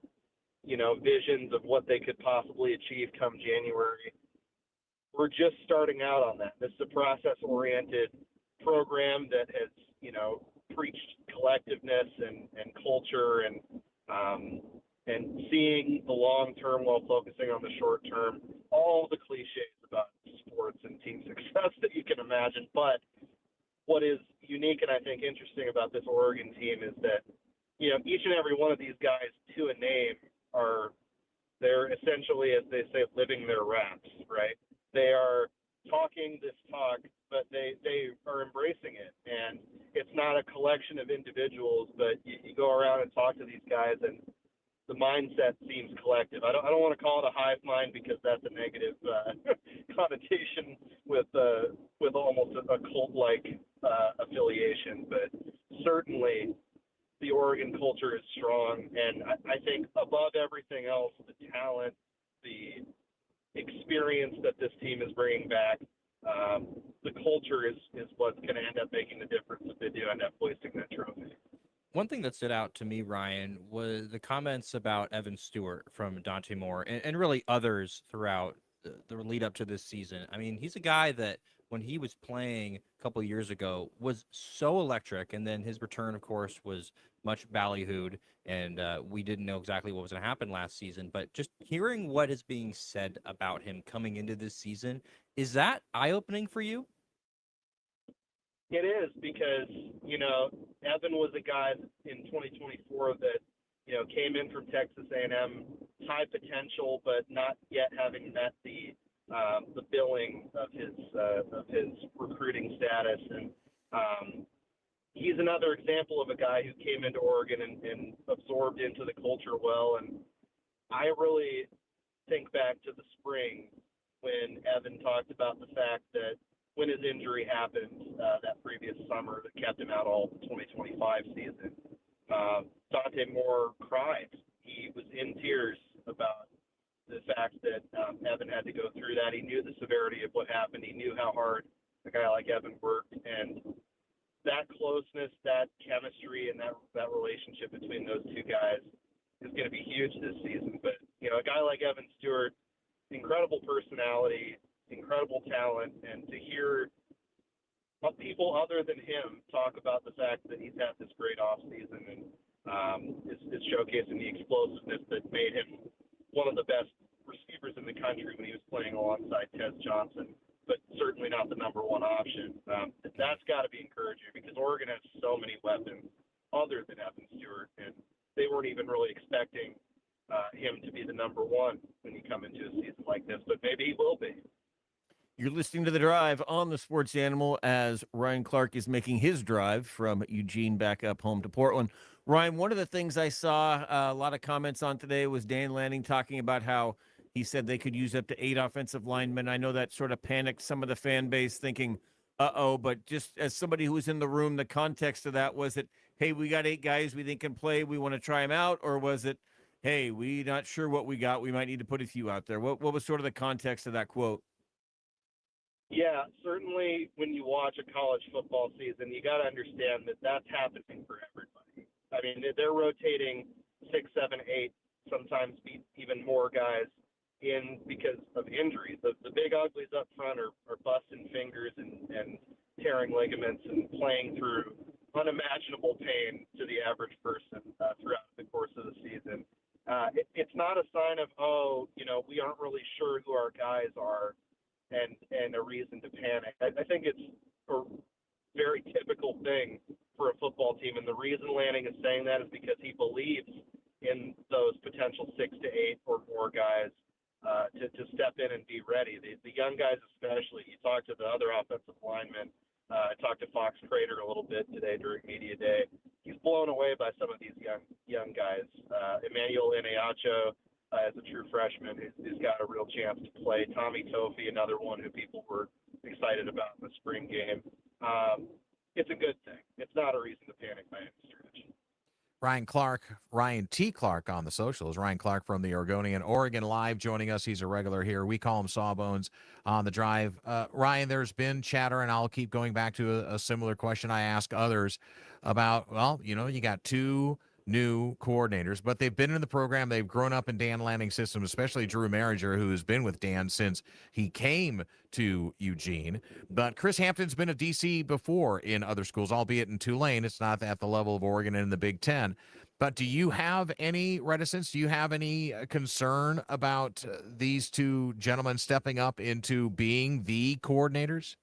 visions of what they could possibly achieve come January. We're just starting out on that. This is a process-oriented program that has, preached collectiveness and culture and seeing the long term while focusing on the short term. All the cliches about sports and team success that you can imagine. But what is unique and I think interesting about this Oregon team is that, each and every one of these guys, to a name, they're essentially, as they say, living their raps, right? They are talking this talk, but they are embracing it. And it's not a collection of individuals, but you go around and talk to these guys, and the mindset seems collective. I don't want to call it a hive mind because that's a negative connotation with almost a cult-like affiliation. But certainly the Oregon culture is strong, and I think above everything else, the talent, the experience that this team is bringing back, the culture is what's going to end up making the difference if they do end up hoisting that trophy. One thing that stood out to me, Ryan, was the comments about Evan Stewart from Dante Moore and really others throughout the lead up to this season. I mean, he's a guy that when he was playing a couple of years ago was so electric, and then his return, of course, was much ballyhooed, and we didn't know exactly what was going to happen last season. But just hearing what is being said about him coming into this season, is that eye-opening for you? It is, because, Evan was a guy in 2024 that, came in from Texas A&M, high potential, but not yet having met the billing of his recruiting status. And he's another example of a guy who came into Oregon and absorbed into the culture well. And I really think back to the spring when Evan talked about the fact that when his injury happened that previous summer that kept him out all the 2025 season, Dante Moore cried. He was in tears about the fact that Evan had to go through that. He knew the severity of what happened. He knew how hard a guy like Evan worked, and that closeness, that chemistry, and that relationship between those two guys is going to be huge this season. But, you know, a guy like Evan Stewart, incredible personality, incredible talent, and to hear people other than him talk about the fact that he's had this great offseason and is showcasing the explosiveness that made him one of the best receivers in the country when he was playing alongside Tez Johnson, but certainly not the number one option. That's got to be encouraging because Oregon has so many weapons other than Evan Stewart, and they weren't even really expecting him to be the number one when you come into a season like this, but maybe he will be. You're listening to The Drive on the Sports Animal as Ryan Clark is making his drive from Eugene back up home to Portland. Ryan, one of the things I saw a lot of comments on today was Dan Lanning talking about how he said they could use up to 8 offensive linemen. I know that sort of panicked some of the fan base thinking, uh-oh, but just as somebody who was in the room, the context of that was it, hey, we got 8 guys we think can play, we want to try them out, or was it, hey, we not sure what we got, we might need to put a few out there? What was sort of the context of that quote? Yeah, certainly when you watch a college football season, you got to understand that that's happening for everybody. I mean, they're rotating 6, 7, 8, sometimes even more guys in because of injuries. The big uglies up front are busting fingers and tearing ligaments and playing through unimaginable pain to the average person throughout the course of the season. It's not a sign of, oh, you know, we aren't really sure who our guys are and a reason to panic. I think it's a very typical thing for a football team, and the reason Lanning is saying that is because he believes in those potential 6 to 8 or more guys to step in and be ready. The young guys especially. You talk to the other offensive linemen. I talked to Fox Crater a little bit today during media day. He's blown away by some of these young guys. Emmanuel Ineacho, as a true freshman, who's got a real chance to play. Tommy Tofi, another one who people were excited about in the spring game. It's a good thing. It's not a reason to panic by any stretch. Ryan T. Clark on the socials. Ryan Clark from the Oregonian, Oregon Live, joining us. He's a regular here. We call him Sawbones on the Drive. Ryan, there's been chatter, and I'll keep going back to a similar question I ask others about, well, you know, you got 2 new coordinators, but they've been in the program. They've grown up in Dan Lanning's system, especially Drew Maringer, who's been with Dan since he came to Eugene. But Chris Hampton's been a DC before in other schools, albeit in Tulane. It's not at the level of Oregon and the Big Ten. But do you have any reticence? Do you have any concern about these 2 gentlemen stepping up into being the coordinators?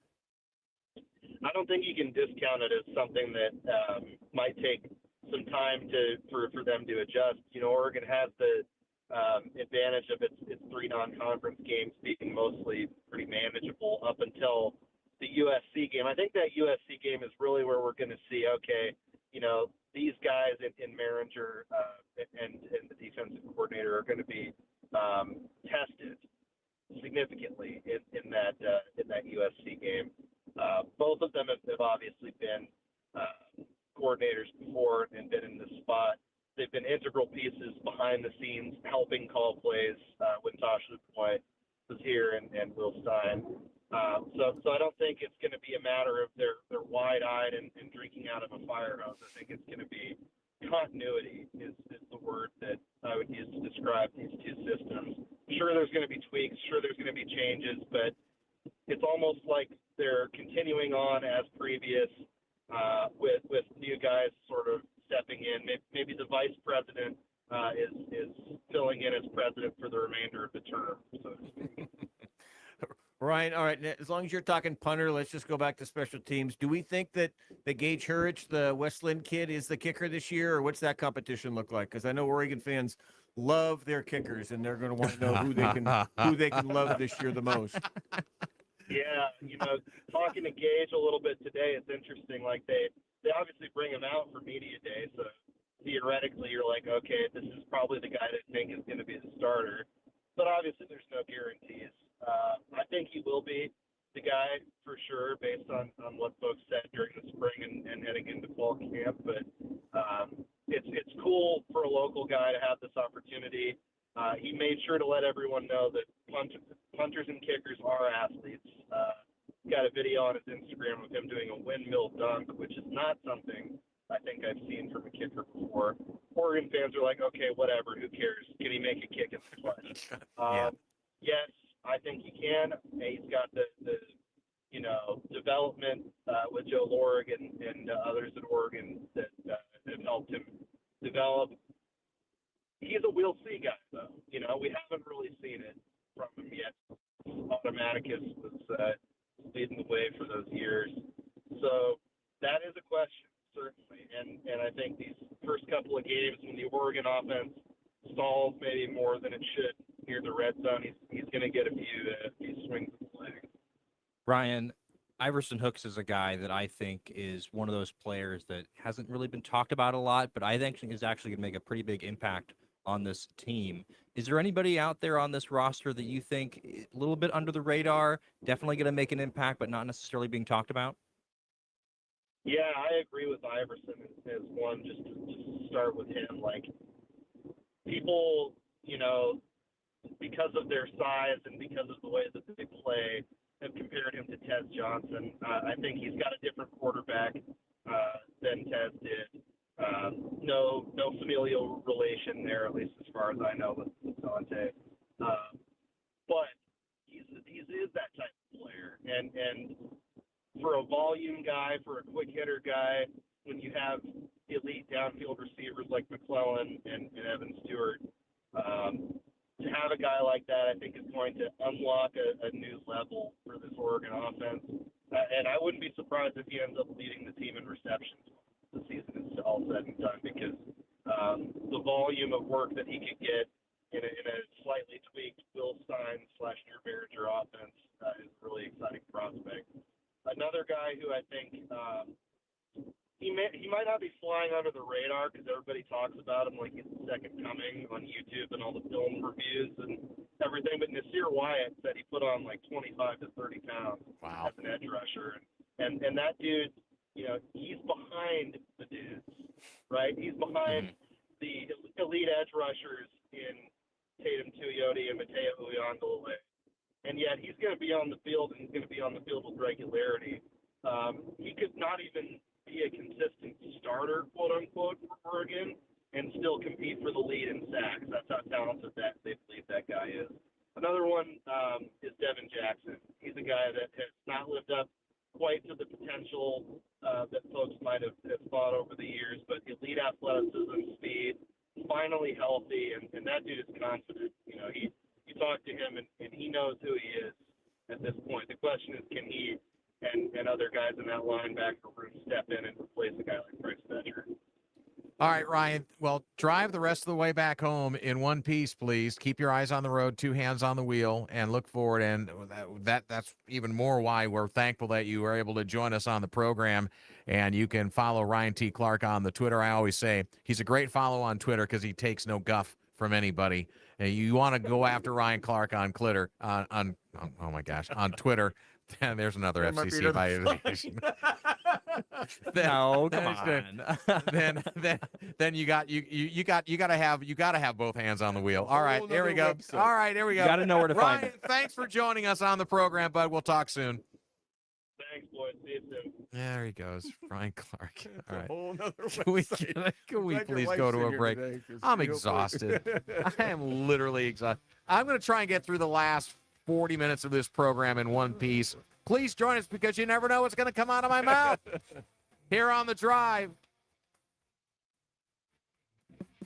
I don't think you can discount it as something that might take some time for them to adjust. You know, Oregon has the advantage of its 3 non-conference games being mostly pretty manageable up until the USC game. I think that USC game is really where we're going to see, okay, you know, these guys in Maringer and the defensive coordinator are going to be tested significantly in that USC game. Both of them have obviously been coordinators before and been in this spot. They've been integral pieces behind the scenes, helping call plays when Tosh Lupoy was here and Will Stein. So I don't think it's going to be a matter of they're wide-eyed and drinking out of a fire hose. I think it's going to be continuity is the word that I would use to describe these 2 systems. Sure, there's going to be tweaks. Sure, there's going to be changes, but it's almost like they're continuing on as previous with new guys sort of stepping in. Maybe the vice president is filling in as president for the remainder of the term, so to speak. Ryan, all right, as long as you're talking punter, let's just go back to special teams. Do we think that the Gage Hurich, the West Linn kid, is the kicker this year, or what's that competition look like? Because I know Oregon fans love their kickers, and they're going to want to know who they can love this year the most. Yeah, you know, talking to Gage a little bit today, it's interesting. Like they obviously bring him out for media day, so theoretically you're like, okay, this is probably the guy that think is going to be the starter. But obviously there's no guarantees. I think he will be the guy for sure, based on what folks said during the spring and heading into fall camp. But it's cool for a local guy to have this opportunity. He made sure to let everyone know that punters and kickers are athletes. got a video on his Instagram of him doing a windmill dunk, which is not something I think I've seen from a kicker before. Oregon fans are like, okay, whatever, who cares? Can he make a kick in the clutch? Yes, I think he can. He's got the development with Joe Lorig and others at Oregon that have helped him develop. He's a we'll see guy, though. We haven't really seen it from him yet. Automaticus was leading the way for those years. So that is a question, certainly. And I think these first couple of games when the Oregon offense stalls maybe more than it should near the red zone, he's going to get a few swings of the leg. Ryan, Iverson Hooks is a guy that I think is one of those players that hasn't really been talked about a lot, but I think is actually going to make a pretty big impact on this team. Is there anybody out there on this roster that you think a little bit under the radar, definitely going to make an impact, but not necessarily being talked about? Yeah, I agree with Iverson as one, just to start with him. Like, people, because of their size and because of the way that they play, have compared him to Tez Johnson. I think he's got a different quarterback than Tez did. No familial relation there, at least as far as I know with Dante. But he is that type of player. And for a volume guy, for a quick hitter guy, when you have elite downfield receivers like McClellan and Evan Stewart, to have a guy like that, I think is going to unlock a new level for this Oregon offense. And I wouldn't be surprised if he ends up leading the team in receptions the season is all said and done, because the volume of work that he could get in a slightly tweaked Will Stein / Drew Berger offense is a really exciting prospect. Another guy who I think he might not be flying under the radar because everybody talks about him like he's the second coming on YouTube and all the film reviews and everything, but Nasir Wyatt said he put on like 25 to 30 pounds as an edge rusher. And that dude, he's behind the dudes, right? He's behind the elite edge rushers in Tatum Tuioti and Mateo Uyunglele. And yet he's going to be on the field, and he's going to be on the field with regularity. He could not even be a consistent starter, quote unquote, for Oregon, and still compete for the lead in sacks. That's how talented that they believe that guy is. Another one is Devin Jackson. He's a guy that has not lived up quite to the potential that folks might have thought over the years, but elite athleticism, speed, finally healthy, and that dude is confident. You talk to him, and he knows who he is at this point. The question is, can he and other guys in that linebacker room step in and replace a guy like Bryce Fetcher? All right, Ryan. Well, drive the rest of the way back home in one piece, please. Keep your eyes on the road, two hands on the wheel, and look forward. And that's even more why we're thankful that you were able to join us on the program. And you can follow Ryan T. Clark on the Twitter. I always say he's a great follow on Twitter because he takes no guff from anybody. And you want to go after Ryan Clark on Twitter, on Twitter. And there's another FCC violation. No, come on. Then you gotta have both hands on the wheel. All right, there we go. Website. All right, there we go. You gotta know where to find Ryan, it. thanks for joining us on the program, bud. We'll talk soon. Thanks, boys. See you soon. There he goes, Ryan Clark. All right. Whole nother Can we please go to a break? I'm exhausted. I am literally exhausted. I'm going to try and get through the last 40 minutes of this program in one piece. Please join us because you never know what's going to come out of my mouth. Here on The Drive.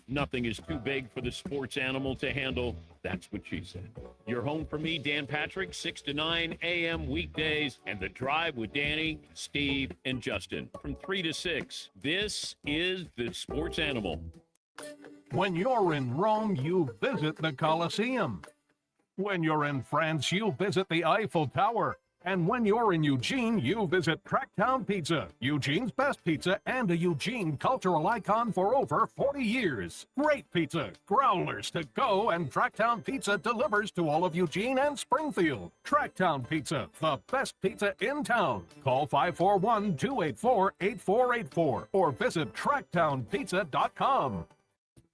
Nothing is too big for the sports animal to handle. That's what she said. Your home for me, Dan Patrick, 6 to 9 a.m. weekdays, and The Drive with Danny, Steve, and Justin from 3 to 6. This is the sports animal. When you're in Rome, you visit the Colosseum. When you're in France, you visit the Eiffel Tower. And when you're in Eugene, you visit Tracktown Pizza, Eugene's best pizza and a Eugene cultural icon for over 40 years. Great pizza, growlers to go, and Tracktown Pizza delivers to all of Eugene and Springfield. Tracktown Pizza, the best pizza in town. Call 541-284-8484 or visit tracktownpizza.com.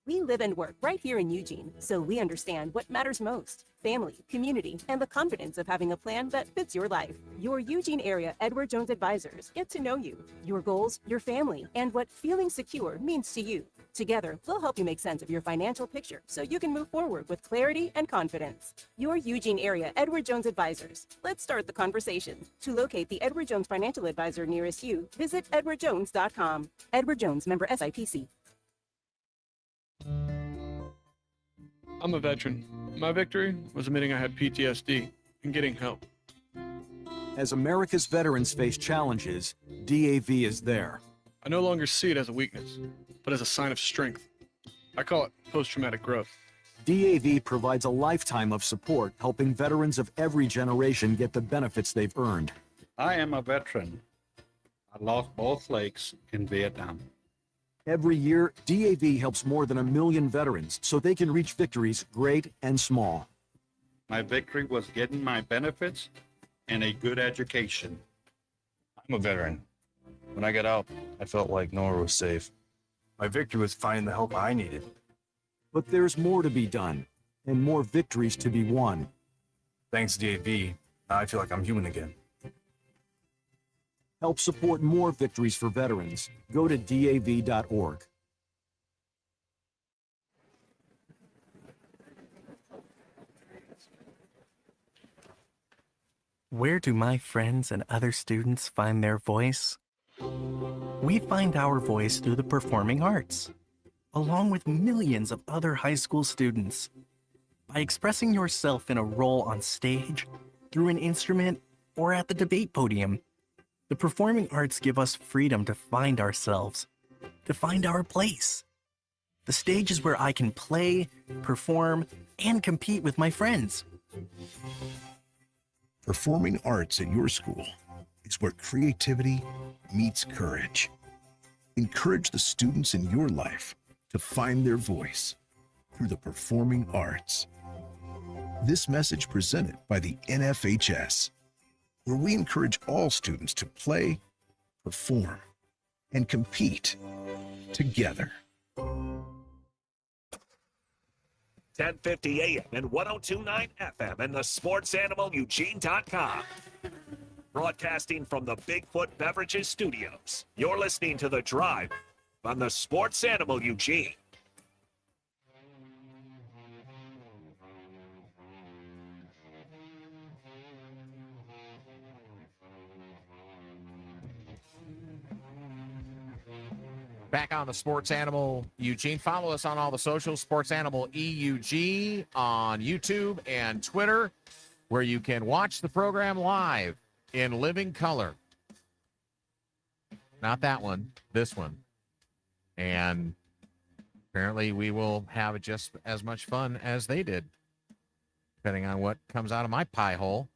We live and work right here in Eugene, so we understand what matters most: family, community, and the confidence of having a plan that fits your life. Your Eugene area Edward Jones advisors get to know you, your goals, your family, and what feeling secure means to you. Together, we'll help you make sense of your financial picture so you can move forward with clarity and confidence. Your Eugene area Edward Jones advisors. Let's start the conversation. To locate the Edward Jones financial advisor nearest you, visit edwardjones.com. Edward Jones, member SIPC. I'm a veteran. My victory was admitting I had PTSD and getting help. As America's veterans face challenges, DAV is there. I no longer see it as a weakness, but as a sign of strength. I call it post-traumatic growth. DAV provides a lifetime of support, helping veterans of every generation get the benefits they've earned. I am a veteran. I lost both legs in Vietnam. Every year, DAV helps more than 1 million veterans so they can reach victories great and small. My victory was getting my benefits and a good education. I'm a veteran. When I got out, I felt like nowhere was safe. My victory was finding the help I needed. But there's more to be done and more victories to be won. Thanks to DAV, now I feel like I'm human again. Help support more victories for veterans. Go to DAV.org. Where do my friends and other students find their voice? We find our voice through the performing arts, along with millions of other high school students. By expressing yourself in a role on stage, through an instrument, or at the debate podium, the performing arts give us freedom to find ourselves, to find our place. The stage is where I can play, perform, and compete with my friends. Performing arts at your school is where creativity meets courage. Encourage the students in your life to find their voice through the performing arts. This message presented by the NFHS, where we encourage all students to play, perform, and compete together. 1050 AM and 1029 FM and the sportsanimaleugene.com. Broadcasting from the Bigfoot Beverages Studios. You're listening to The Drive on the Sports Animal Eugene. Back on the Sports Animal Eugene. Follow us on all the socials, Sports Animal EUG on YouTube and Twitter, where you can watch the program live in living color. Not that one, this one. And apparently we will have just as much fun as they did, depending on what comes out of my pie hole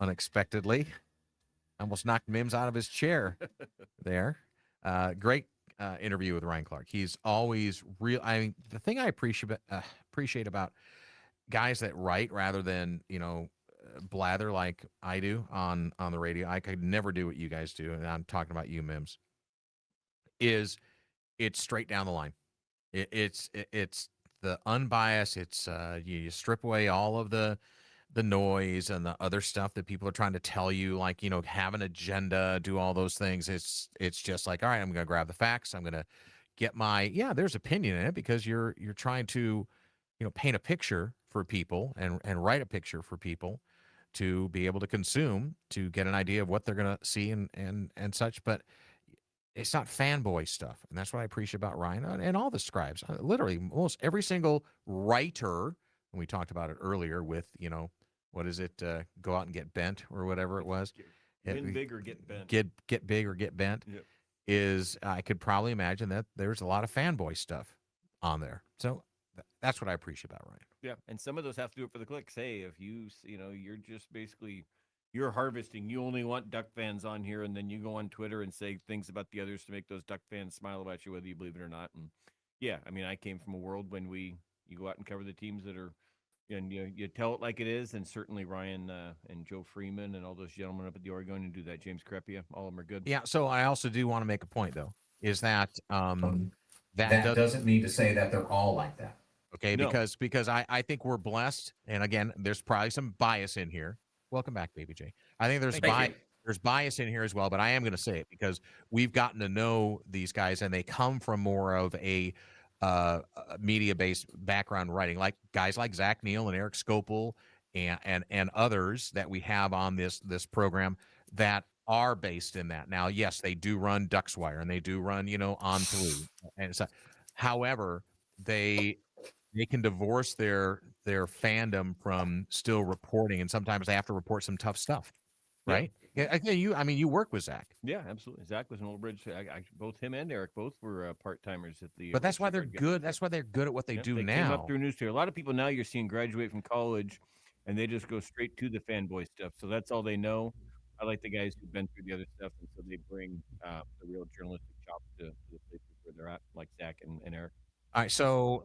unexpectedly. Almost knocked Mims out of his chair there. Great interview with Ryan Clark. He's always real. I mean, the thing I appreciate about guys that write rather than, blather like I do on the radio. I could never do what you guys do, and I'm talking about you, Mims. Is it's straight down the line. It's the unbiased. It's you strip away all of the noise and the other stuff that people are trying to tell you, like, have an agenda, do all those things. It's just like, all right, I'm going to grab the facts. I'm going to get there's opinion in it because you're trying to, paint a picture for people and write a picture for people to be able to consume, to get an idea of what they're going to see and such. But it's not fanboy stuff. And that's what I appreciate about Ryan and all the scribes. Literally, almost every single writer, and we talked about it earlier with, what is it? Go out and get bent or whatever it was. Win big or get bent. Get big or get bent. Yep. Is I could probably imagine that there's a lot of fanboy stuff on there. So that's what I appreciate about Ryan. Yeah, and some of those have to do it for the clicks. Hey, if you're just basically you're harvesting. You only want Duck fans on here, and then you go on Twitter and say things about the others to make those Duck fans smile about you, whether you believe it or not. And yeah, I mean, I came from a world when you go out and cover the teams that are, and you tell it like it is. And certainly Ryan and Joe Freeman and all those gentlemen up at the Oregon who do that, James Crepia, all of them are good. Yeah. So I also do want to make a point though, is that That doesn't mean to say that they're all like that. Okay, No. because I think we're blessed, and again, there's probably some bias in here. Welcome back, Baby J. I think there's there's bias in here as well, but I am going to say it because we've gotten to know these guys, and they come from more of a media-based background writing, like guys like Zach Neal and Eric Scopel and others that we have on this program that are based in that. Now, yes, they do run DucksWire and they do run, On3, and so, however, they can divorce their fandom from still reporting, and sometimes they have to report some tough stuff, right? Yeah, you work with Zach. Yeah, absolutely. Zach was an Old Bridge. Both him and Eric both were part timers at the. But that's why they're good. That's why they're good at what they do they now. Came up through newspaper. A lot of people now you're seeing graduate from college, and they just go straight to the fanboy stuff. So that's all they know. I like the guys who've been through the other stuff, and so they bring the real journalistic chops to the places where they're at, like Zach and Eric. All right, so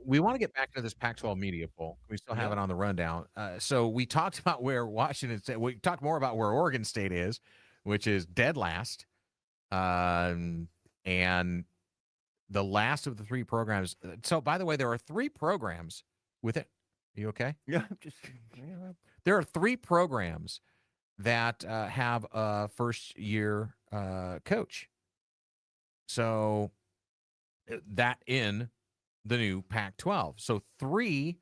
we want to get back to this Pac-12 media poll. We still have it on the rundown. So we talked about where Washington State. We talked more about where Oregon State is, which is dead last, and the last of the three programs. So, by the way, there are three programs with it. Are you okay? Yeah, There are three programs that have a first-year coach. So that in the new Pac-12. So 3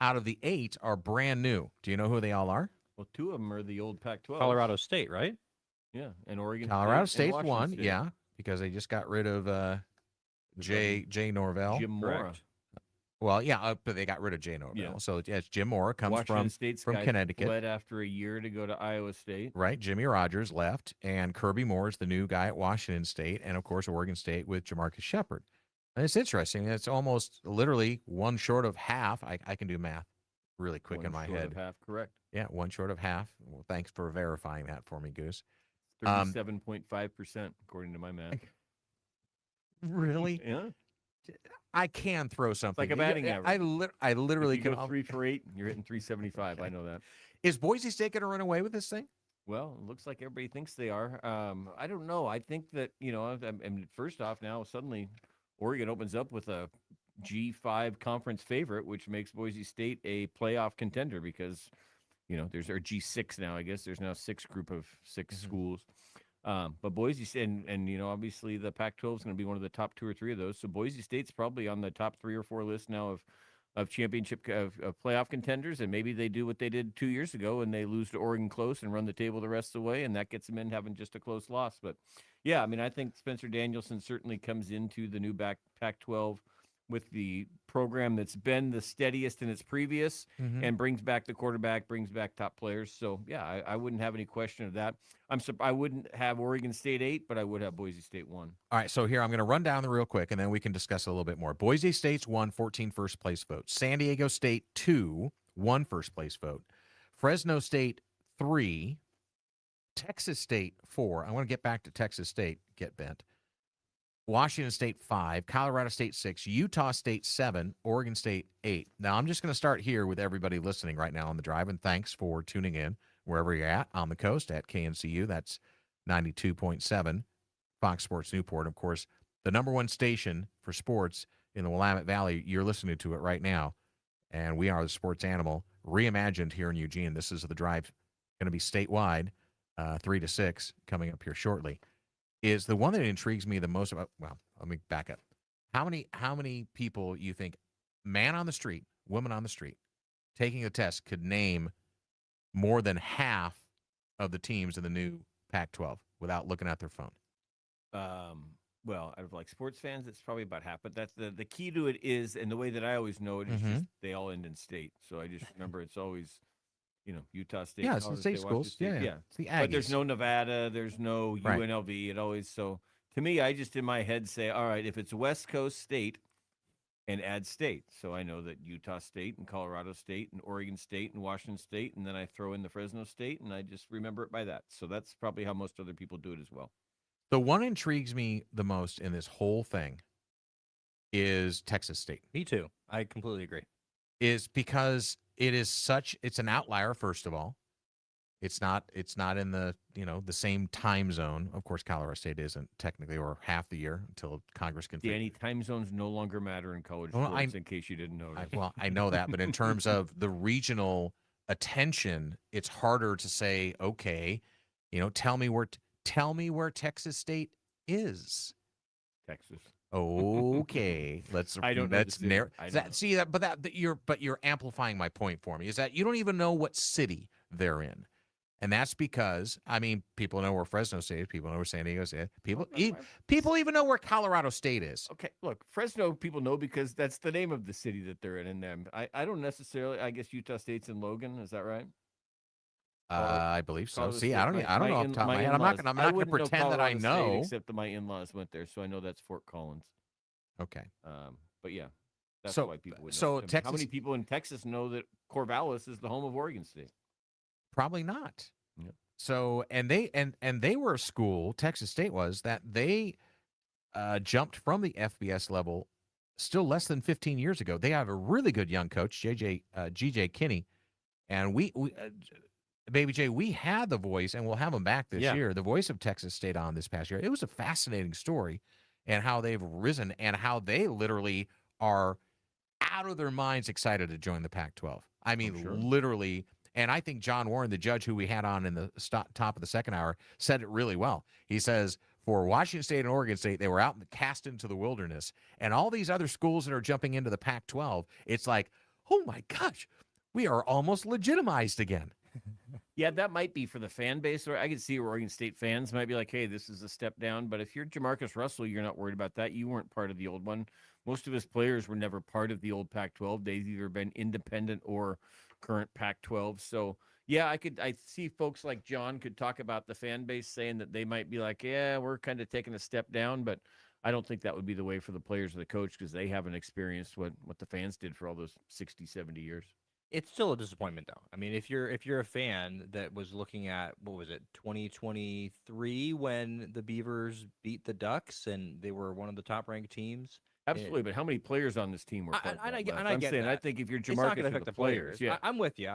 out of the 8 are brand new. Do you know who they all are? Well, 2 of them are the old Pac-12. Colorado State, right? Yeah, and Oregon. Colorado State and State's Washington one, State. yeah, because they just got rid of Jay Norvell. Jim Mora. Well, yeah, but they got rid of Jay Norvell. Yeah. So it's Jim Mora comes Washington State's from guy Connecticut. fled after a year to go to Iowa State. Right, Jimmy Rogers left, and Kirby Moore is the new guy at Washington State, and of course Oregon State with Jamarcus Shepard. And it's interesting. It's almost literally one short of half. I can do math really quick in my head. Half correct. Yeah, one short of half. Well, thanks for verifying that for me, Goose. 37.5%, according to my math. Really? Yeah. I can throw something. Like a batting average. I literally if you can. go 3 for 8, you're hitting 375. I know that. Is Boise State going to run away with this thing? Well, it looks like everybody thinks they are. I don't know. I think that, and first off, now suddenly Oregon opens up with a G5 conference favorite, which makes Boise State a playoff contender because, there's our G6 now, I guess. There's now 6 group of 6 schools. But Boise State, and obviously the Pac-12 is going to be one of the top 2 or 3 of those. So Boise State's probably on the top 3 or 4 list now of championship of playoff contenders, and maybe they do what they did 2 years ago and they lose to Oregon close and run the table the rest of the way, and that gets them in having just a close loss. But yeah, I mean, I think Spencer Danielson certainly comes into the new Pac-12 with the program that's been the steadiest in its previous and brings back the quarterback, brings back top players. So yeah, I wouldn't have any question of that. I wouldn't have Oregon State 8, but I would have Boise State 1. All right, so here I'm going to run down the real quick, and then we can discuss it a little bit more. Boise State's 1, 14 first place votes. San Diego State 2, 1 first place vote. Fresno State 3. Texas State 4. I want to get back to Texas State. Get bent. Washington State 5, Colorado State 6, Utah State 7, Oregon State 8. Now, I'm just going to start here with everybody listening right now on the drive, and thanks for tuning in wherever you're at on the coast at KNCU. That's 92.7 Fox Sports Newport. Of course, the number 1 station for sports in the Willamette Valley. You're listening to it right now, and we are the sports animal reimagined here in Eugene. This is the drive going to be statewide, 3 to 6, coming up here shortly. Is the one that intrigues me the most about, well, let me back up. How many people you think, man on the street, woman on the street, taking a test could name more than half of the teams in the new Pac-12 without looking at their phone? Well, out of like sports fans, it's probably about half. But that's the key to it is, and the way that I always know it is just they all end in state. So I just remember it's always, Utah State. Yeah, it's the state schools. State. Yeah. It's the Aggies. But there's no Nevada. There's no Right. UNLV. It always, so to me, I just in my head say, all right, if it's West Coast State and add state. So I know that Utah State and Colorado State and Oregon State and Washington State, and then I throw in the Fresno State, and I just remember it by that. So that's probably how most other people do it as well. The one intrigues me the most in this whole thing is Texas State. Me too. I completely agree. Is because it's an outlier, first of all. It's not in the the same time zone. Of course, Colorado State isn't technically, or half the year until Congress can. Danny, time zones no longer matter in college Well, sports. In case you didn't know. I know that, but in terms of the regional attention, it's harder to say, okay, tell me where Texas State is. Texas. Okay, let's narrow that. See that, but you're amplifying my point for me. Is that you don't even know what city they're in, and that's because people know where Fresno State is, people know where San Diego State is, people even know where Colorado State is. Okay, look, Fresno people know because that's the name of the city that they're in. And I don't necessarily. I guess Utah State's in Logan. Is that right? I believe so. Colorado See, State. I don't know off the top of my head. I'm not going to pretend that I know. State, except that my in-laws went there, so I know that's Fort Collins. Okay. But yeah, that's So- why people would know. so I mean, how Texas- many people in Texas know that Corvallis is the home of Oregon State? Probably not. Yep. So and they were a school, Texas State was, that they jumped from the FBS level still less than 15 years ago. They have a really good young coach, GJ Kinney, and we Baby J, we had the voice, and we'll have him back this year, the voice of Texas State on this past year. It was a fascinating story, and how they've risen, and how they literally are out of their minds excited to join the Pac-12. I mean, literally. And I think John Warren, the judge who we had on in the top of the second hour, said it really well. He says, for Washington State and Oregon State, they were out cast into the wilderness. And all these other schools that are jumping into the Pac-12, it's like, oh my gosh, we are almost legitimized again. Yeah, that might be for the fan base. Or I can see Oregon State fans might be like, hey, this is a step down. But if you're Jamarcus Russell, you're not worried about that. You weren't part of the old one. Most of his players were never part of the old Pac-12. They've either been independent or current Pac-12. So, yeah, I see folks like John could talk about the fan base saying that they might be like, yeah, we're kind of taking a step down. But I don't think that would be the way for the players or the coach, because they haven't experienced what the fans did for all those 60, 70 years. It's still a disappointment, though. I mean, if you're a fan that was looking at, what was it, 2023, when the Beavers beat the Ducks and they were one of the top-ranked teams. Absolutely, but how many players on this team were? I get I'm saying, that. I think if you're It's not Jamarcus, gonna affect the the players. yeah, I'm with you.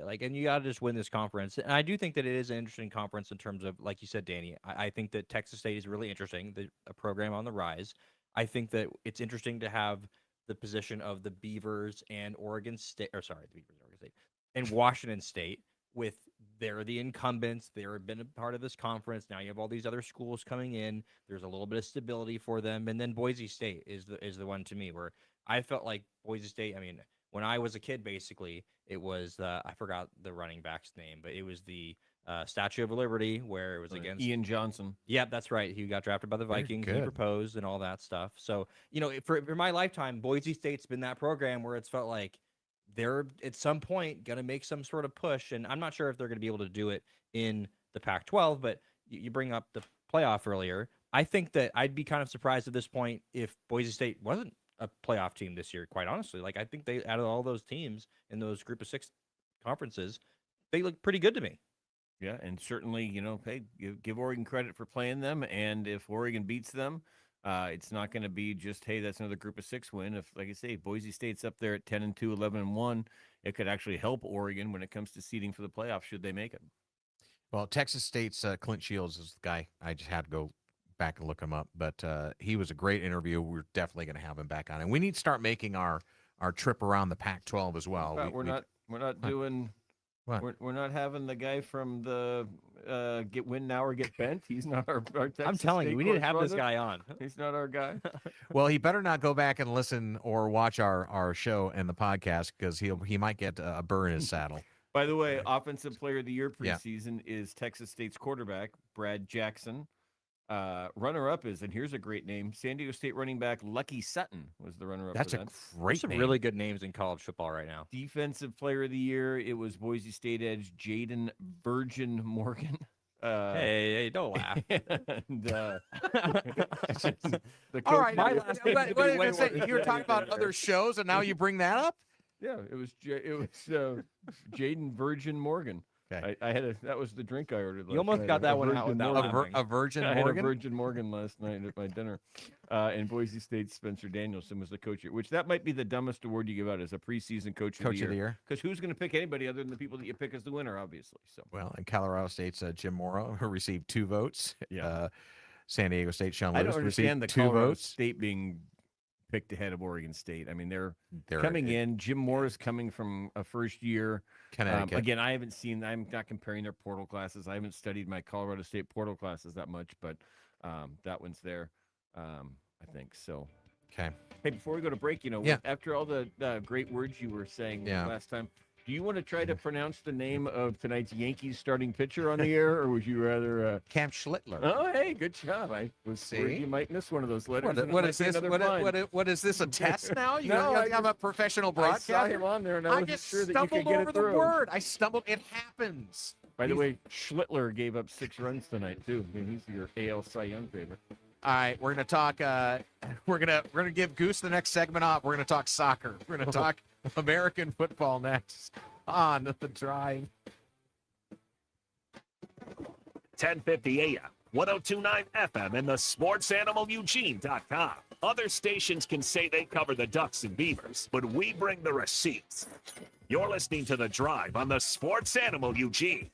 Like, and you got to just win this conference. And I do think that it is an interesting conference in terms of, like you said, Danny. I think that Texas State is really interesting, a program on the rise. I think that it's interesting to have the position of the Beavers and Oregon State, or sorry, the Beavers, Oregon State, and Washington State, with they're the incumbents. They've been a part of this conference. Now you have all these other schools coming in. There's a little bit of stability for them. And then Boise State is the one to me where I felt like Boise State, I mean, when I was a kid, basically, it was, I forgot the running back's name, but it was the Statue of Liberty, where it was against Ian Johnson. Yeah, that's right. He got drafted by the Vikings. He good. proposed and all that stuff. So, for my lifetime, Boise State's been that program where it's felt like they're at some point going to make some sort of push. And I'm not sure if they're going to be able to do it in the Pac-12, but you bring up the playoff earlier. I think that I'd be kind of surprised at this point if Boise State wasn't a playoff team this year, quite honestly. Like, I think they, out of all those teams in those group of 6 conferences, they look pretty good to me. Yeah, and certainly, hey, give Oregon credit for playing them. And if Oregon beats them, it's not going to be just, hey, that's another group of 6 win. If, like I say, Boise State's up there at 10-2, 11-1, it could actually help Oregon when it comes to seeding for the playoffs, should they make it. Well, Texas State's Clint Shields is the guy. I just had to go back and look him up, but he was a great interview. We're definitely going to have him back on, and we need to start making our trip around the Pac-12 as well. We're not doing. What? We're not having the guy from the Get Win Now or Get Bent. He's not our Texas I'm telling you, State we need to have this correspondent. guy on. He's not our guy. Well, he better not go back and listen or watch our show and the podcast, because he might get a burr in his saddle. By the way, Offensive Player of the Year Yeah. preseason is Texas State's quarterback, Brad Jackson. Runner-up is, and here's a great name, San Diego State running back Lucky Sutton was the runner-up. That's for a that. great There's some name. really good names in college football right now. Defensive Player of the Year, it was Boise State edge Jaden Virgin Morgan. Hey, don't laugh. And, the All right, my now, last what name are would you be way going to say? worse You were than talking about that. other shows, and now you bring that up? Yeah, it was Jaden Virgin Morgan. Okay. I had that was the drink I ordered. You almost got that one out Virgin without Morgan. laughing. A Virgin I Morgan? had a Virgin Morgan last night at my dinner. And Boise State Spencer Danielson was the coach here, which that might be the dumbest award you give out as a preseason coach of the year. Because who's going to pick anybody other than the people that you pick as the winner, obviously. So Well, and Colorado State's Jim Morrow, who received 2 votes. Yeah. San Diego State, Sean I Lewis don't understand the received 2 Colorado votes. State being picked ahead of Oregon State. I mean, they're They're coming in. Jim Moore is coming from a first year. Connecticut. Again, I'm not comparing their portal classes. I haven't studied my Colorado State portal classes that much, but that one's there, I think. So, okay. Hey, before we go to break, Yeah. after all the great words you were saying Yeah. last time, do you want to try to pronounce the name of tonight's Yankees starting pitcher on the air, or would you rather? Cam Schlittler. Oh, hey, good job. I was worried you might miss one of those letters. and it What might is be this? another What fine. is this, a test now? No, I'm a professional I saw broadcaster. him on there, and I I wasn't just sure that you could stumbled get over it the through. word. I stumbled. It happens. By the way, Schlittler gave up 6 runs tonight too. I mean, he's your AL Cy Young favorite. All right, we're gonna talk. We're gonna give Goose the next segment off. We're gonna talk soccer. We're gonna talk American football next on the Drive. 1050 AM, 1029 FM, and the SportsAnimalEugene.com. Other stations can say they cover the Ducks and Beavers, but we bring the receipts. You're listening to The Drive on the Sports Animal Eugene.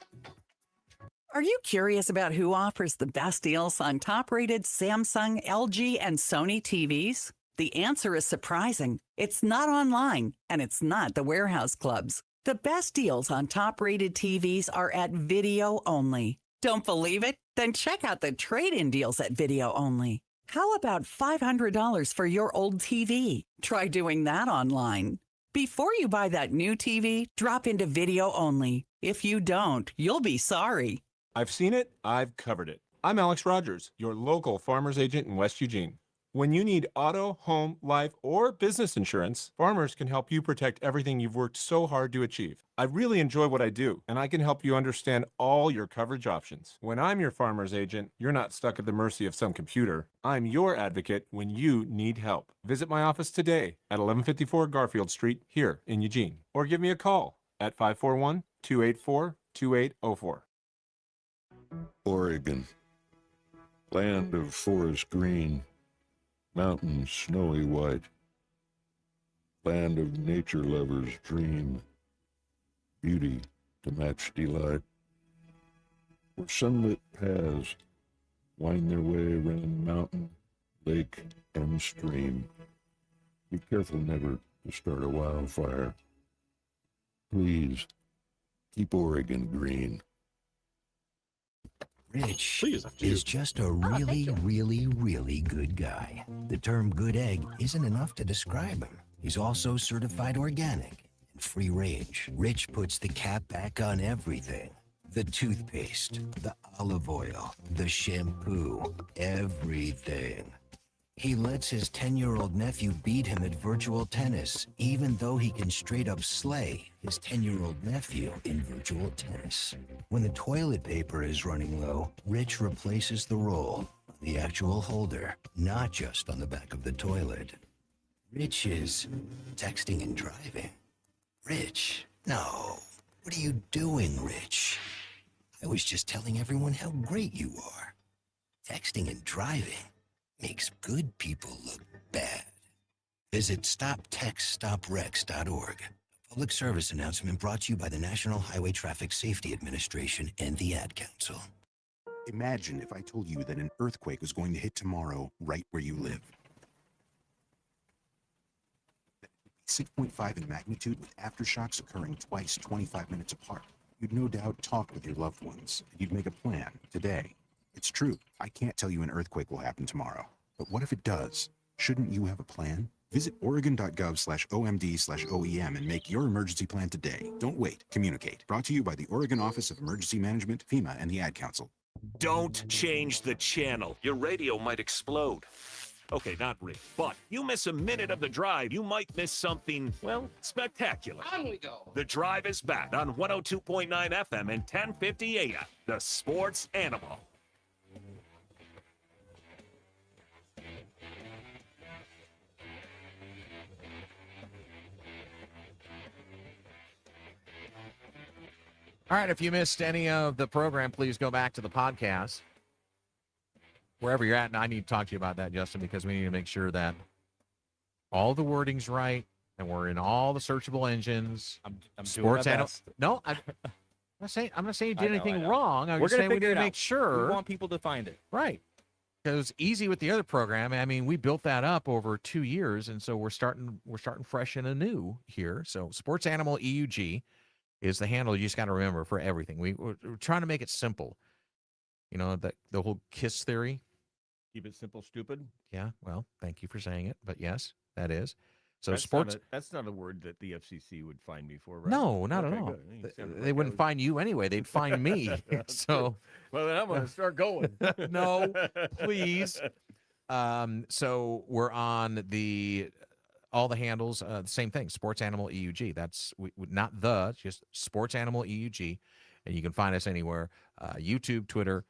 Are you curious about who offers the best deals on top-rated Samsung, LG, and Sony TVs? The answer is surprising. It's not online, and it's not the warehouse clubs. The best deals on top-rated TVs are at Video Only. Don't believe it? Then check out the trade-in deals at Video Only. How about $500 for your old TV? Try doing that online. Before you buy that new TV, drop into Video Only. If you don't, you'll be sorry. I've seen it, I've covered it. I'm Alex Rogers, your local farmer's agent in West Eugene. When you need auto, home, life, or business insurance, Farmers can help you protect everything you've worked so hard to achieve. I really enjoy what I do, and I can help you understand all your coverage options. When I'm your farmer's agent, you're not stuck at the mercy of some computer. I'm your advocate when you need help. Visit my office today at 1154 Garfield Street here in Eugene, or give me a call at 541-284-2804. Oregon, land of forest green, mountains snowy white, land of nature lovers' dream, beauty to match delight, where sunlit paths wind their way around mountain, lake, and stream. Be careful never to start a wildfire. Please, keep Oregon green. Rich is just a really, really good guy. The term good egg isn't enough to describe him. He's also certified organic and free range. Rich puts the cap back on everything. The toothpaste, the olive oil, the shampoo, everything. He lets his 10-year-old nephew beat him at virtual tennis, even though he can straight up slay his 10-year-old nephew in virtual tennis. When the toilet paper is running low, Rich replaces the roll on the actual holder, not just on the back of the toilet. Rich is texting and driving. Rich, no. What are you doing, Rich? I was just telling everyone how great you are. Texting and driving makes good people look bad. Visit StopTextStopWrecks.org. A public service announcement brought to you by the National Highway Traffic Safety Administration and the Ad Council. Imagine if I told you that an earthquake was going to hit tomorrow right where you live. 6.5 in magnitude with aftershocks occurring twice 25 minutes apart. You'd no doubt talk with your loved ones. You'd make a plan today. It's true. I can't tell you an earthquake will happen tomorrow. But what if it does? Shouldn't you have a plan? Visit Oregon.gov/OMD/OEM and make your emergency plan today. Don't wait. Communicate. Brought to you by the Oregon Office of Emergency Management, FEMA, and the Ad Council. Don't change the channel. Your radio might explode. Okay, not really. But you miss a minute of the drive, you might miss something, well, spectacular. On we go. The Drive is back on 102.9 FM and 1050 AM. The Sports Animal. All right, if you missed any of the program, please go back to the podcast. Wherever you're at, and I need to talk to you about that, Justin, because we need to make sure that all the wording's right and we're in all the searchable engines. I'm Sports doing my Animal. best. No, I'm not saying you did I know, anything I know. wrong. I'm We're just gonna saying we figure need it to out. make sure. We want people to find it. Right. Because easy with the other program. I mean, we built that up over 2 years, and so we're starting fresh and anew here. So Sports Animal EUG is the handle you just got to remember for everything. We're trying to make it simple. You know, the whole KISS theory. Keep it simple, stupid. Yeah, well, thank you for saying it, but yes, that is. So That's sports. That's not a word that the FCC would find me for, right? No, not Okay, at all. good. You sounded They like I wouldn't was- find you anyway. They'd find me. So, well, then I'm going to start going. no, please. So we're on all the handles, the same thing. Sports Animal EUG. That's not just Sports Animal EUG, and you can find us anywhere. YouTube, Twitter.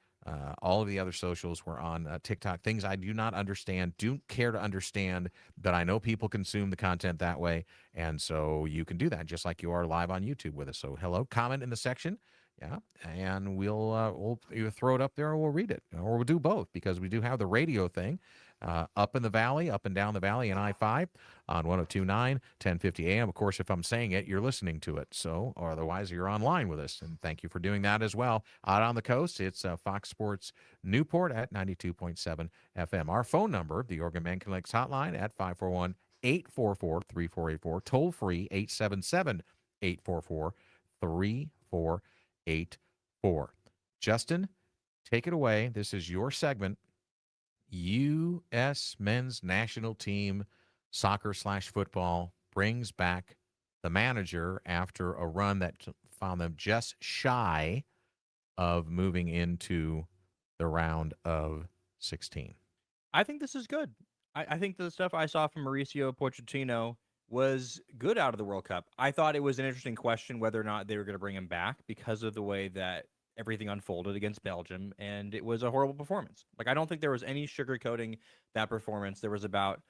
All of the other socials. We're on TikTok. Things I do not understand, don't care to understand, but I know people consume the content that way. And so you can do that just like you are live on YouTube with us. So hello, comment in the section. Yeah. And we'll either throw it up there or we'll read it, or we'll do both, because we do have the radio thing up in the valley, up and down the valley in I-5 on 102.9, 1050 AM. Of course, if I'm saying it, you're listening to it. So, or otherwise, you're online with us. And thank you for doing that as well. Out on the coast, it's Fox Sports Newport at 92.7 FM. Our phone number, the Oregon Man Connects hotline at 541-844-3484. Toll free, 877-844-3484. Justin, take it away. This is your segment. U.S. men's national team soccer/football brings back the manager after a run that found them just shy of moving into the round of 16. I think this is good. I think the stuff I saw from Mauricio Pochettino was good out of the World Cup. I thought it was an interesting question whether or not they were going to bring him back because of the way that everything unfolded against Belgium, and it was a horrible performance. Like, I don't think there was any sugarcoating that performance. There was about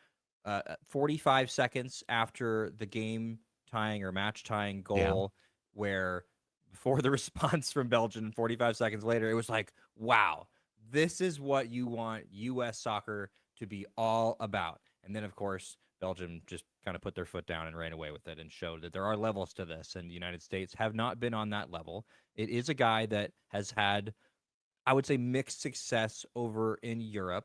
45 seconds after the game tying or match tying goal where before the response from Belgium, 45 seconds later, it was like, wow, this is what you want U.S. soccer to be all about. And then, of course, Belgium just kind of put their foot down and ran away with it and showed that there are levels to this, and the United States have not been on that level. It is a guy that has had, I would say, mixed success over in Europe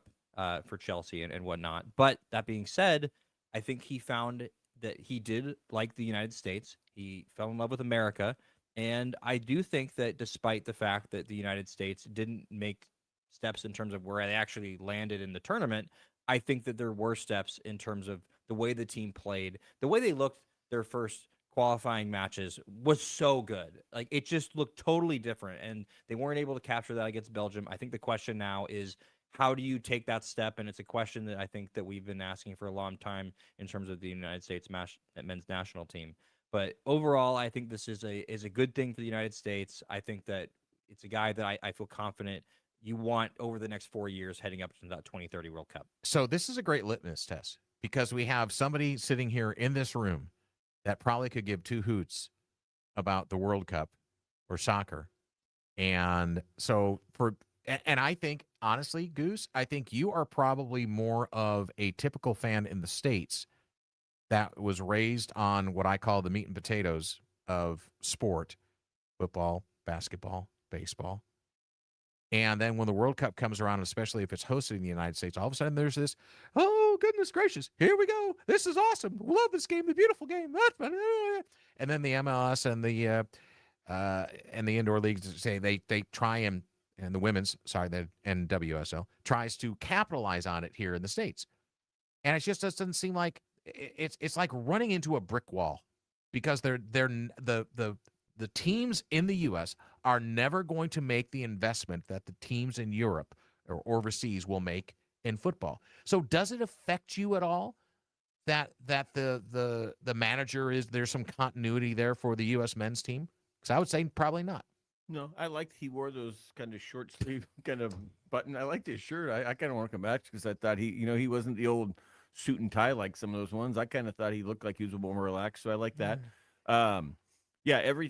for Chelsea and whatnot. But that being said, I think he found that he did like the United States. He fell in love with America. And I do think that despite the fact that the United States didn't make steps in terms of where they actually landed in the tournament, I think that there were steps in terms of the way the team played, the way they looked their first qualifying matches was so good. Like, it just looked totally different, and they weren't able to capture that against Belgium. I think the question now is, how do you take that step? And it's a question that I think that we've been asking for a long time in terms of the United States men's national team. But overall, I think this is a good thing for the United States. I think that it's a guy that I feel confident you want over the next 4 years heading up to that 2030 World Cup. So this is a great litmus test, because we have somebody sitting here in this room that probably could give two hoots about the World Cup or soccer. And so and I think, honestly, Goose, I think you are probably more of a typical fan in the States that was raised on what I call the meat and potatoes of sport: football, basketball, baseball. And then when the World Cup comes around, especially if it's hosted in the United States, all of a sudden there's this, oh, goodness gracious, here we go. This is awesome. Love this game, the beautiful game. That's fun. And then the MLS and the indoor leagues say they try and the women's, the NWSL, tries to capitalize on it here in the States. And it just doesn't seem like it's like running into a brick wall, because the teams in the U.S. are never going to make the investment that the teams in Europe or overseas will make in football. So does it affect you at all that the manager there's some continuity there for the U.S. men's team? Because I would say probably not. No, I liked he wore those kind of short sleeve kind of button. I liked his shirt. I kind of want to come back because I thought he wasn't the old suit and tie like some of those ones. I kind of thought he looked like he was a little more relaxed, so I like that. Yeah, every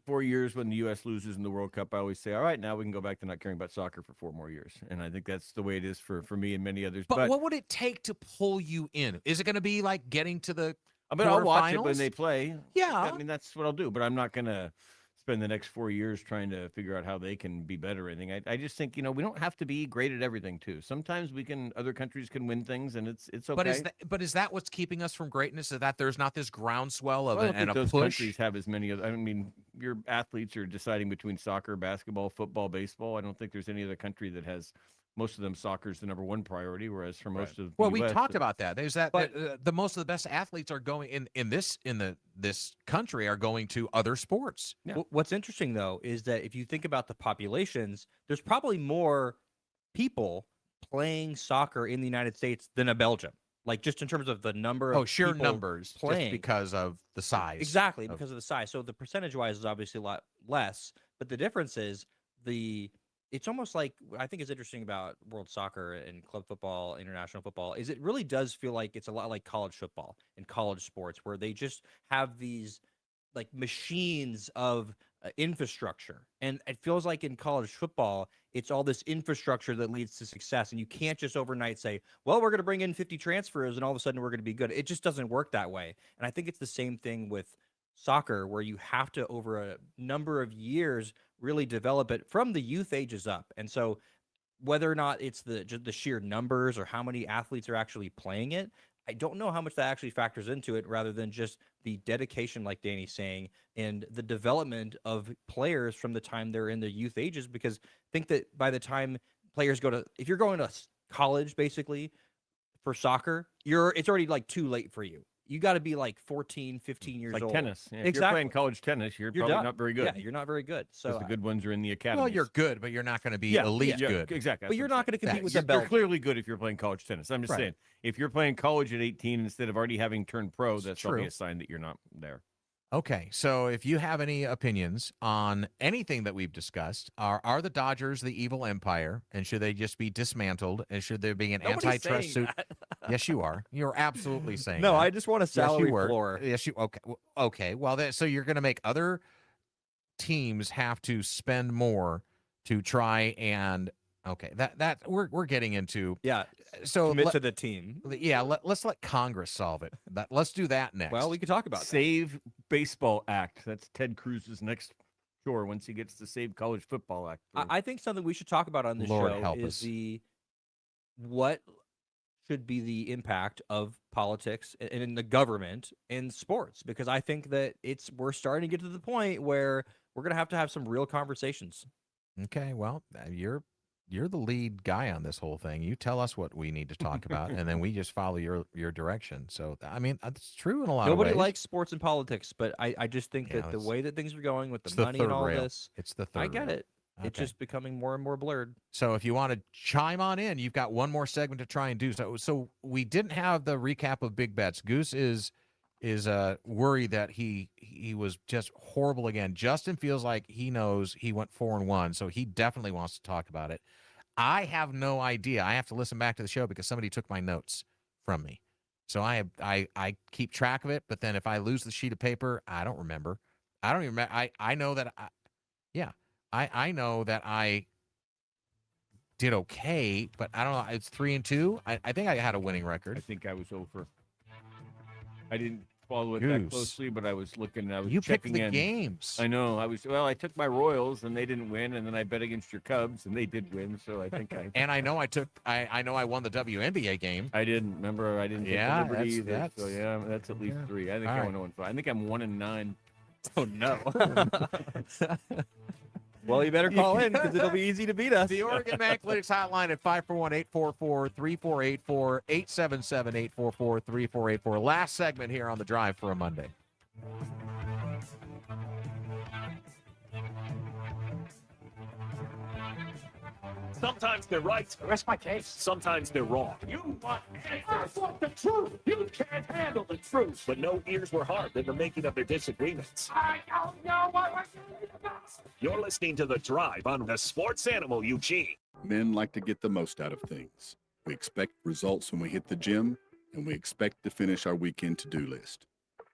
4 years when the U.S. loses in the World Cup, I always say, all right, now we can go back to not caring about soccer for 4 more years. And I think that's the way it is for me and many others. But what would it take to pull you in? Is it going to be like getting to the I mean, I'll watch it when quarterfinals? they play. Yeah. I mean, that's what I'll do. But I'm not going to spend the next 4 years trying to figure out how they can be better or anything. I just think, we don't have to be great at everything, too. Sometimes other countries can win things, and it's okay. But is that what's keeping us from greatness? Is that there's not this groundswell of I don't and think a those push? countries have as many other. I mean, your athletes are deciding between soccer, basketball, football, baseball. I don't think there's any other country that has. Most of them, soccer is the number 1 priority, whereas for most of Well, the we US, talked about that. There's that the most of the best athletes are going in this country are going to other sports. What's interesting though is that if you think about the populations, there's probably more people playing soccer in the United States than a Belgium. Like just in terms of the number of sheer people numbers, playing. just because of the size. Exactly, because of the size. So the percentage-wise is obviously a lot less, but the difference is it's almost like I think is interesting about world soccer and club football, international football, is it really does feel like it's a lot like college football and college sports where they just have these like machines of infrastructure. And it feels like in college football, it's all this infrastructure that leads to success. And you can't just overnight say, well, we're going to bring in 50 transfers and all of a sudden we're going to be good. It just doesn't work that way. And I think it's the same thing with soccer where you have to over a number of years really develop it from the youth ages up. And so whether or not it's just the sheer numbers or how many athletes are actually playing it, I don't know how much that actually factors into it rather than just the dedication, like Danny's saying, and the development of players from the time they're in their youth ages. Because I think that by the time players if you're going to college basically for soccer, it's already like too late for you. You got to be like 14, 15 years like old. tennis. Yeah, if exactly. you're playing college tennis, you're probably done. not very good. Yeah, you're not very good. So the good ones are in the academy. Well, you're good, but you're not going to be elite good. Exactly. But you're not going to compete with you're, the belt. You're clearly good if you're playing college tennis. I'm just Right. saying, if you're playing college at 18 instead of already having turned pro, that's true. probably a sign that you're not there. Okay, so if you have any opinions on anything that we've discussed, are the Dodgers the evil empire, and should they just be dismantled, and should there be an Nobody's antitrust saying suit? that. Yes, you are. You're absolutely saying No, that. I just want a salary floor. Yes, you okay? Okay, well, so you're going to make other teams have to spend more to try and that we're getting into. Yeah. So Commit to the team. Yeah, let's let Congress solve it. Let's do that next. Well, we could talk about that. Save Baseball Act. That's Ted Cruz's next chore once he gets the Save College Football Act. I think something we should talk about on this Lord show help is us. what should be the impact of politics and in the government in sports, because I think that we're starting to get to the point where we're going to have some real conversations. Okay, well, you're the lead guy on this whole thing. You tell us what we need to talk about, and then we just follow your direction. So, I mean, it's true in a lot Nobody of ways. likes sports and politics, but I just think Yeah, that the it's- way that things are going with it's the money and third all rail. this, It's the third I get rail. it. It's Okay. just becoming more and more blurred. So if you want to chime on in, you've got one more segment to try and do. So we didn't have the recap of big bets. Goose is worried that he was just horrible again. Justin feels like he knows he went 4-1, so he definitely wants to talk about it. I have no idea. I have to listen back to the show because somebody took my notes from me. So I keep track of it, but then if I lose the sheet of paper, I don't remember. I don't even remember. I know that I know that I did okay, but I don't know. It's 3-2. I think I had a winning record. I think I was over. I didn't follow it Goose. that closely, but I was looking. I was You picked checking the in. games. I know. I took my Royals and they didn't win, and then I bet against your Cubs and they did win. So I think I. And I know I won the WNBA game. I didn't remember. I didn't. Yeah, take the Liberty either, that's- so yeah, that's at least 3. I think All I right. went 0-5. I think I'm 1-9. Oh no. Well, you better call in because it'll be easy to beat us. The Oregon Athletics hotline at 541-844-3484, 877-844-3484. Last segment here on The Drive for a Monday. Sometimes they're right. Rest my case. Sometimes they're wrong. You want answers. I want the truth. You can't handle the truth. But no ears were harmed in the making of their disagreements. I don't know what we're doing about. You're listening to The Drive on the Sports Animal Eugene. Men like to get the most out of things. We expect results when we hit the gym, and we expect to finish our weekend to-do list.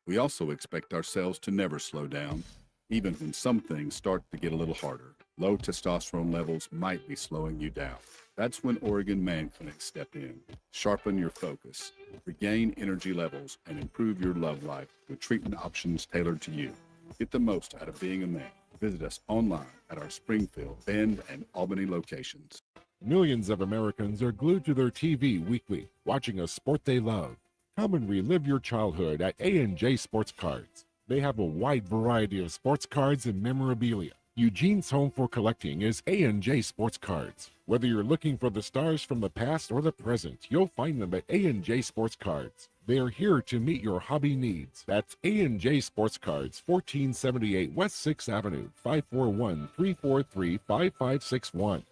We also expect ourselves to never slow down, even when some things start to get a little harder. Low testosterone levels might be slowing you down. That's when Oregon Man Clinic step in. Sharpen your focus, regain energy levels, and improve your love life with treatment options tailored to you. Get the most out of being a man. Visit us online at our Springfield, Bend, and Albany locations. Millions of Americans are glued to their TV weekly, watching a sport they love. Come and relive your childhood at A&J Sports Cards. They have a wide variety of sports cards and memorabilia. Eugene's home for collecting is A&J Sports Cards. Whether you're looking for the stars from the past or the present, you'll find them at A&J Sports Cards. They are here to meet your hobby needs. That's A&J Sports Cards, 1478 West 6th Avenue, 541-343-5561.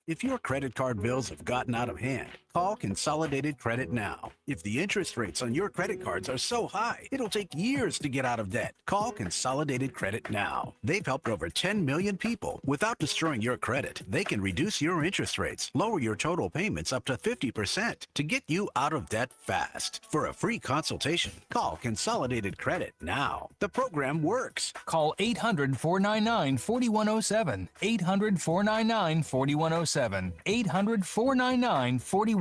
If your credit card bills have gotten out of hand, call Consolidated Credit now. If the interest rates on your credit cards are so high, it'll take years to get out of debt. Call Consolidated Credit now. They've helped over 10 million people. Without destroying your credit, they can reduce your interest rates, lower your total payments up to 50% to get you out of debt fast. For a free consultation, call Consolidated Credit now. The program works. Call 800-499-4107. 800-499-4107. 800-499-4107.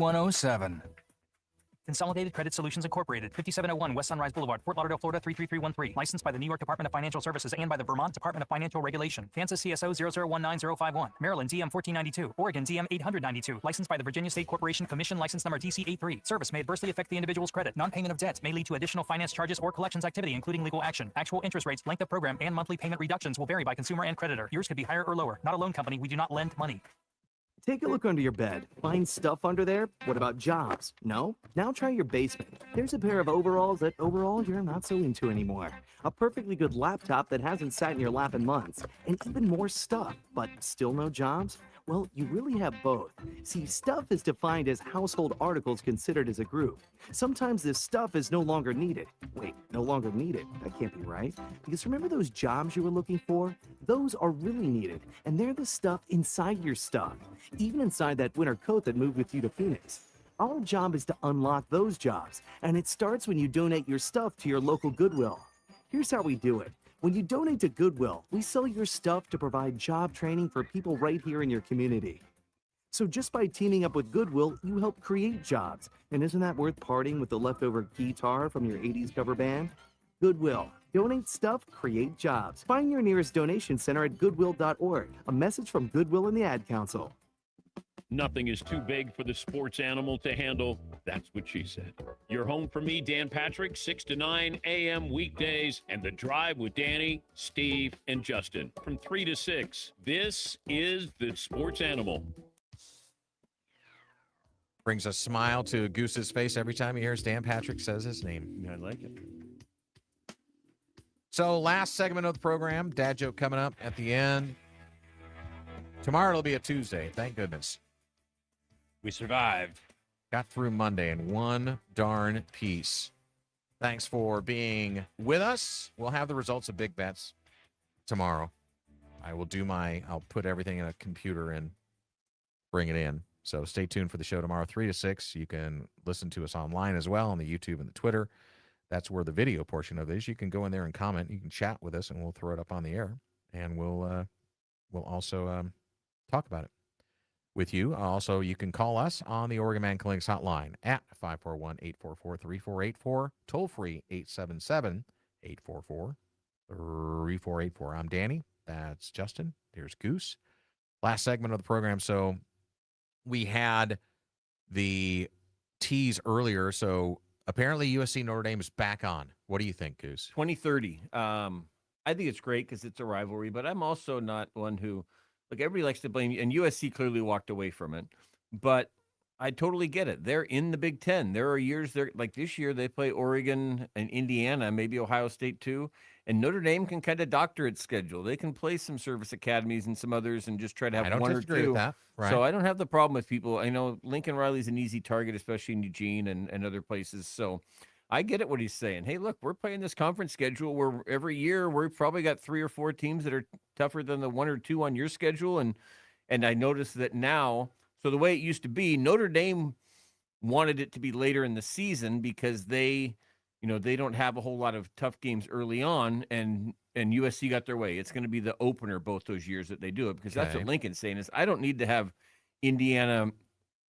Consolidated Credit Solutions Incorporated, 5701 West Sunrise Boulevard, Fort Lauderdale, Florida 33313. Licensed by the New York Department of Financial Services and by the Vermont Department of Financial Regulation. Kansas CSO 0019051. Maryland DM 1492. Oregon DM 892. Licensed by the Virginia State Corporation Commission, license number DC83. Service may adversely affect the individual's credit. Non-payment of debts may lead to additional finance charges or collections activity, including legal action. Actual interest rates, length of program, and monthly payment reductions will vary by consumer and creditor. Yours could be higher or lower. Not a loan company. We do not lend money. Take a look under your bed. Find stuff under there? What about jobs? No? Now try your basement. There's a pair of overalls that overall you're not so into anymore. A perfectly good laptop that hasn't sat in your lap in months. And even more stuff, but still no jobs? Well, you really have both. See, stuff is defined as household articles considered as a group. Sometimes this stuff is no longer needed. Wait, no longer needed? That can't be right. Because remember those jobs you were looking for? Those are really needed, and they're the stuff inside your stuff. Even inside that winter coat that moved with you to Phoenix. Our job is to unlock those jobs, and it starts when you donate your stuff to your local Goodwill. Here's how we do it. When you donate to Goodwill, we sell your stuff to provide job training for people right here in your community. So just by teaming up with Goodwill, you help create jobs. And isn't that worth parting with the leftover guitar from your 80s cover band? Goodwill. Donate stuff, create jobs. Find your nearest donation center at goodwill.org. A message from Goodwill and the Ad Council. Nothing is too big for the sports animal to handle. That's what she said. You're home for me, Dan Patrick, 6 to 9 a.m. weekdays, and The Drive with Danny, Steve, and Justin from 3 to 6. This is the sports animal. Brings a smile to Goose's face every time he hears Dan Patrick says his name. I like it. So last segment of the program, dad joke coming up at the end. Tomorrow it'll be a Tuesday. Thank goodness. We survived. Got through Monday in one darn piece. Thanks for being with us. We'll have the results of Big Bets tomorrow. I'll put everything in a computer and bring it in. So stay tuned for the show tomorrow, 3 to 6. You can listen to us online as well on the YouTube and the Twitter. That's where the video portion of it is. You can go in there and comment. You can chat with us, and we'll throw it up on the air. And we'll also talk about it with you. Also, you can call us on the Oregon Man Clinics hotline at 541-844-3484, toll free 877-844-3484. I'm Danny. That's Justin. There's Goose. Last segment of the program. So we had the tease earlier. So apparently USC Notre Dame is back on. What do you think, Goose? 2030. I think it's great because it's a rivalry, but I'm also not one who, like, everybody likes to blame you, and USC clearly walked away from it. But I totally get it. They're in the Big Ten. There are years there, like this year, they play Oregon and Indiana, maybe Ohio State too. And Notre Dame can kind of doctor its schedule. They can play some service academies and some others and just try to have one or two. With that. Right. So I don't have the problem with people. I know Lincoln Riley's an easy target, especially in Eugene and other places. So I get it what he's saying. Hey, look, we're playing this conference schedule where every year we've probably got 3 or 4 teams that are tougher than the 1 or 2 on your schedule. And I noticed that now, so the way it used to be, Notre Dame wanted it to be later in the season because they you know, they don't have a whole lot of tough games early on, and USC got their way. It's going to be the opener both those years that they do it, because that's Okay. what Lincoln's saying is I don't need to have Indiana,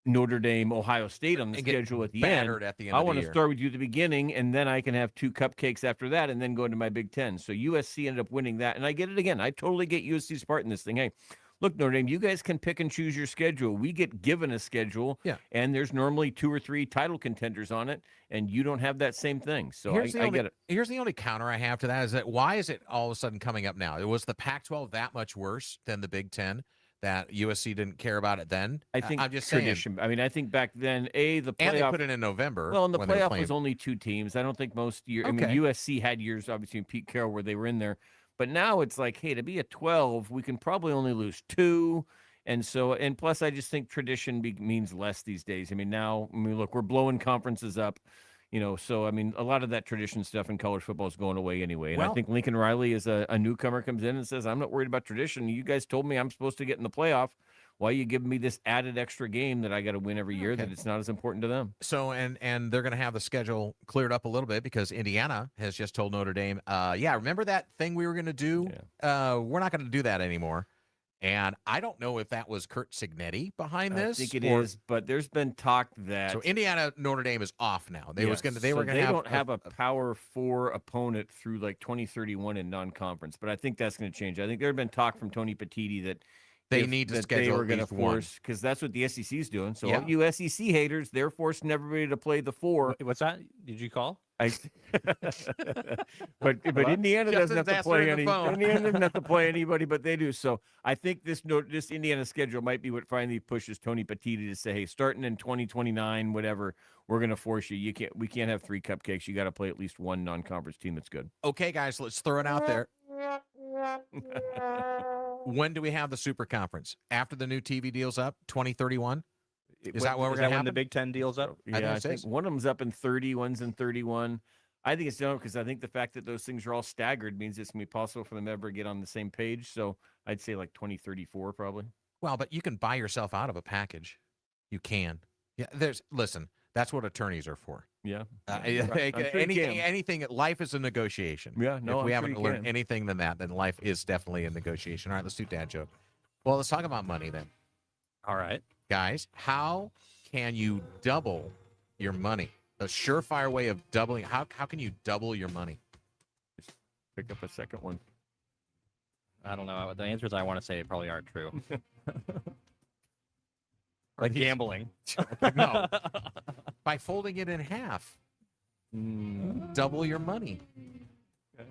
Notre Dame, Ohio State on the And get schedule at the battered end. at the end I of the want to year. start with you at the beginning, and then I can have 2 cupcakes after that, and then go into my Big Ten. So USC ended up winning that, and I get it again. I totally get USC's part in this thing. Hey, look, Notre Dame, you guys can pick and choose your schedule. We get given a schedule, and there's normally 2 or 3 title contenders on it, and you don't have that same thing. So I get it. Here's the only counter I have to that is that why is it all of a sudden coming up now? It was the Pac-12 that much worse than the Big Ten that USC didn't care about it then? I think I'm just tradition. saying. I mean, I think back then, the playoff. And they put it in November. Well, and the when they were playoff playing. was only 2 teams. I don't think most years. I Okay. mean, USC had years, obviously, in Pete Carroll where they were in there. But now it's like, hey, to be a 12, we can probably only lose 2. And so, and plus, I just think tradition means less these days. I mean, now, look, we're blowing conferences up, you know. So, I mean, a lot of that tradition stuff in college football is going away anyway. And I Well- think Lincoln Riley is a newcomer, comes in and says, I'm not worried about tradition. You guys told me I'm supposed to get in the playoff. Why are you giving me this added extra game that I got to win every year that it's not as important to them? So and they're going to have the schedule cleared up a little bit because Indiana has just told Notre Dame, yeah, remember that thing we were going to do? We're not going to do that anymore. And I don't know if that was Kurt Signetti behind this. I think it or- is, but there's been talk that So Indiana Notre Dame is off now. They were going to they have don't have a Power 4 opponent through like 2031 in non-conference, but I think that's going to change. I think there had been talk from Tony Petitti that They need to they schedule were at gonna least one. force, because that's what the SEC is doing. So Yeah. all you SEC haters, they're forcing everybody to play the 4. What's that? Did you call? I, but Indiana doesn't have to play any. Indiana doesn't have to play anybody, but they do. So I think this Indiana schedule might be what finally pushes Tony Petitti to say, hey, starting in 2029, whatever, we're going to force you. We can't have 3 cupcakes. You got to play at least one non-conference team that's good. Okay, guys, let's throw it out there. When do we have the super conference? After the new TV deal's up, 2031? Is that what we're going to when happen? the Big Ten deal's up? Yeah, I think one of them's up in 30, one's in 31. I think it's no, because I think the fact that those things are all staggered means it's going to be possible for them to ever get on the same page. So I'd say like 2034 probably. Well, but you can buy yourself out of a package. You can. Yeah, listen, that's what attorneys are for. Yeah. Uh, I'm sure you can. anything, life is a negotiation. Yeah, no, If we I'm sure haven't you learned can. anything than that, then life is definitely a negotiation. All right, let's do dad joke. Well, let's talk about money then. All right. Guys, how can you double your money? A surefire way of doubling. How can you double your money? Pick up a second one. I don't know. The answers I want to say probably aren't true. Like gambling. No. By folding it in half. Double your money. You're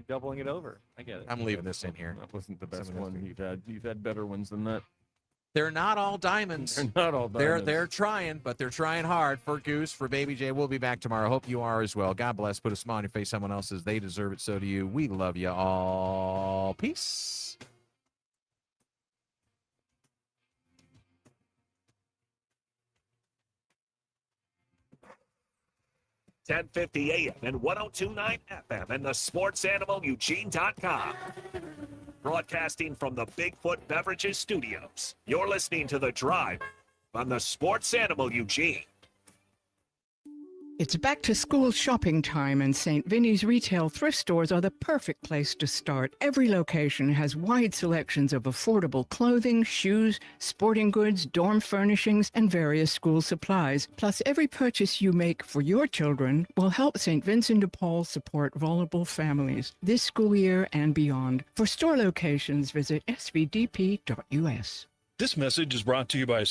doubling it over. I get it. I'm leaving this in here. That wasn't the best Someone else one. You've had better ones than that. They're not all diamonds. They're not all diamonds. They're trying, but they're trying hard. For Goose, for Baby J, we'll be back tomorrow. Hope you are as well. God bless. Put a smile on your face. Someone else's. They deserve it. So do you. We love you all. Peace. $10:50 a.m. and 102.9 FM and the SportsAnimalEugene.com. Broadcasting from the Bigfoot Beverages Studios. You're listening to The Drive on the Sports Animal Eugene. It's back to school shopping time, and St. Vinny's retail thrift stores are the perfect place to start. Every location has wide selections of affordable clothing, shoes, sporting goods, dorm furnishings, and various school supplies. Plus, every purchase you make for your children will help St. Vincent de Paul support vulnerable families this school year and beyond. For store locations, visit svdp.us. This message is brought to you by